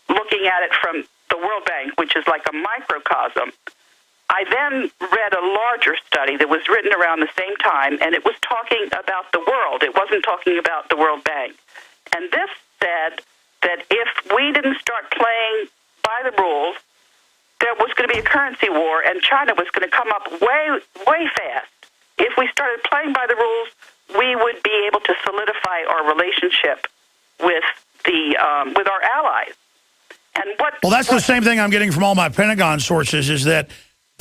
S11: looking at it from the World Bank, which is like a microcosm, I then read a larger study that was written around the same time, and it was talking about the world. It wasn't talking about the World Bank. And this said that if we didn't start playing by the rules, there was going to be a currency war, and China was going to come up way fast. If we started playing by the rules, we would be able to solidify our relationship with our allies. And
S1: well, that's the same thing I'm getting from all my Pentagon sources, is that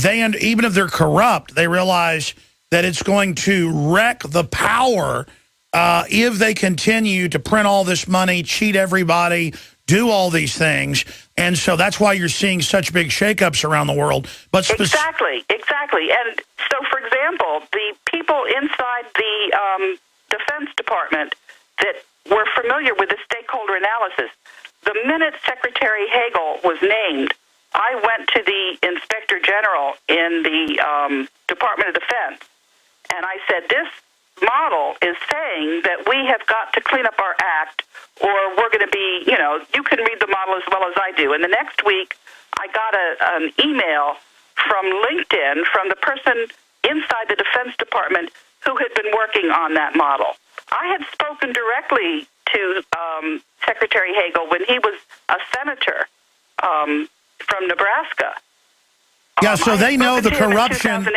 S1: even if they're corrupt, they realize that it's going to wreck the power if they continue to print all this money, cheat everybody, do all these things. And so that's why you're seeing such big shakeups around the world. But
S11: exactly. And so, for example, the people inside the Defense Department that were familiar with the stakeholder analysis, the minute Secretary Hagel was named, I went to the Inspector General in the Department of Defense, and I said, this model is saying that we have got to clean up our act, or we're going to be, you can read the model as well as I do. And the next week, I got an email from LinkedIn from the person inside the Defense Department who had been working on that model. I had spoken directly to Secretary Hagel when he was a senator from Nebraska.
S1: Yeah, so they know the corruption.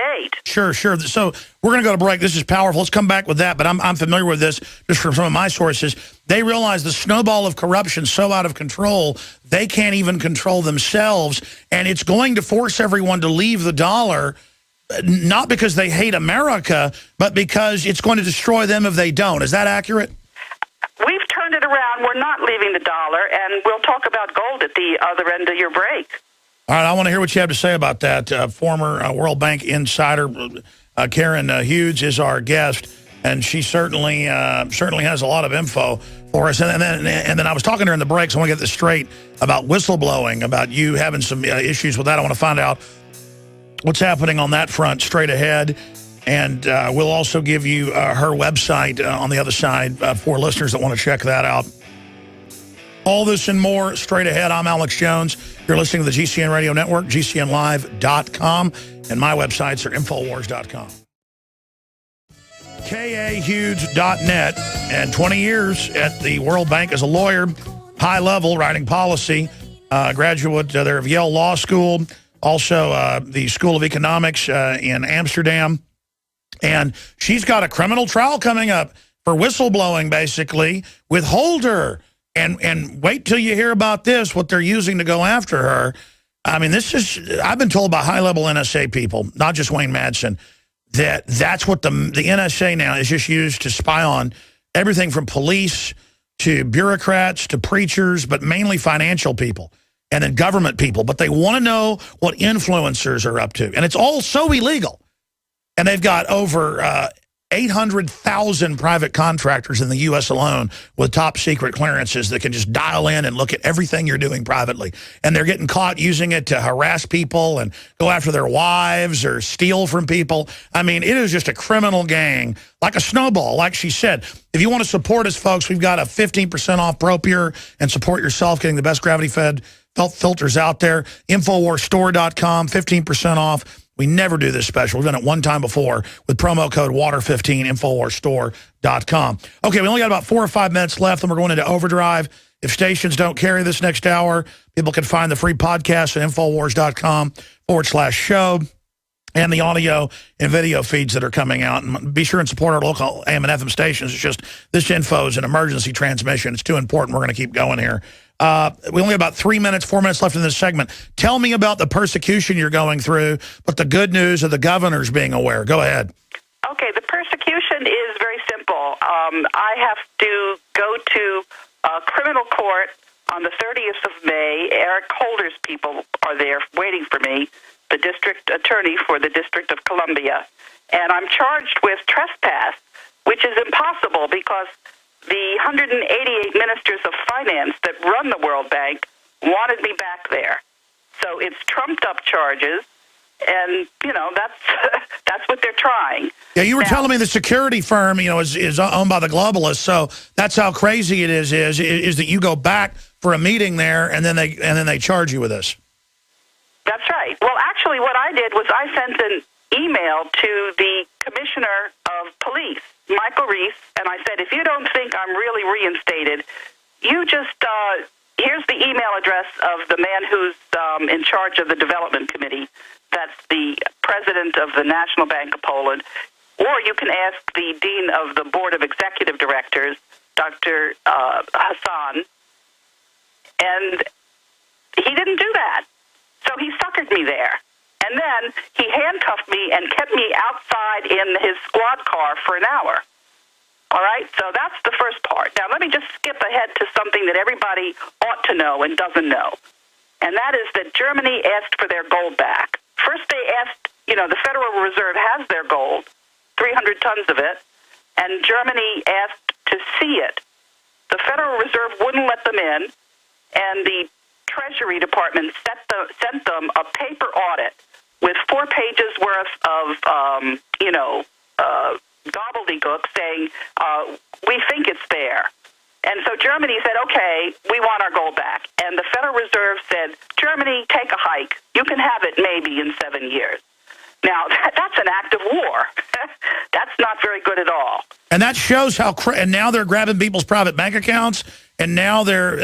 S1: Sure. So we're going to go to break. This is powerful. Let's come back with that, but I'm familiar with this just from some of my sources. They realize the snowball of corruption so out of control, they can't even control themselves, and it's going to force everyone to leave the dollar, not because they hate America, but because it's going to destroy them if they don't. Is that accurate?
S11: We've turned it around. We're not leaving the dollar, and we'll talk about gold at the other end of your break.
S1: All right, I want to hear what you have to say about that. Former World Bank insider Karen Hudes is our guest, and she certainly has a lot of info for us. And then I was talking to her in the break, so I want to get this straight about whistleblowing, about you having some issues with that. I want to find out what's happening on that front straight ahead. And we'll also give you her website on the other side for listeners that want to check that out. All this and more straight ahead. I'm Alex Jones. You're listening to the GCN Radio Network, GCNlive.com, and my websites are Infowars.com. KAHudes.net, and 20 years at the World Bank as a lawyer, high level, writing policy, graduate there of Yale Law School, also the School of Economics in Amsterdam. And she's got a criminal trial coming up for whistleblowing, basically, with Holder. And wait till you hear about this, what they're using to go after her. I mean, I've been told by high-level NSA people, not just Wayne Madsen, that's what the NSA now is just used to spy on everything from police to bureaucrats to preachers, but mainly financial people and then government people. But they want to know what influencers are up to. And it's all so illegal. And they've got over 800,000 private contractors in the U.S. alone with top secret clearances that can just dial in and look at everything you're doing privately. And they're getting caught using it to harass people and go after their wives or steal from people. I mean, it is just a criminal gang, like a snowball, like she said. If you want to support us, folks, we've got a 15% off ProPure and support yourself, getting the best gravity-fed filters out there. Infowarsstore.com, 15% off. We never do this special. We've done it one time before with promo code WATER15, Infowarsstore.com. Okay, we only got about 4 or 5 minutes left, and we're going into overdrive. If stations don't carry this next hour, people can find the free podcast at Infowars.com/show and the audio and video feeds that are coming out. And be sure and support our local AM and FM stations. It's just this info is an emergency transmission. It's too important. We're going to keep going here. We only have about 4 minutes left in this segment. Tell me about the persecution you're going through, but the good news of the governors being aware. Go ahead.
S11: Okay, the persecution is very simple. I have to go to criminal court on the 30th of May. Eric Holder's people are there waiting for me, the district attorney for the District of Columbia. And I'm charged with trespass, which is impossible because the 188 ministers of finance that run the World Bank wanted me back there. So it's trumped-up charges, and, you know, that's what they're trying.
S1: Yeah, you were telling me the security firm, you know, is owned by the globalists, so that's how crazy it is that you go back for a meeting there, and then they charge you with this.
S11: That's right. Well, actually, what I did was I sent an email to the commissioner of police, Michael Reese, and I said, if you don't think I'm really reinstated, you just, here's the email address of the man who's in charge of the development committee. That's the president of the National Bank of Poland. Or you can ask the dean of the board of executive directors, Dr. Hassan. And he didn't do that. So he suckered me there. And then he handcuffed me and kept me outside in his squad car for an hour. All right? So that's the first part. Now, let me just skip ahead to something that everybody ought to know and doesn't know. And that is that Germany asked for their gold back. First they asked, you know, the Federal Reserve has their gold, 300 tons of it, and Germany asked to see it. The Federal Reserve wouldn't let them in, and the Treasury Department sent them a paper audit with 4 pages worth of, gobbledygook saying, we think it's there. And so Germany said, okay, we want our gold back. And the Federal Reserve said, Germany, take a hike. You can have it maybe in 7 years. Now, that's an act of war. That's not very good at all.
S1: And that shows how, and now they're grabbing people's private bank accounts, and now they're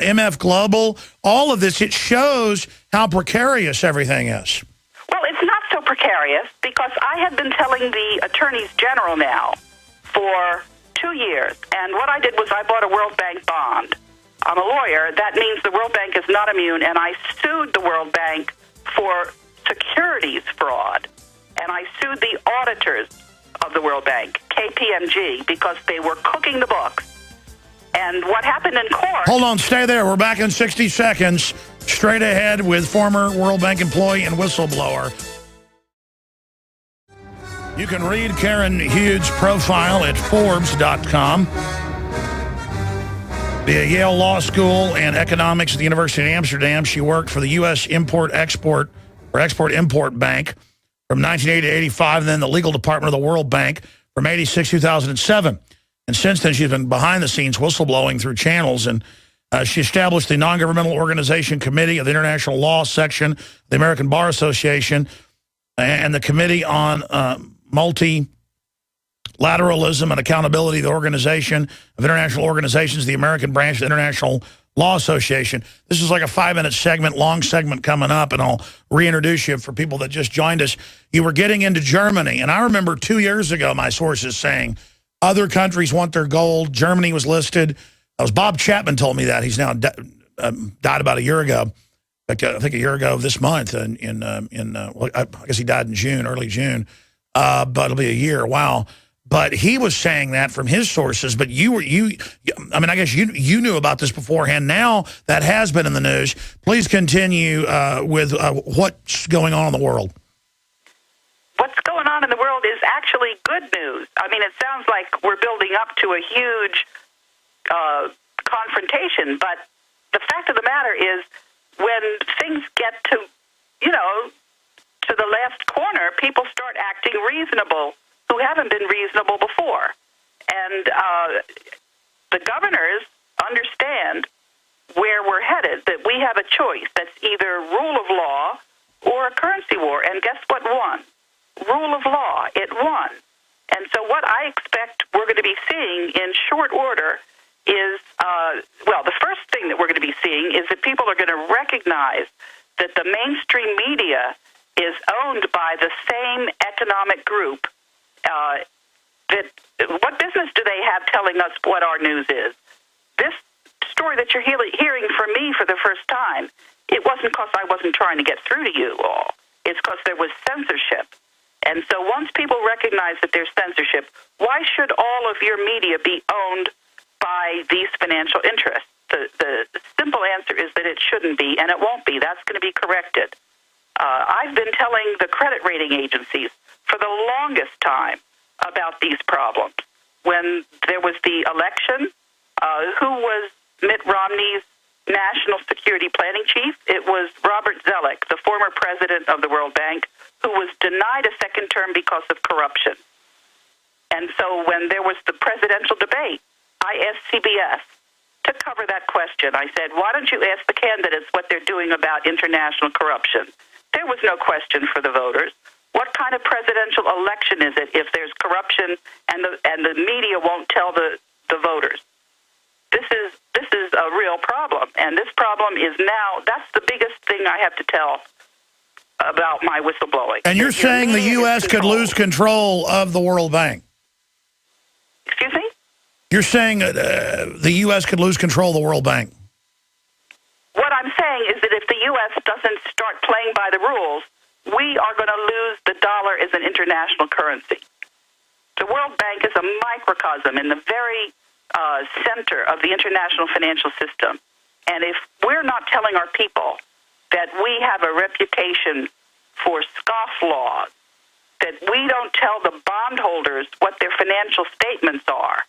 S1: MF Global. All of this, it shows how precarious everything is.
S11: Well, it's not so precarious because I have been telling the attorneys general now for 2 years, and what I did was I bought a World Bank bond. I'm a lawyer. That means the World Bank is not immune, and I sued the World Bank for securities fraud, and I sued the auditors of the World Bank, KPMG, because they were cooking the books. And what happened in court...
S1: Hold on, stay there. We're back in 60 seconds. Straight ahead with former World Bank employee and whistleblower. You can read Karen Hudes' profile at Forbes.com. Via Yale Law School and economics at the University of Amsterdam, she worked for the U.S. Export-Import Bank from 1980 to 85, and then the legal department of the World Bank from 86 to 2007. And since then, she's been behind the scenes whistleblowing through channels, and she established the Non-Governmental Organization Committee of the International Law Section of the American Bar Association and the Committee on Multilateralism and Accountability of the Organization of International Organizations, the American branch of the International Law Association. This is like a 5-minute segment, long segment coming up, and I'll reintroduce you for people that just joined us. You were getting into Germany, and I remember 2 years ago my sources saying other countries want their gold. Germany was listed. That was Bob Chapman told me that. He's now died about a year ago. I think a year ago this month. I guess he died in June, early June. But it'll be a year. Wow. But he was saying that from his sources. But I guess you knew about this beforehand. Now that has been in the news. Please continue with what's going on in the world.
S11: What's going on in the world is actually good news. I mean, it sounds like we're building up to a huge confrontation, but the fact of the matter is when things get to, to the last corner, people start acting reasonable who haven't been reasonable before. And the governors understand where we're headed, that we have a choice. That's either rule of law or a currency war. And guess what won? Rule of law. It won. And so what I expect we're going to be seeing in short order is, the first thing that we're going to be seeing is that people are going to recognize that the mainstream media is owned by the same economic group. What business do they have telling us what our news is? This story that you're hearing from me for the first time, it wasn't because I wasn't trying to get through to you all. It's because there was censorship. And so once people recognize that there's censorship, why should all of your media be owned by these financial interests? The simple answer is that it shouldn't be, and it won't be. That's going to be corrected. I've been telling the credit rating agencies for the longest time about these problems. When there was the election, who was Mitt Romney's national security planning chief? It was Robert Zoellick, the former president of the World Bank, who was denied a second term because of corruption. And so when there was the presidential debate, I asked CBS to cover that question. I said, why don't you ask the candidates what they're doing about international corruption? There was no question for the voters. What kind of presidential election is it if there's corruption and the media won't tell the voters? This is a real problem, and this problem is now, that's the biggest thing I have to tell about my whistleblowing.
S1: And you're saying the U.S. could lose control of the World Bank?
S11: Excuse me?
S1: You're saying the U.S. could lose control of the World Bank?
S11: What I'm saying is that if the U.S. doesn't start playing by the rules, we are going to lose the dollar as an international currency. The World Bank is a microcosm in the very center of the international financial system. And if we're not telling our people that we have a reputation for scofflaws, that we don't tell the bondholders what their financial statements are,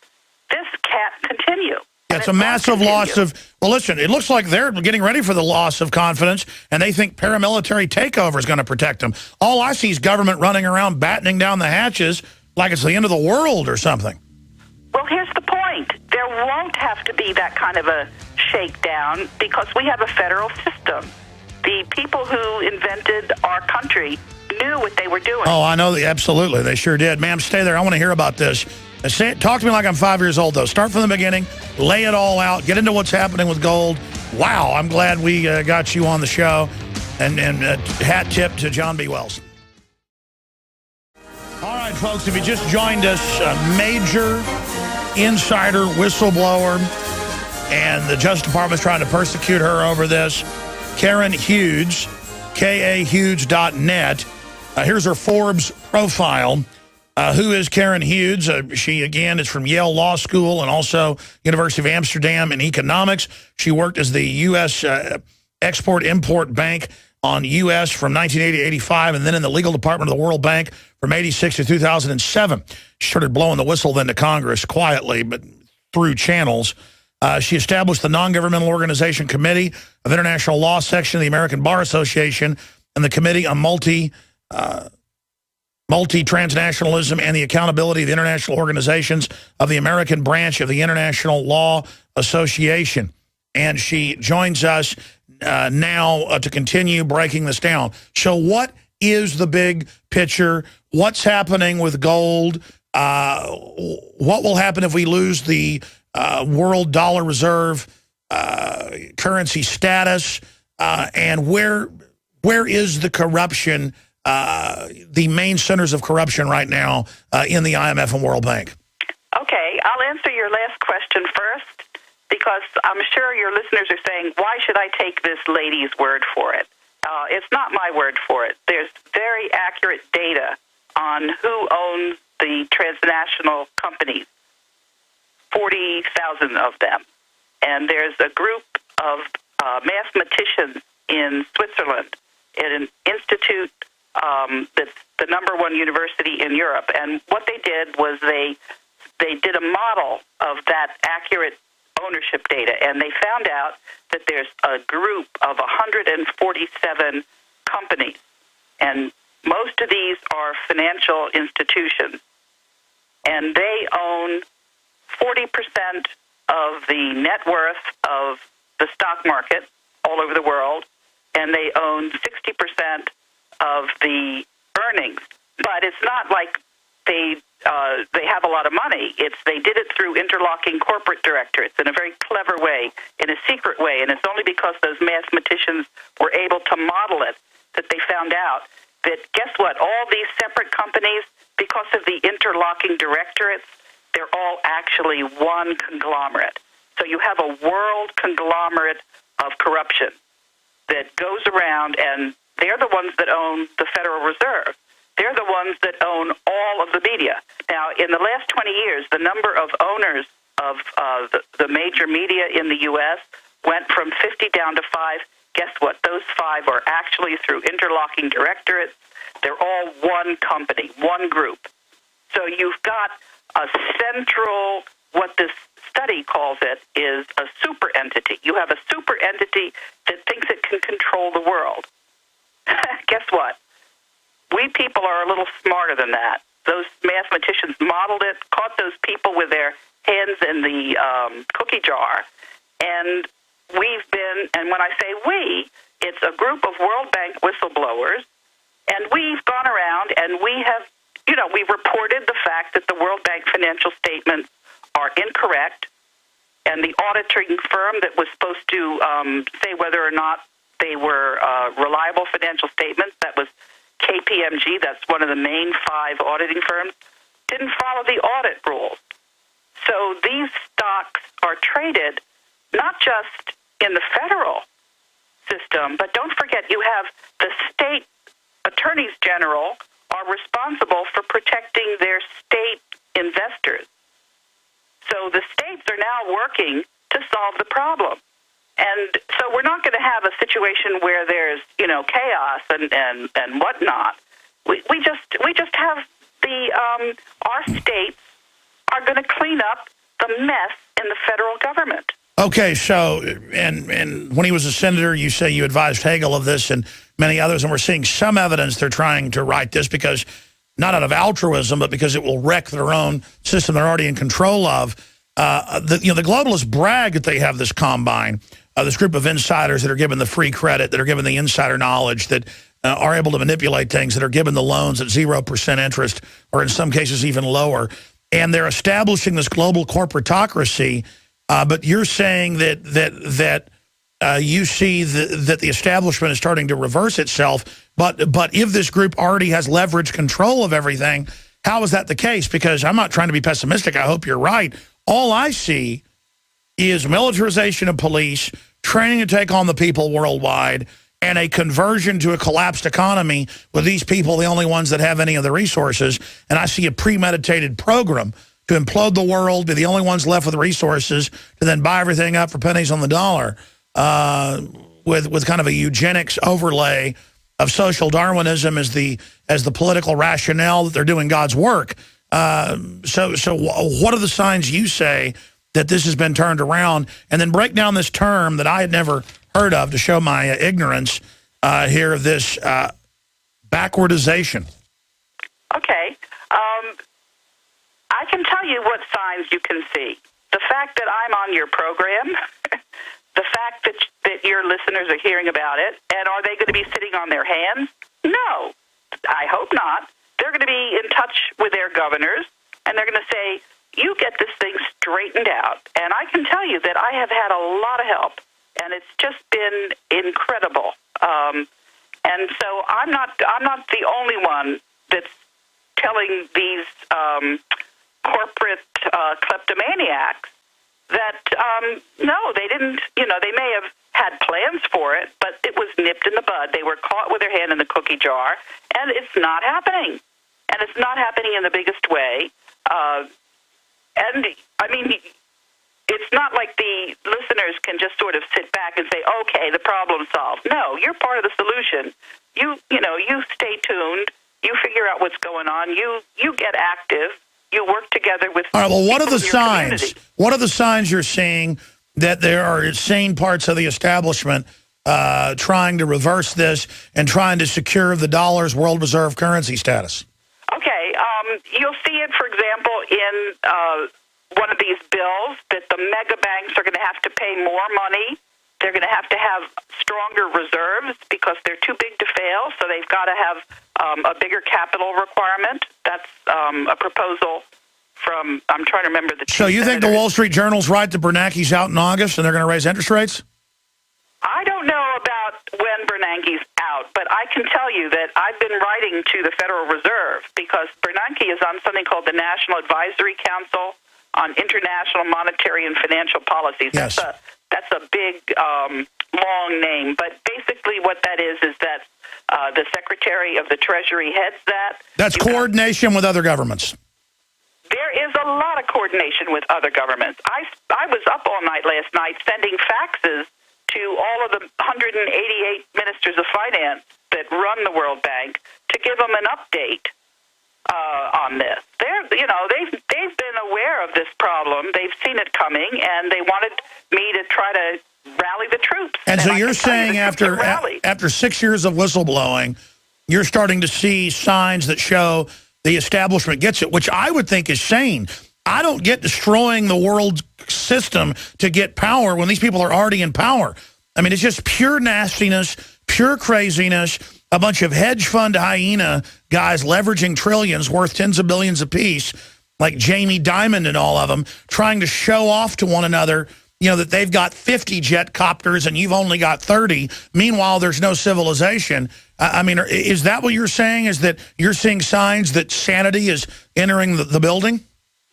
S11: this can't continue.
S1: It's a massive loss of, well, listen, it looks like they're getting ready for the loss of confidence, and they think paramilitary takeover is going to protect them. All I see is government running around battening down the hatches like it's the end of the world or something.
S11: Well, here's the point. There won't have to be that kind of a shakedown because we have a federal system. The people who invented our country knew what they were doing.
S1: Oh, I know. Absolutely. They sure did. Ma'am, stay there. I want to hear about this. Talk to me like I'm 5 years old, though. Start from the beginning. Lay it all out. Get into what's happening with gold. Wow, I'm glad we got you on the show. And hat tip to John B. Wells. All right, folks, if you just joined us, a major insider whistleblower, and the Justice Department's trying to persecute her over this, Karen Hudes, kahudes.net. Here's her Forbes profile. Who is Karen Hudes? She, again, is from Yale Law School and also University of Amsterdam in economics. She worked as the U.S. Export-Import Bank on U.S. from 1980 to 85, and then in the legal department of the World Bank from 86 to 2007. She started blowing the whistle then to Congress quietly, but through channels. She established the Non-Governmental Organization Committee of International Law section of the American Bar Association and the Committee on Multi-Transnationalism and the Accountability of the International Organizations of the American Branch of the International Law Association. And she joins us now to continue breaking this down. So what is the big picture? What's happening with gold? What will happen if we lose the world dollar reserve currency status? And where is the corruption, the main centers of corruption right now in the IMF and World Bank?
S11: Okay, I'll answer your last question first, because I'm sure your listeners are saying, why should I take this lady's word for it? It's not my word for it. There's very accurate data on who owns the transnational companies, 40,000 of them. And there's a group of mathematicians in Switzerland at an institute that's the #1 university in Europe. And what they did was they did a model of that accurate ownership data, and they found out that there's a group of 147 companies, and most of these are financial institutions, and they own 40% of the net worth of the stock market all over the world, and they own 60% of the earnings. But it's not like they have a lot of money. They did it through interlocking corporate directorates in a very clever way, in a secret way, and it's only because those mathematicians were able to model it that they found out that, guess what, all these separate companies, because of the interlocking directorates, they're all actually one conglomerate. So So you have a world conglomerate of corruption that goes around, and they're the ones that own the Federal Reserve. They're the ones that own all of the media. Now, in the last 20 years, the number of owners of the major media in the U.S. went from 50 down to 5. Guess what? Those 5 are actually through interlocking directorates. They're all one company, one group. So you've got a central, what this study calls it, is a super entity. You have a super entity that thinks it can control the world. Guess what? We people are a little smarter than that. Those mathematicians modeled it, caught those people with their hands in the cookie jar, and we've been, and when I say we, it's a group of World Bank whistleblowers, and we've gone around and we have, we've reported the fact that the World Bank financial statements are incorrect, and the auditing firm that was supposed to say whether or not they were reliable financial statements, that was KPMG, that's one of the main 5 auditing firms, didn't follow the audit rules. So these stocks are traded not just in the federal system, but don't forget you have the state attorneys general are responsible for protecting their state investors. So the states are now working to solve the problem. And so we're not going to have a situation where there's, chaos and whatnot. We just have our states are going to clean up the mess in the federal government.
S1: Okay, so, and when he was a senator, you say you advised Hagel of this and many others, and we're seeing some evidence they're trying to right this because, not out of altruism, but because it will wreck their own system they're already in control of. The globalists brag that they have this combine, this group of insiders that are given the free credit, that are given the insider knowledge, that are able to manipulate things, that are given the loans at 0% interest, or in some cases even lower. And they're establishing this global corporatocracy. But you're saying that you see that the establishment is starting to reverse itself. But if this group already has leverage control of everything, how is that the case? Because I'm not trying to be pessimistic. I hope you're right. All I see is militarization of police, training to take on the people worldwide, and a conversion to a collapsed economy with these people the only ones that have any of the resources. And I see a premeditated program to implode the world, be the only ones left with resources, to then buy everything up for pennies on the dollar, with kind of a eugenics overlay of social Darwinism as the political rationale that they're doing God's work. So what are the signs you say that this has been turned around? And then break down this term that I had never heard of to show my ignorance here of this backwardization.
S11: Okay. I can tell you what signs you can see. The fact that I'm on your program, the fact that your listeners are hearing about it, and are they going to be sitting on their hands? No, I hope not. They're going to be in touch with their governors, and they're going to say, you get this thing straightened out. And I can tell you that I have had a lot of help, and it's just been incredible. And so I'm not the only one that's telling these corporate kleptomaniacs that, no, they didn't, they may have had plans for it, but it was nipped in the bud. They were caught with their hand in the cookie jar, and it's not happening. And it's not happening in the biggest way. And, I mean, it's not like the listeners can just sort of sit back and say, okay, the problem's solved. No, you're part of the solution. You stay tuned. You figure out what's going on. You get active. You work together with
S1: all right, well, what are the signs?
S11: Community.
S1: What are the signs you're seeing that there are insane parts of the establishment trying to reverse this and trying to secure the dollar's world reserve currency status?
S11: Okay, you'll see it, for example, in one of these bills that the mega banks are going to have to pay more money. They're going to have stronger reserves because they're too big to fail, so they've got to have a bigger capital requirement. That's a proposal from, I'm trying to remember the
S1: So you think the Wall Street Journal's right that Bernanke's out in August and they're going to raise interest rates?
S11: I don't know about when Bernanke's out, but I can tell you that I've been writing to the Federal Reserve because Bernanke is on something called the National Advisory Council on international monetary and financial policies.
S1: Yes.
S11: That's a big, long name. But basically what that is that the Secretary of the Treasury heads that.
S1: That's coordination with other governments.
S11: There is a lot of coordination with other governments. I was up all night last night sending faxes to all of the 188 ministers of finance that run the World Bank to give them an update on this. They've been aware of this problem. They've seen it coming, and they wanted me to try to rally the troops.
S1: And so you're saying after 6 years of whistleblowing, you're starting to see signs that show the establishment gets it, which I would think is sane. I don't get destroying the world system to get power when these people are already in power. I mean, it's just pure nastiness, pure craziness, a bunch of hedge fund hyena guys leveraging trillions worth tens of billions apiece, like Jamie Dimon and all of them, trying to show off to one another, you know, that they've got 50 jet copters and you've only got 30. Meanwhile, there's no civilization. I mean, is that what you're saying, is that you're seeing signs that sanity is entering the building?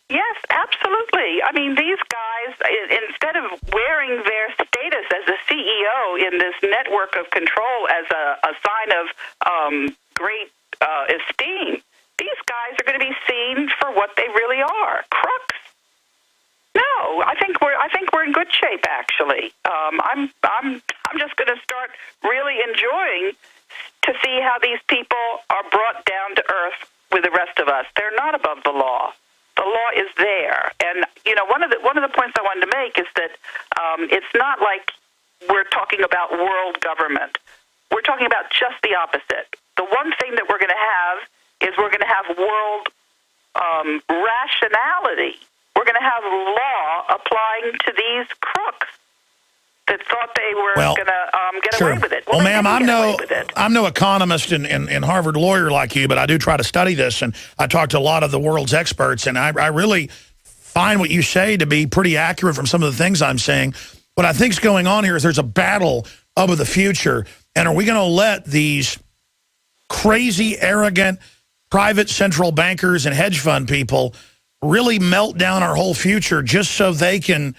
S11: Yes, absolutely. I mean, these guys, instead of wearing their status as a CEO in this network of control as a sign of great esteem, these guys are going to be seen for what they really are, crooks. No, I think we're in good shape. Actually, I'm just going to start really enjoying to see how these people are brought down to earth with the rest of us. They're not above the law. The law is there, and you know, one of the points I wanted to make is that it's not like we're talking about world government. We're talking about just the opposite. The one thing that we're going to have is we're going to have world rationality. We're going to have law applying to these crooks that thought they were going to get away with it.
S1: Well, ma'am, I'm no economist and Harvard lawyer like you, but I do try to study this, and I talk to a lot of the world's experts, and I really find what you say to be pretty accurate from some of the things I'm saying. What I think is going on here is there's a battle over the future, and are we going to let these crazy, arrogant, private central bankers and hedge fund people really melt down our whole future just so they can,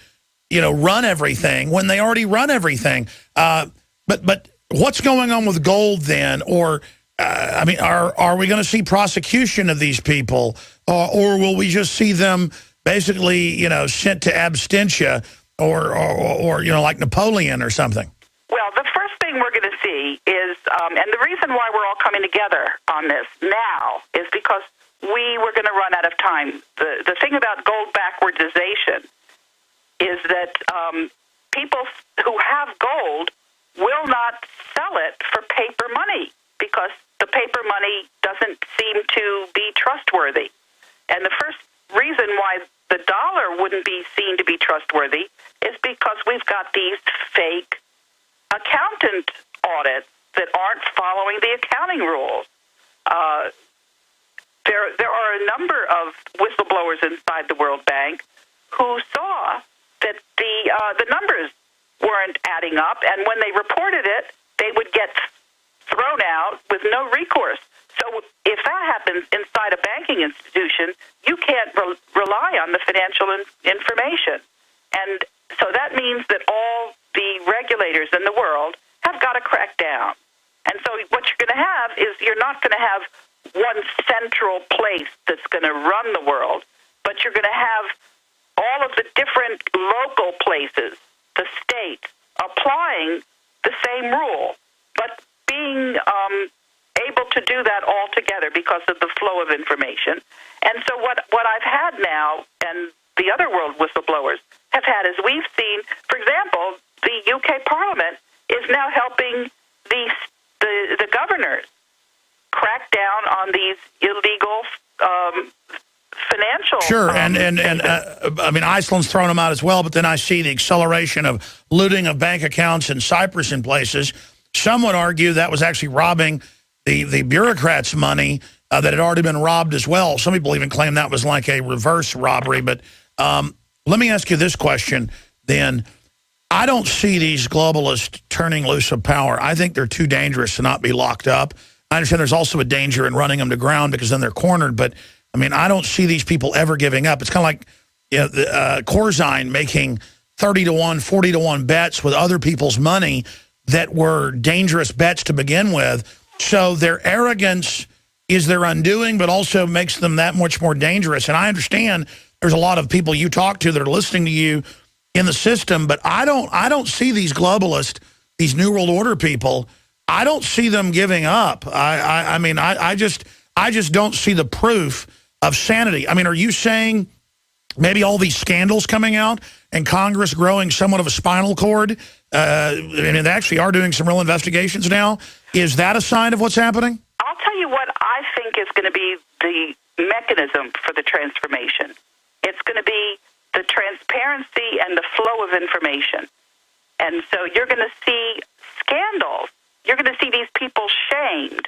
S1: you know, run everything when they already run everything? But what's going on with gold then? Or, I mean, are we going to see prosecution of these people? Or will we just see them basically, you know, sent to abstention or you know, like Napoleon or something?
S11: Well, the first thing we're going to see is, and the reason why we're all coming together on this now is because we were going to run out of time. The thing about gold backwardization is that people who have gold will not sell it for paper money because the paper money doesn't seem to be trustworthy. And the first reason why the dollar wouldn't be seen to be trustworthy is because we've got these fake accountant audits that aren't following the accounting rules. There are a number of whistleblowers inside the World Bank who saw that the numbers weren't adding up, and when they reported it, they would get thrown out with no recourse. So if that happens inside a banking institution, you can't rely on the financial information. And so that means that all the regulators in the world have got to crack down. And so what you're going to have is you're not going to have one central place that's going to run the world, but you're going to have all of the different local places, the states, applying the same rule, but being able to do that all together because of the flow of information. And so what I've had now, and the other world whistleblowers have had, is we've seen, for example, the UK Parliament is now helping the governors crack down on these illegal financial...
S1: Sure, and I mean, Iceland's thrown them out as well, but then I see the acceleration of looting of bank accounts in Cyprus and places. Some would argue that was actually robbing the bureaucrats' money that had already been robbed as well. Some people even claim that was like a reverse robbery. But let me ask you this question then. I don't see these globalists turning loose of power. I think they're too dangerous to not be locked up. I understand there's also a danger in running them to ground because then they're cornered. But, I mean, I don't see these people ever giving up. It's kind of like, Corzine making 30-to-1, 40-to-1 bets with other people's money that were dangerous bets to begin with. So their arrogance is their undoing, but also makes them that much more dangerous. And I understand there's a lot of people you talk to that are listening to you in the system, but I don't see these globalists, these New World Order people, I don't see them giving up. I mean, I just don't see the proof of sanity. I mean, are you saying maybe all these scandals coming out and Congress growing somewhat of a spinal cord, and they actually are doing some real investigations now, is that a sign of what's happening?
S11: I'll tell you what I think is going to be the mechanism for the transformation. It's going to be the transparency and the flow of information. And so you're going to see scandals. You're going to see these people shamed.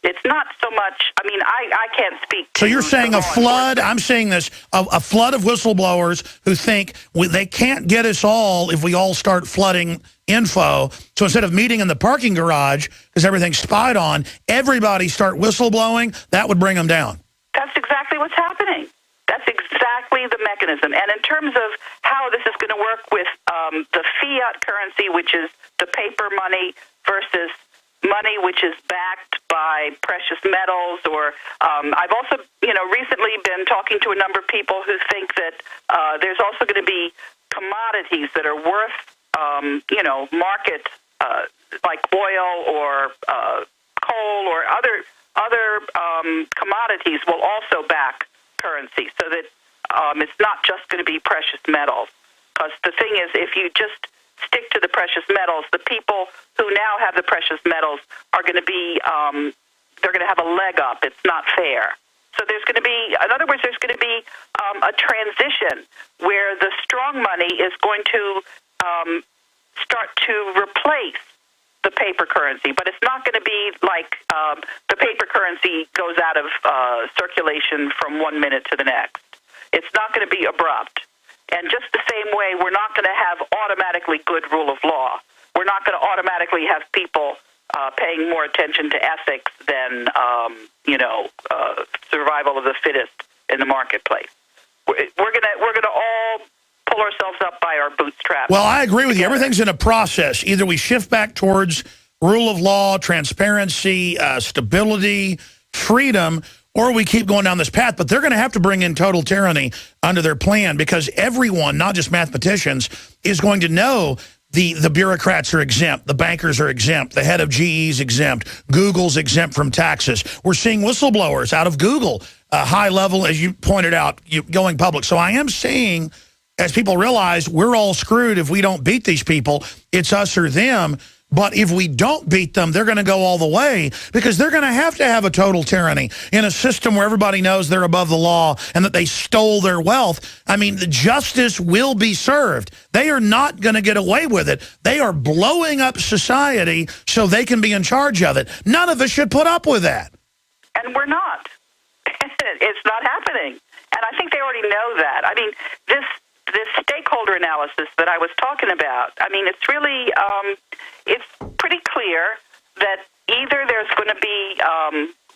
S11: It's not so much, I mean, I can't speak to...
S1: So you're saying a flood, I'm saying this, a flood of whistleblowers who think they can't get us all if we all start flooding info. So instead of meeting in the parking garage, because everything's spied on, everybody start whistleblowing, that would bring them down.
S11: That's exactly what's happening. That's exactly the mechanism. And in terms of how this is going to work with the fiat currency, which is the paper money, versus money which is backed by precious metals, or I've also, recently been talking to a number of people who think that there's also going to be commodities that are worth, market, like oil or coal or other commodities will also back currency, so that it's not just going to be precious metals. Because the thing is, if you just stick to the precious metals, the people who now have the precious metals are going to be, they're going to have a leg up. It's not fair. So there's going to be, in other words, there's going to be a transition where the strong money is going to start to replace the paper currency, but it's not going to be like the paper currency goes out of circulation from 1 minute to the next. It's not going to be abrupt. And just the same way, we're not going to have automatically good rule of law. We're not going to automatically have people paying more attention to ethics than, survival of the fittest in the marketplace. We're gonna all pull ourselves up by our bootstraps.
S1: Well, I agree with you. Everything's in a process. Either we shift back towards rule of law, transparency, stability, freedom, or we keep going down this path. But they're going to have to bring in total tyranny under their plan, because everyone, not just mathematicians, is going to know the bureaucrats are exempt, the bankers are exempt, the head of GE is exempt, Google's exempt from taxes. We're seeing whistleblowers out of Google, high level, as you pointed out, going public. So I am seeing, as people realize, we're all screwed if we don't beat these people. It's us or them. But if we don't beat them, they're going to go all the way, because they're going to have a total tyranny in a system where everybody knows they're above the law and that they stole their wealth. I mean, the justice will be served. They are not going to get away with it. They are blowing up society so they can be in charge of it. None of us should put up with that.
S11: And we're not. It's not happening. And I think they already know that. I mean, this stakeholder analysis that I was talking about, I mean, it's really, it's pretty clear that either there's going to be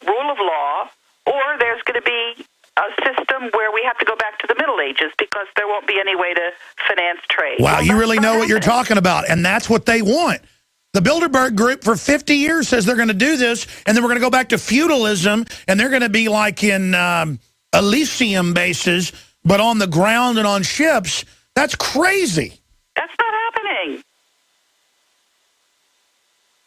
S11: rule of law, or there's going to be a system where we have to go back to the Middle Ages, because there won't be any way to finance trade.
S1: Wow, you really know what you're talking about, and that's what they want. The Bilderberg group for 50 years says they're going to do this, and then we're going to go back to feudalism, and they're going to be like in Elysium bases, but on the ground and on ships. That's crazy.
S11: That's not happening.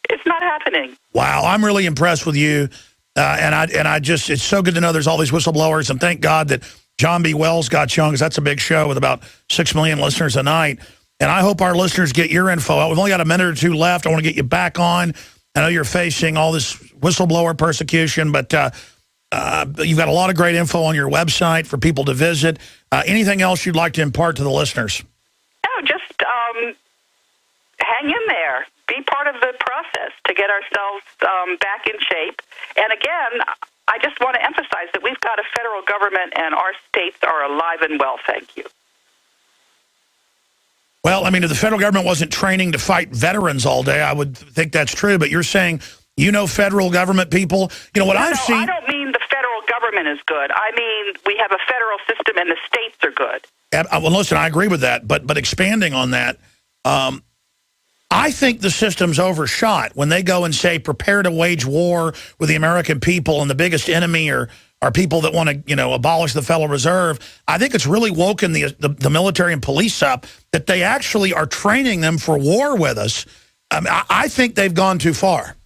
S11: It's not happening.
S1: Wow, I'm really impressed with you. And I just, it's so good to know there's all these whistleblowers, and thank God that John B. Wells got you on, because that's a big show with about 6 million listeners a night. And I hope our listeners get your info. We've only got a minute or two left. I want to get you back on. I know you're facing all this whistleblower persecution, but you've got a lot of great info on your website for people to visit. Anything else you'd like to impart to the listeners?
S11: No, just hang in there. Be part of the process to get ourselves back in shape. And again, I just want to emphasize that we've got a federal government, and our states are alive and well, thank you.
S1: Well, I mean, if the federal government wasn't training to fight veterans all day, I would think that's true. But you're saying, federal government people, what I've seen...
S11: I don't mean the federal government is good. I mean, we have a federal system and the states are good.
S1: Well, listen, I agree with that, but expanding on that, I think the system's overshot when they go and say, prepare to wage war with the American people, and the biggest enemy are people that want to, you know, abolish the Federal Reserve. I think it's really woken the military and police up that they actually are training them for war with us. I think they've gone too far.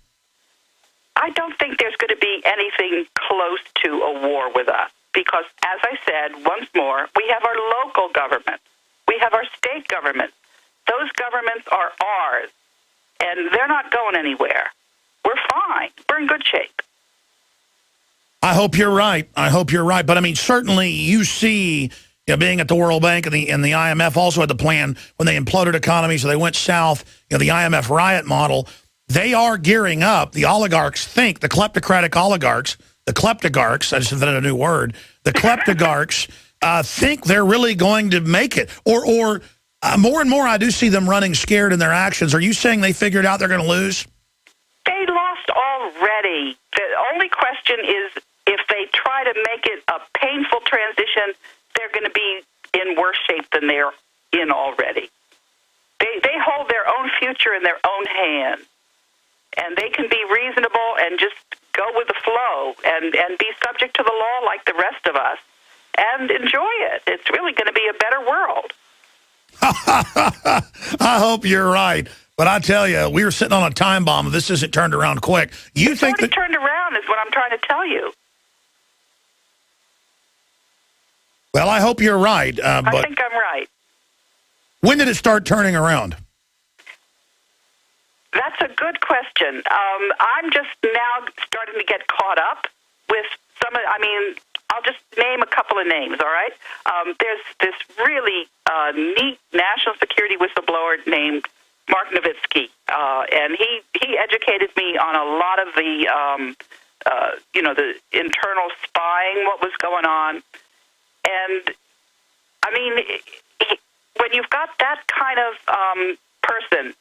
S11: I don't think there's going to be anything close to a war with us because, as I said, once more, we have our local government. We have our state government. Those governments are ours, and they're not going anywhere. We're fine. We're in good shape.
S1: I hope you're right. I hope you're right. But, I mean, certainly you see, you know, being at the World Bank and the IMF also had the plan when they imploded economies, so they went south, you know, the IMF riot model. They are gearing up. The oligarchs think, the kleptocratic oligarchs, the kleptogarchs, I just invented a new word, the kleptogarchs think they're really going to make it. Or more and more I do see them running scared in their actions. Are you saying they figured out they're going to lose?
S11: They lost already. The only question is if they try to make it a painful transition, they're going to be in worse shape than they're in already. They hold their own future in their own hands, and they can be reasonable and just go with the flow and be subject to the law like the rest of us and enjoy it. It's really going to be a better world.
S1: I hope you're right. But I tell you, we were sitting on a time bomb if this isn't turned around quick.
S11: It's already turned around is what I'm trying to tell you.
S1: Well, I hope you're right.
S11: I think I'm right.
S1: When did it start turning around?
S11: That's a good question. I'm just now starting to get caught up with some of, I'll just name a couple of names, all right? There's this really neat national security whistleblower named Mark Nowitzki, and he educated me on a lot of the, the internal spying, what was going on. And, when you've got that kind of person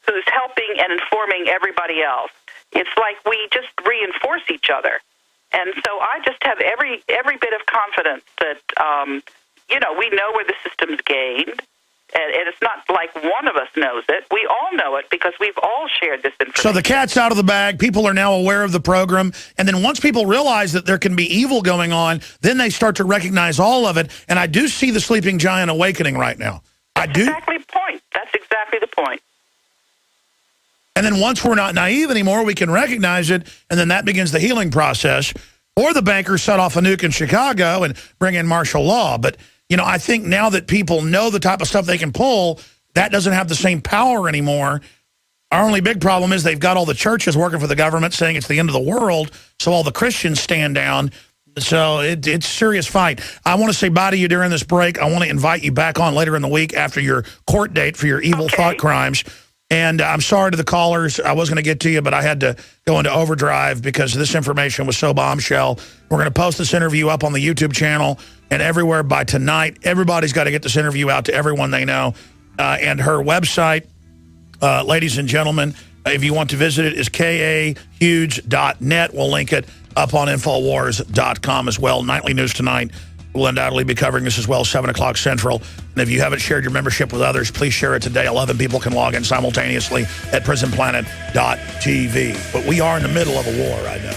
S11: who's helping and informing everybody else, it's like we just reinforce each other. And so I just have every bit of confidence that, we know where the system's gained. And it's not like one of us knows it. We all know it because we've all shared this information.
S1: So the cat's out of the bag. People are now aware of the program. And then once people realize that there can be evil going on, then they start to recognize all of it. And I do see the sleeping giant awakening right now.
S11: That's exactly the point.
S1: And then once we're not naive anymore, we can recognize it, and then that begins the healing process. Or the bankers set off a nuke in Chicago and bring in martial law. But, I think now that people know the type of stuff they can pull, that doesn't have the same power anymore. Our only big problem is they've got all the churches working for the government saying it's the end of the world, so all the Christians stand down. So it's a serious fight. I want to say bye to you during this break. I want to invite you back on later in the week after your court date for your evil thought crimes. And I'm sorry to the callers. I was going to get to you, but I had to go into overdrive because this information was so bombshell. We're going to post this interview up on the YouTube channel and everywhere by tonight. Everybody's got to get this interview out to everyone they know. And her website, ladies and gentlemen, if you want to visit it, is kahudes.net. We'll link it up on Infowars.com as well. Nightly News Tonight will undoubtedly be covering this as well, 7 o'clock Central. And if you haven't shared your membership with others, please share it today. 11 people can log in simultaneously at prisonplanet.tv. But we are in the middle of a war right now.